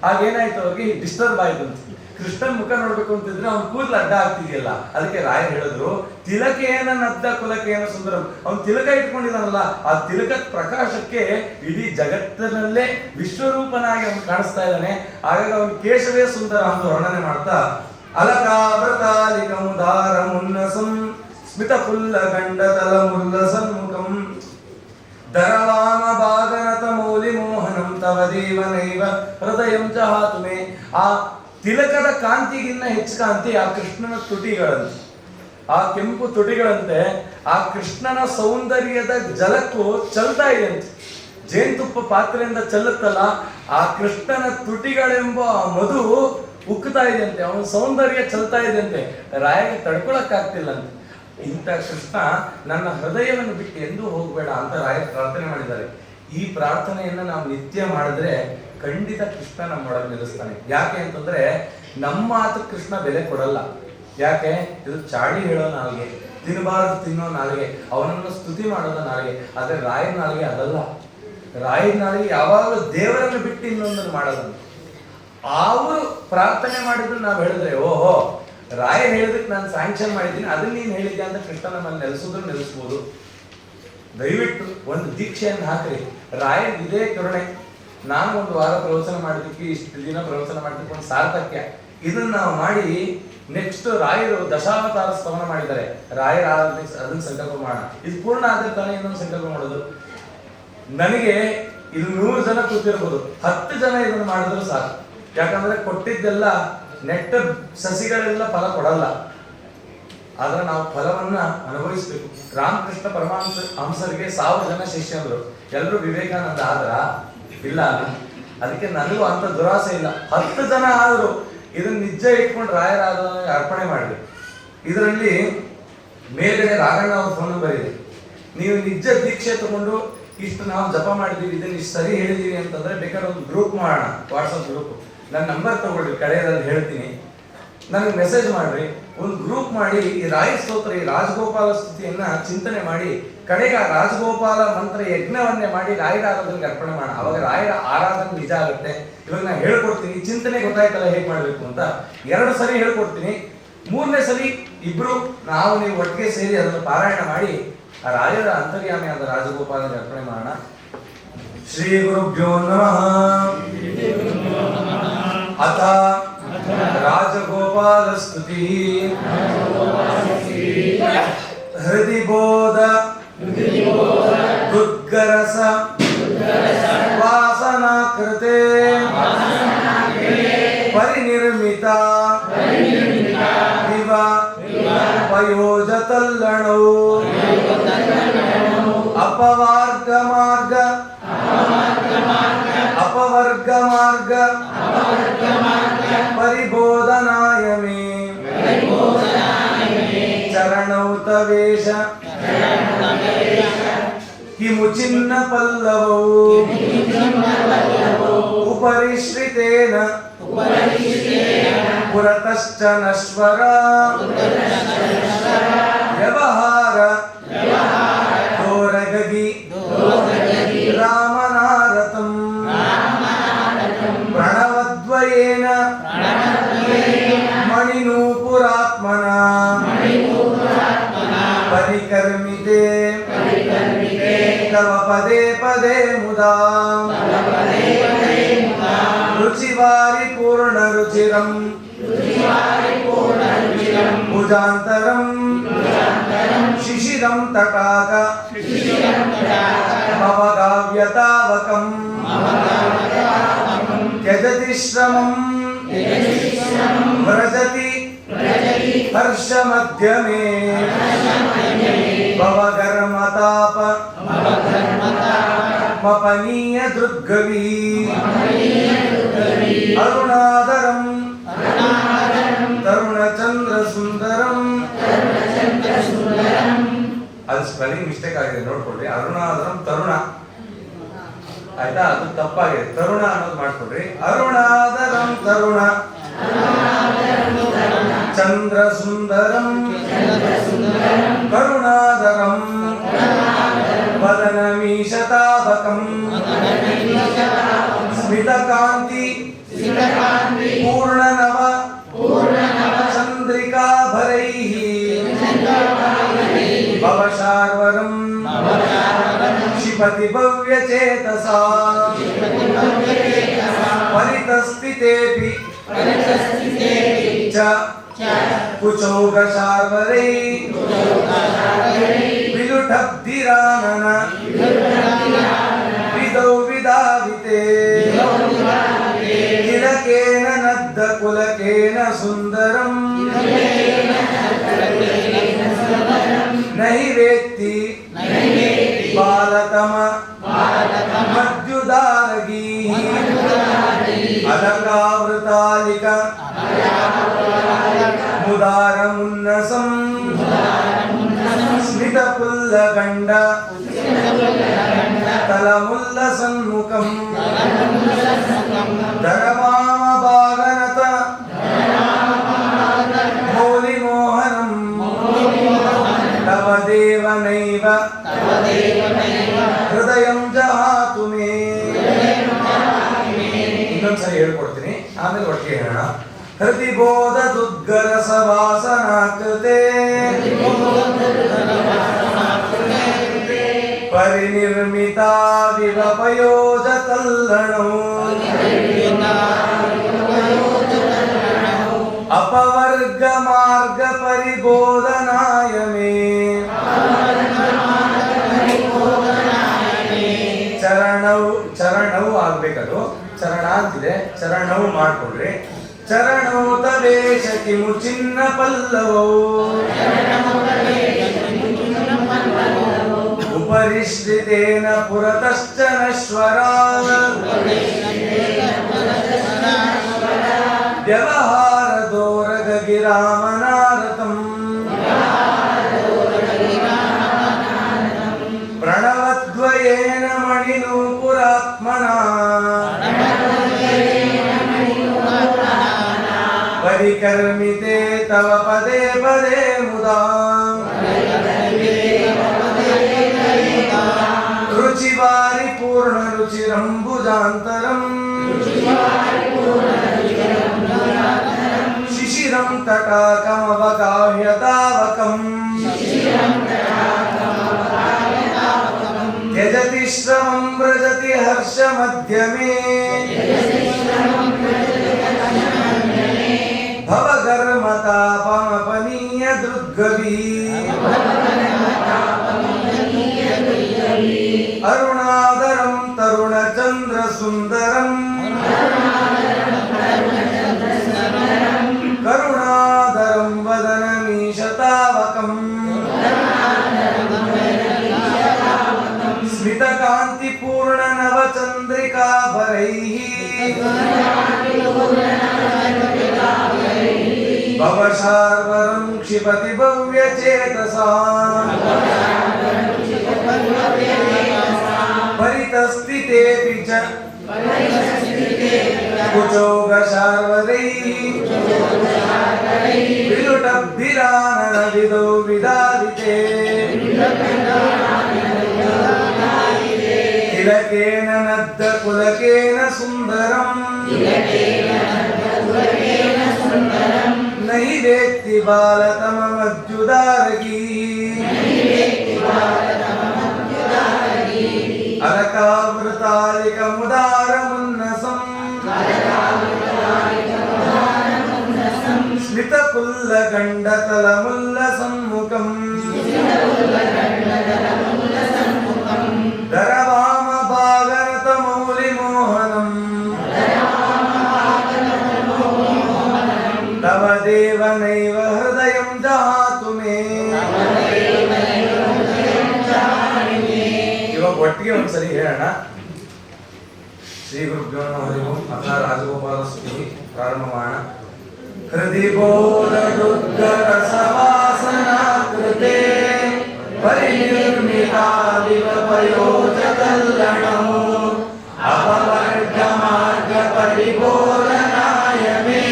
ಆಗೇನಾಯ್ತು, ಅವ್ರಿಗೆ ಡಿಸ್ಟರ್ಬ್ ಆಯ್ತು ಅಂತ. ಕೃಷ್ಣನ್ ಮುಖ ನೋಡ್ಬೇಕು ಅಂತಿದ್ರೆ ಅವ್ನ ಕೂದಲು ಅಡ್ಡ ಆಗ್ತಿದೆಯಲ್ಲ, ಅದಕ್ಕೆ ರಾಯ ಹೇಳಿದ್ರು ತಿಲಕೇನ ನದ್ದ ಕುಲಕೇನ ಸುಂದರಂ. ಅವ್ನು ತಿಲಕ ಇಟ್ಕೊಂಡಿದಾನಲ್ಲ, ಆ ತಿಲಕದ ಪ್ರಕಾಶಕ್ಕೆ ಇಡೀ ಜಗತ್ತಿನಲ್ಲೇ ವಿಶ್ವರೂಪನಾಗಿ ಅವನು ಕಾಣಿಸ್ತಾ ಇದ್ದಾನೆ. ಹಾಗಾಗಿ ಅವನ ಕೇಶವೇ ಸುಂದರ ಅಂತ ವರ್ಣನೆ ಮಾಡ್ತಾ, ಅಲಕಾವ್ರತಾಲಿಕಮುದಾರ ಮುನ್ನಸಂ ಸ್ಮಿತ ಪುಲ್ಲ ಗಂಡತಲ ಮುಲ್ಲ ಸನ್ಮುಖಂ ದರವಾಮ ಭಾಗನತ ಮೌಲಿ ಮೋಹನಂ ತವ ದೇವನೈವ ಹೃದಯಂ ಜಹಾತುಮೆ. ಆ ತಿಲಕದ ಕಾಂತಿಗಿನ್ನ ಹೆಚ್ಚು ಕಾಂತಿ ಆ ಕೃಷ್ಣನ ತುಟಿಗಳಂತೆ, ಆ ಕೆಂಪು ತುಟಿಗಳಂತೆ. ಆ ಕೃಷ್ಣನ ಸೌಂದರ್ಯದ ಜಲಕ್ಕೂ ಚಲ್ತಾ ಇದೆಯಂತೆ. ಜೇನುತುಪ್ಪ ಪಾತ್ರೆಯಿಂದ ಚೆಲ್ಲುತ್ತಲ್ಲ, ಆ ಕೃಷ್ಣನ ತುಟಿಗಳೆಂಬ ಮಧು ಉಕ್ಕುತ್ತಾ ಇದೆಯಂತೆ. ಅವನ ಸೌಂದರ್ಯ ಚಲ್ತಾ ಇದೆಯಂತೆ. ರಾಯಗೆ ತಡ್ಕೊಳಕ್ಕಾಗ್ತಿಲ್ಲಂತೆ. ಇಂಥ ಕೃಷ್ಣ ನನ್ನ ಹೃದಯವನ್ನು ಬಿಟ್ಟು ಎಂದೂ ಹೋಗ್ಬೇಡ ಅಂತ ರಾಯ ಪ್ರಾರ್ಥನೆ ಮಾಡಿದ್ದಾರೆ. ಈ ಪ್ರಾರ್ಥನೆಯನ್ನ ನಾವು ನಿತ್ಯ ಮಾಡಿದ್ರೆ ಖಂಡಿತ ಕೃಷ್ಣ ನಮ್ಮೊಳಗೆ ನಿಲ್ಲಿಸ್ತಾನೆ. ಯಾಕೆ ಅಂತಂದ್ರೆ ನಮ್ಮ ಮಾತು ಕೃಷ್ಣ ಬೆಲೆ ಕೊಡಲ್ಲ. ಯಾಕೆ? ಇದು ಚಾಡಿ ಹೇಳೋ ನಾಲ್ಗೆ, ತಿನ್ನಬಾರದು ತಿನ್ನೋ ನಾಲ್ಗೆ, ಅವನನ್ನು ಸ್ತುತಿ ಮಾಡೋದ ನಾಲ್ಗೆ. ಆದ್ರೆ ರಾಯನ ನಾಲ್ಗೆ ಅದಲ್ಲ. ರಾಯನ ನಾಲ್ಗೆ ಯಾವಾಗಲೂ ದೇವರನ್ನು ಬಿಟ್ಟು ಇನ್ನೊಂದನ್ನು ಮಾಡೋದು. ಅವರು ಪ್ರಾರ್ಥನೆ ಮಾಡಿದ್ರು ನಾವು ಹೇಳಿದ್ರೆ, ಓಹೋ ರಾಯ ಹೇಳಿದಕ್ಕೆ ನಾನು ಸ್ಯಾಂಕ್ಷನ್ ಮಾಡಿದ್ದೀನಿ, ಅದನ್ನ ನೀನು ಹೇಳಿದ್ದೆ ಅಂತ ಕೃಷ್ಣ ನಮ್ಮಲ್ಲಿ ನೆಲೆಸಿದ್ರು ನೆಲೆಸ್ಬೋದು. ದಯವಿಟ್ಟು ಒಂದು ದೀಕ್ಷೆಯನ್ನು ಹಾಕ್ರಿ. ರಾಯ ಇದೇ ಕರುಣೆ. ನಾನು ಒಂದು ವಾರ ಪ್ರವಚನ ಮಾಡಿದ್ದಕ್ಕೆ, ಇಷ್ಟು ದಿನ ಪ್ರವಚನ ಮಾಡಿದ್ದಕ್ಕೆ ಒಂದು ಸಾರ್ಥಕ್ಯ. ಇದನ್ನ ನಾವು ಮಾಡಿ ನೆಕ್ಸ್ಟ್ ರಾಯರು ದಶಾವತಾರ ಸ್ತವನ ಮಾಡಿದ್ದಾರೆ. ರಾಯರ ಅದನ್ನ ಸಂಕಲ್ಪ ಮಾಡೋಣ. ಇದು ಪೂರ್ಣ ಆದ್ರೆ ತಾನೇ ಇನ್ನೊಂದು ಸಂಕಲ್ಪ ಮಾಡೋದು. ನನಗೆ ಇದು 100 ಜನ ಕೂತಿರ್ಬೋದು, 10 ಜನ ಇದನ್ನು ಮಾಡಿದ್ರು ಸಾಕು. ಯಾಕಂದ್ರೆ ಕೊಟ್ಟಿದ್ದೆಲ್ಲ ನೆಟ್ಟ ಸಸಿಗಳೆಲ್ಲ ಫಲ ಕೊಡಲ್ಲ. ಆದ್ರೆ ನಾವು ಫಲವನ್ನ ಅನುಭವಿಸ್ಬೇಕು. ರಾಮಕೃಷ್ಣ ಪರಮಹಂಸ ಹಂಸರಿಗೆ 1000 ಜನ ಶಿಷ್ಯಂದ್ರು. ಎಲ್ಲರೂ ವಿವೇಕಾನಂದ ಆದ್ರ ಇಲ್ಲ. ಅದಕ್ಕೆ ನನಗೂ ಅಂತ ದುರಾಸೆ ಇಲ್ಲ. 10 ಜನ ಆದ್ರು ಇದನ್ನ ನಿಜ ಇಟ್ಕೊಂಡು ರಾಯರಾದ ಅರ್ಪಣೆ ಮಾಡಿದ್ರು. ಇದರಲ್ಲಿ ಮೇಲ್ಗಡೆ ರಾಘಣ್ಣ ಅವ್ರ ಫೋನ್ ನಂಬರ್ ಇದೆ. ನೀವು ನಿಜ ದೀಕ್ಷೆ ತಗೊಂಡು ಇಷ್ಟು ನಾವು ಜಪ ಮಾಡಿದೀವಿ, ಇದನ್ನ ಇಷ್ಟು ಸರಿ ಹೇಳಿದೀವಿ ಅಂತಂದ್ರೆ ಬೇಕಾದ್ರೆ ಒಂದು ಗ್ರೂಪ್ ಮಾಡೋಣ, ವಾಟ್ಸಪ್ ಗ್ರೂಪ್. ನನ್ನ ನಂಬರ್ ತಗೊಳ್ರಿ, ಕಡೆಯಲ್ಲಿ ಹೇಳ್ತೀನಿ, ನನಗೆ ಮೆಸೇಜ್ ಮಾಡ್ರಿ. ಒಂದು ಗ್ರೂಪ್ ಮಾಡಿ ಈ ರಾಯ ಸ್ತೋತ್ರ, ಈ ರಾಜಗೋಪಾಲ ಸ್ತುತಿಯನ್ನ ಚಿಂತನೆ ಮಾಡಿ, ಕಡೆಗೆ ಆ ರಾಜಗೋಪಾಲ ಮಂತ್ರ ಯಜ್ಞವನ್ನೇ ಮಾಡಿ ರಾಯರ ಆರಾಧನೆಗೆ ಅರ್ಪಣೆ ಮಾಡೋಣ. ಅವಾಗ ರಾಯರ ಆರಾಧನೆ ನಿಜ ಆಗುತ್ತೆ. ಇವಾಗ ನಾನು ಹೇಳ್ಕೊಡ್ತೀನಿ, ಚಿಂತನೆ ಗೊತ್ತಾಯ್ತಲ್ಲ ಹೇಗೆ ಮಾಡ್ಬೇಕು ಅಂತ. 2 ಸರಿ ಹೇಳ್ಕೊಡ್ತೀನಿ. 3ನೇ ಸರಿ ಇಬ್ರು ನಾವು ನೀವು ಒಟ್ಟಿಗೆ ಸೇರಿ ಅದನ್ನು ಪಾರಾಯಣ ಮಾಡಿ ಆ ರಾಯರ ಅಂತರ್ಯಾಮಿ ಆದ ರಾಜಗೋಪಾಲನಿಗೆ ಅರ್ಪಣೆ ಮಾಡೋಣ. ಶ್ರೀ ಗುರುಭ್ಯೋ ನಮಃ. ಅಥ ರಾಜಗೋಪಾಲ ಸ್ತುತಿ ಹೃದಿ ಬೋಧ दुर्गरस वासनाकृते परिनिर्मिता दिव वयोजतल्लणौ अपवर्गमार्ग परिबोधनाय मे चरणौ तवेश किमुचिन्न पल्लवौ उपरिश्रितेन पुरतश्च नश्वरा व्यवहार दोरगगि रामनारतं प्रणवद्वयेन मणिनूपुरात्मना परिकर्मिते तव पदे पदे मुदा रुचिवारि पूर्ण रुचिरं भुजान्तरं शिशिरं तटाक भवगाव्यतावकं त्यजति श्रमं व्रजति हर्षमध्यमे भवगर्मताप मपनीय दुर्गवी अरुणाधरं तरुणचंद्र सुंदरಂ ಅದು ಸ್ಪೆಲ್ಲಿಂಗ್ ಮಿಸ್ಟೇಕ್ ಆಗಿದೆ ನೋಡ್ಕೊಡ್ರಿ. ಅರುಣಾಧರಂ ತರುಣ ಆಯ್ತಾ, ಅದು ತಪ್ಪಾಗಿದೆ. ತರುಣ ಅನ್ನೋದು ಮಾಡ್ಕೊಡ್ರಿ. ಅರುಣಾಧರಂ ತರುಣ ಚಂದ್ರ ಸುಂದರಂ ಕರುಣಾಧರಂ ವದನಮೀಶತಾವಕಂ ಸ್ಮಿತಕಾಂತಿ ಪೂರ್ಣನವ ಚಂದ್ರಿಕಾಭರೈಃ ಭವಶಾರ್ವರಂ क्षिपति भव्यचेतसा परितस्थितेऽपि च कुचौघशार्वरै विलुठब्धिरानन विदौ विदाविते किलकेन नद्दकुलकेन सुन्दरं नहि वेत्ति बालतम मद्युदारगी अलकावृतालिक मुदारमुन्नसं स्मितपुल्लगण्ड तलमुल्लसन्मुखं धरवामभागनत मौलिमोहनं तव देवनैव ಹೃದಯಂ ಜಹಾತು ಮೇ. ಇನ್ನೊಂದ್ಸರಿ ಹೇಳ್ಕೊಡ್ತೀನಿ, ಆಮೇಲೆ ಒಟ್ಟಿಗೆ ಹೇಳೋಣ. ಹೃದಿಬೋಧದುದ್ಗರಸ ವಾಸನಾಕೃತೆ ಪರಿನಿರ್ಮಿತಾ ವಿವಪಯೋಜತಲ್ಲಣೌ ಅಪವರ್ಗ ಮಾರ್ಗ ಪರಿಬೋಧನಾಯ ಮೇ ಚರಣವು ಆಗ್ಬೇಕದು. ಚರಣ ಅಂತಿದೆ, ಚರಣವು ಮಾಡ್ಕೊಡ್ರಿ. ಚರಣೌ ತವೇಶ ಕಿಮುಚಿನ್ನ ಪಲ್ಲವೌ ಉಪರಿಶ್ರಿತೇನ ಪುರತಶ್ಚ ನಶ್ವರಾ ವ್ಯವಹಾರ ದೋರಗಗಿರಾಮನಾರತಂ ಪ್ರಣವದ್ವಯೇನ ಮಣಿನೂಪುರಾತ್ಮನಾ ಪರಿಕರ್ಮಿತೆ ತವ ಪದೇ ಪದೇ ಮುದಾ ರುಚಿವಾರಿ ಪೂರ್ಣ ರುಚಿರಂಬುಜಾಂತರಂ ಶಿಶಿರಂ ತಟಾಕಮವಗಾಹ್ಯತಾವಕಂ त्यजति श्रमं व्रजति हर्षमध्यमे भवगर्मतापमपनीय दुर्गवी ಅರುಣಾದರಂ ತರುಣಚಂದ್ರ ಸುಂದರಂ ಕರುಣಾದರಂ ವದನಮೀಶತಾವಕಂ ಸ್ಮಿತಕಾಂತಿಪೂರ್ಣ ನವಚಂದ್ರಿಕಾಭರೈಃ ಭವಶಾರ್ವರಂ ಕ್ಷಿಪತಿ ಭವ್ಯಚೇತಸಾ ಪರಿತಸ್ಥಿತೇಪಿ ಚ ಕುಚೋಗಶಾರ್ವರೈಃ ವಿಲುಟಭಿರಾನನವಿದೌ ವಿದಾದಿತೆ ತಿಲಕೇನ ನದ್ದ ಕುಲಕೇನ ಸುಂದರಂ ನಹಿ ವೇತ್ತಿ ಬಾಲತಮಮದ್ಯುದಾರಗೀ ಅಲಕಾವೃತಾಲಿಕಮುದಾರಮುನ್ನಸಂ ಸ್ಮಿತಪುಲ್ಲಗಂಡತಲಮುಲ್ಲಸಮ್ಮುಖಂ ದರವಾಮಭಾಗರತಮೌಲಿಮೋಹನಂ ತವ ದೇವನೈವ ಹೃದಯಂ ಜಹಾತು ಮೇ. ಇವಾಗ ಒಟ್ಟಿಗೆ ಒಂದ್ಸರಿ ಹೇಳೋಣ. ಶ್ರೀ ಗುರುಭ್ಯೋ ನಮಃ. ಅಥ ರಾಜಗೋಪಾಲ ಸ್ತುತಿ ಪ್ರಾರಂಭ ಮಾಡೋಣ. ಹೃದಯ ಬೋಧದುಗ್ಗರಸವಾಸನಾಕೃತೆ ಪರಿನಿರ್ಮಿತಾವಿವ ಪಯೋಜಕಲ್ಲಣೋ ಅಪವರ್ಗಮಾರ್ಗ ಪರಿಬೋಧನಾಯ ಮೇ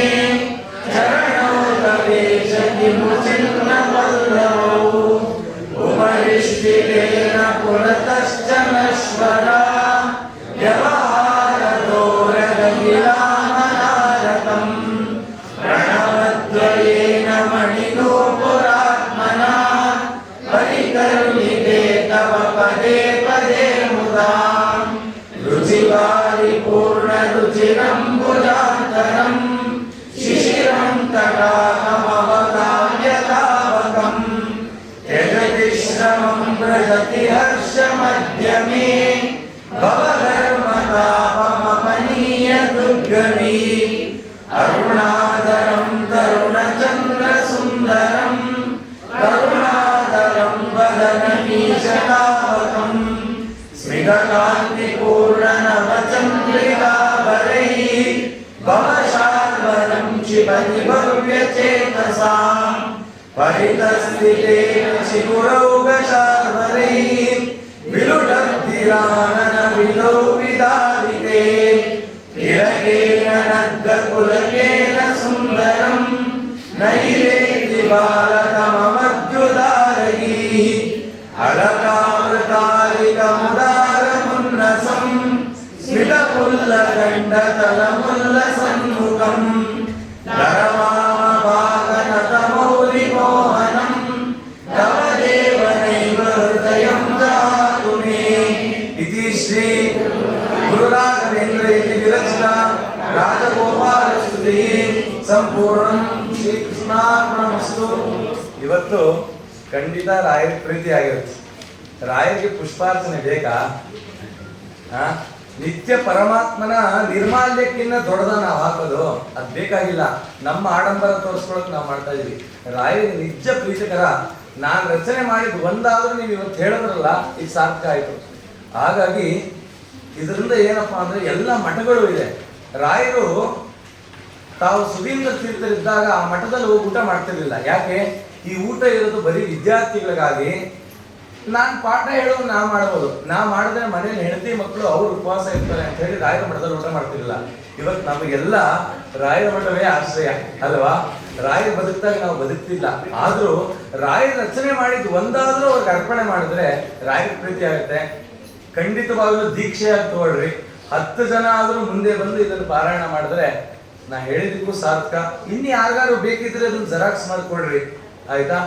ಚರಣೋಪದೇಶತಿ ಮುಚಿನ್ನವಲ್ಲವೋ ಉಪರಿಷ್ಟಿತೇನ ಪುರತಶ್ಚ ನಶ್ವರ ವ್ಯವಹಾರದೋರಗಿಲಾಮನಾರತಂ ಪ್ರಣವದ್ವಯೇನ ಮಣಿನೂಪುರಾತ್ಮನಾ ಪರಿಕರ್ಮಿತೆ ತವ ಪದೇ ಪದೇ ಮುದಾ ರುಚಿವಾರಿಪೂರ್ಣ ರುಚಿರಂಬುಜಾಂತರಂ ಶಿಶಿರಂ ತಟಾಕಮವಕಾವ್ಯತಾವಕಂ ತ್ಯಜತಿ ಶ್ರಮಂ ಪ್ರಜತಿ ಹರ್ಷಮಧ್ಯಮೇ ಭವಧರ್ಮತಾಪಮಪನೀಯ ದುರ್ಗಮೀ ಅರುಣಾದರಂ ತರುಣಚಂದ್ರ ಸುಂದರಂ ಕರುಣಾದರಂ ವದನಮೀಶತಾವಕಂ ಸ್ಮಿತಕಾಂತಿಪೂರ್ಣ ನವಚಂದ್ರಿಕಾಭರೈಃ ಭವಶಾರ್ವರಂ ಕ್ಷಿಪತಿ ಭವ್ಯಚೇತಸಾ ಪರಿತಸ್ಥಿತೇನ ಶಿಖುರೌಘಶಾರ್ವರೈಃ ವಿಲುಟದ್ಧಿರಾನನವಿದೌ ವಿದಾರಿತೆ ತಿಲಕೇನ ನದ್ದ ಕುಲಕೇನ ಸುಂದರಂ ನೈವೇತಿ ಬಾಲತಮಮದ್ಯುದಾರಗೀಃ ಅಲಕಾವೃತಾಲಿಕಮುದಾರಮುನ್ನಸಂ ಸ್ಮಿತಪುಲ್ಲಗಂಡತಲಮುಲ್ಲಸನ್ಮುಖಂ ದರವಾಮಭಾಗನತಮೌಲಿಮೋಹನಂ ತವ ದೇವನೈವ ಹೃದಯಂ ಜಹಾತು ಮೇ. ಇತಿ ಶ್ರೀ ಗುರುರಾಘವೇಂದ್ರ ಇತಿ ವಿರಚಿತ ರಾಜಗೋಪಾಲ ಸ್ತುತಿ ಸಂಪೂರ್ಣಂ ಶ್ರೀಕೃಷ್ಣಾರ್ಪಣಮಸ್ತು. ಇವತ್ತು ಖಂಡಿತ ರಾಯರ ಪ್ರೀತಿ ಆಗಿರುತ್ತೆ. ರಾಯರಿಗೆ ಪುಷ್ಪಾರ್ಚನೆ ಬೇಕಾ? ನಿತ್ಯ ಪರಮಾತ್ಮನ ನಿರ್ಮಾಲ್ಯಕ್ಕಿಂತ ದೊಡ್ಡದ ನಾವು ಹಾಕೋದು ಅದು ಬೇಕಾಗಿಲ್ಲ. ನಮ್ಮ ಆಡಂಬರ ತೋರಿಸ್ಕೊಳಕ್ ನಾವು ಮಾಡ್ತಾ ಇದೀವಿ. ರಾಯರಿಗೆ ನಿಜ ಪ್ರೀತಿಕರ. ನಾನು ರಚನೆ ಮಾಡಿದ್ದು ಒಂದಾದ್ರೂ ನೀವು ಇವತ್ತು ಹೇಳಿದ್ರಲ್ಲ, ಇದು ಸಾರ್ಥಕ ಆಯ್ತು. ಹಾಗಾಗಿ ಇದರಿಂದ ಏನಪ್ಪಾ ಅಂದ್ರೆ ಎಲ್ಲ ಮಠಗಳು ಇದೆ. ರಾಯರು ತಾವು ಸುಧೀಂದ್ರ ತೀರ್ಥರಿದ್ದಾಗ ಆ ಮಠದಲ್ಲಿ ಹೋಗಿ ಊಟ ಮಾಡ್ತಿರ್ಲಿಲ್ಲ. ಯಾಕೆ? ಈ ಊಟ ಇರೋದು ಬರೀ ವಿದ್ಯಾರ್ಥಿಗಳಿಗಾಗಿ. ನಾನು ಪಾಠ ಹೇಳೋದು ನಾ ಮಾಡ್ಬೋದು, ನಾ ಮಾಡಿದ್ರೆ ಮನೇಲಿ ಹೆಂಡತಿ ಮಕ್ಕಳು ಅವ್ರು ಉಪವಾಸ ಇರ್ತಾರೆ ಅಂತ ಹೇಳಿ ರಾಯರ ಮಠದಲ್ಲಿ ಊಟ ಮಾಡ್ತಿರ್ಲಿಲ್ಲ. ಇವತ್ತು ನಮಗೆಲ್ಲ ರಾಯರ ಮಠವೇ ಆಶ್ರಯ ಅಲ್ವಾ? ರಾಯರು ಬದುಕ್ದಾಗ ನಾವು ಬದುಕ್ತಿಲ್ಲ. ಆದ್ರೂ ರಾಯರ ರಚನೆ ಮಾಡಿದ್ದು ಒಂದಾದ್ರೂ ಅವ್ರಿಗೆ ಅರ್ಪಣೆ ಮಾಡಿದ್ರೆ ರಾಯರ ಪ್ರೀತಿ ಆಗುತ್ತೆ. ಖಂಡಿತವಾಗ್ಲೂ ದೀಕ್ಷೆಯಾಗಿ ತಗೊಳ್ರಿ. 10 ಜನ ಆದ್ರೂ ಮುಂದೆ ಬಂದು ಇದನ್ನು ಪಾರಾಯಣ ಮಾಡಿದ್ರೆ ನಾ ಹೇಳಿದಕ್ಕೂ ಸಾರ್ಥಕ. ಇನ್ನು ಯಾರಿಗಾರು ಬೇಕಿದ್ರೆ ಅದನ್ನ ಜೆರಾಕ್ಸ್ ಮಾಡ್ಕೊಡ್ರಿ, ಆಯ್ತಾ?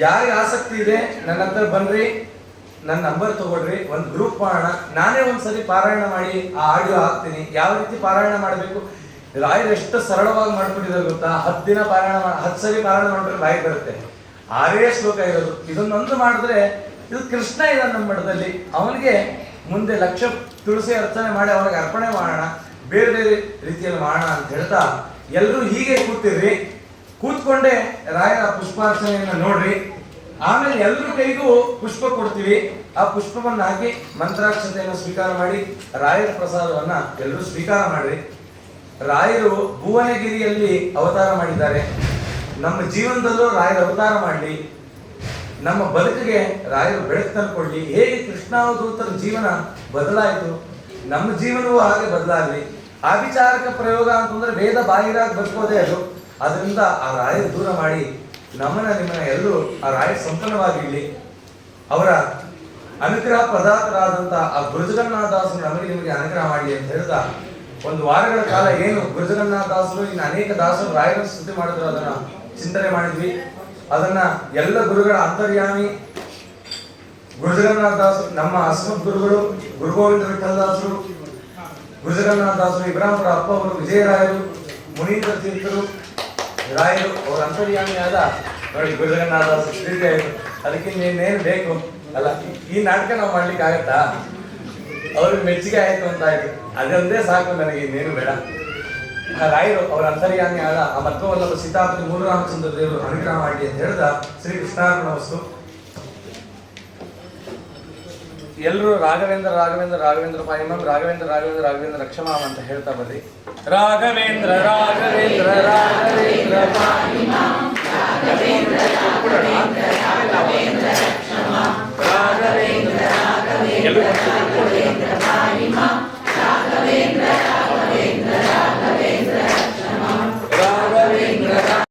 ಯಾರಿಗೆ ಆಸಕ್ತಿ ಇದೆ ನನ್ನ ಹತ್ರ ಬನ್ರಿ, ನನ್ನ ನಂಬರ್ ತಗೊಳ್ರಿ, ಒಂದು ಗ್ರೂಪ್ ಮಾಡೋಣ. ನಾನೇ ಒಂದ್ಸರಿ ಪಾರಾಯಣ ಮಾಡಿ ಆ ಆಡಿಯೋ ಹಾಕ್ತೀನಿ. ಯಾವ ರೀತಿ ಪಾರಾಯಣ ಮಾಡಬೇಕು ರಾಯರು ಎಷ್ಟು ಸರಳವಾಗಿ ಮಾಡ್ಕೊಂಡಿದ್ದಾರೆ ಗೊತ್ತಾ? 10 ದಿನ ಪಾರಾಯಣ 10 ಸರಿ ಪಾರಾಯಣ ಮಾಡಿದ್ರೆ ರಾಯ ಬರುತ್ತೆ. 6 ಶ್ಲೋಕ ಇರೋದು. ಇದನ್ನೊಂದು ಮಾಡಿದ್ರೆ ಇದು ಕೃಷ್ಣ ಇದ್ದಾನೆ ನಮ್ಮ ಮಠದಲ್ಲಿ, ಅವನಿಗೆ ಮುಂದೆ ಲಕ್ಷ ತುಳಸಿ ಅರ್ಚನೆ ಮಾಡಿ ಅವನಿಗೆ ಅರ್ಪಣೆ ಮಾಡೋಣ, ಬೇರೆ ಬೇರೆ ರೀತಿಯಲ್ಲಿ ಮಾಡೋಣ ಅಂತ ಹೇಳ್ತಾ ಎಲ್ಲರೂ ಹೀಗೆ ಕೂತಿರ್ರಿ. ಕೂತ್ಕೊಂಡೆ ರಾಯರ ಪುಷ್ಪಾರ್ಚನೆಯನ್ನ ನೋಡ್ರಿ. ಆಮೇಲೆ ಎಲ್ಲರ ಕೈಗೂ ಪುಷ್ಪ ಕೊಡ್ತೀವಿ. ಆ ಪುಷ್ಪವನ್ನ ಹಾಕಿ ಮಂತ್ರಾಕ್ಷತೆಯನ್ನು ಸ್ವೀಕಾರ ಮಾಡಿ ರಾಯರ ಪ್ರಸಾದವನ್ನ ಎಲ್ಲರೂ ಸ್ವೀಕಾರ ಮಾಡ್ರಿ. ರಾಯರು ಭುವನಗಿರಿಯಲ್ಲಿ ಅವತಾರ ಮಾಡಿದ್ದಾರೆ. ನಮ್ಮ ಜೀವನದಲ್ಲೂ ರಾಯರ ಅವತಾರ ಮಾಡಲಿ, ನಮ್ಮ ಬದುಕಿಗೆ ರಾಯರು ಬೆಳಕು ತಂದುಕೊಳ್ಳಿ. ಹೇಗೆ ಕೃಷ್ಣಾವಧೂತರ ಜೀವನ ಬದಲಾಯಿತು, ನಮ್ಮ ಜೀವನವೂ ಹಾಗೆ ಬದಲಾಗಲಿ. ಆಭಿಚಾರಕ ಪ್ರಯೋಗ ಅಂತಂದ್ರೆ ವೇದ ಬಾಹಿರಾಗಿ ಬದುಕೋದೇ ಅದು. ಅದರಿಂದ ಆ ರಾಯರು ದೂರ ಮಾಡಿ ನಿಮ್ಮನ್ನ ಎಲ್ಲರೂ ಆ ರಾಯರು ಸಂಪನ್ನವಾಗಿರ್ಲಿ. ಅವರ ಅನುಗ್ರಹ ಪದಾರ್ಥರಾದಂತ ಆ ಗುರುಜಗನ್ನಾಥದಾಸರು ನಮಗೆ ನಿಮಗೆ ಅನುಗ್ರಹ ಮಾಡಲಿ ಅಂತ ಹೇಳ್ತಾ, ಒಂದು ವಾರಗಳ ಕಾಲ ಏನು ಗುರುಜಗನ್ನಾಥದಾಸರು ಇನ್ನು ಅನೇಕ ದಾಸರು ರಾಯರ ಸ್ತುತಿ ಮಾಡಿದ್ರು ಅದನ್ನ ಚಿಂತನೆ ಮಾಡಿದ್ವಿ. ಅದನ್ನ ಎಲ್ಲ ಗುರುಗಳ ಅಂತರ್ಯಾಮಿ ಗುರುಜಗನ್ನಾಥದಾಸರು, ನಮ್ಮ ಅಸ್ಮತ್ ಗುರುಗಳು ಗುರುಗೋವಿಂದ ವಿಠಲದಾಸರು, ಗುರುಜಗನ್ನಾಥದಾಸರು, ಇಬ್ರಾಹಿಂಪುರ ಅಪ್ಪ ಅವರು, ವಿಜಯರಾಯರು, ಮುನೀಂದ್ರ ತೀರ್ಥರು, ರಾಯರು, ಅವರ ಅಂತರ್ಯಾಮಿಯಾದ ನೋಡಿ ಗುರುಜಗನ್ನಾಥದಾಸರು ಸ್ಥಿತಿ ಆಯಿತು. ಅದಕ್ಕೆ ಇನ್ನೇನು ಬೇಕು ಅಲ್ಲ, ಈ ನಾಟಕ ನಾವು ಮಾಡ್ಲಿಕ್ಕೆ ಆಗತ್ತಾ? ಅವ್ರಿಗೆ ಮೆಚ್ಚುಗೆ ಆಯ್ತು ಅಂತ ಆಯ್ತು, ಅದೊಂದೇ ಸಾಕು ನನಗೆ, ಇನ್ನೇನು ಬೇಡ. ರಾಯರು ಅವರ ಅಂತರ್ಯಾಮಿ ಆದ ಆ ಮಧ್ವವಲ್ಲಭ ಸೀತಾಪತಿ ಮೂಲರಾಮಚಂದ್ರ ದೇವರು ಅನುಗ್ರಹ ಮಾಡಿ ಅಂತ ಹೇಳಿದ ಶ್ರೀ ಕೃಷ್ಣಾರ್ಪಣ ವಸ್ತು. ಎಲ್ಲರೂ ರಾಘವೇಂದ್ರ ರಾಘವೇಂದ್ರ ರಾಘವೇಂದ್ರ ಪಾಯಿಮಂ, ರಾಘವೇಂದ್ರ ರಾಘವೇಂದ್ರ ರಾಘವೇಂದ್ರ ರಕ್ಷಮಾಂ ಅಂತ ಹೇಳ್ತಾ ಬರ್ರಿ. ರಾಘವೇಂದ್ರ ರಾಘವೇಂದ್ರ ರಾಘವೇಂದ್ರ ಪಾಯಿಮಂ, ರಾಘವೇಂದ್ರ ರಾಘವೇಂದ್ರ ರಾಘವೇಂದ್ರ ರಕ್ಷಮಾಂ, ರಾಘವೇಂದ್ರ ರಾಘವೇಂದ್ರ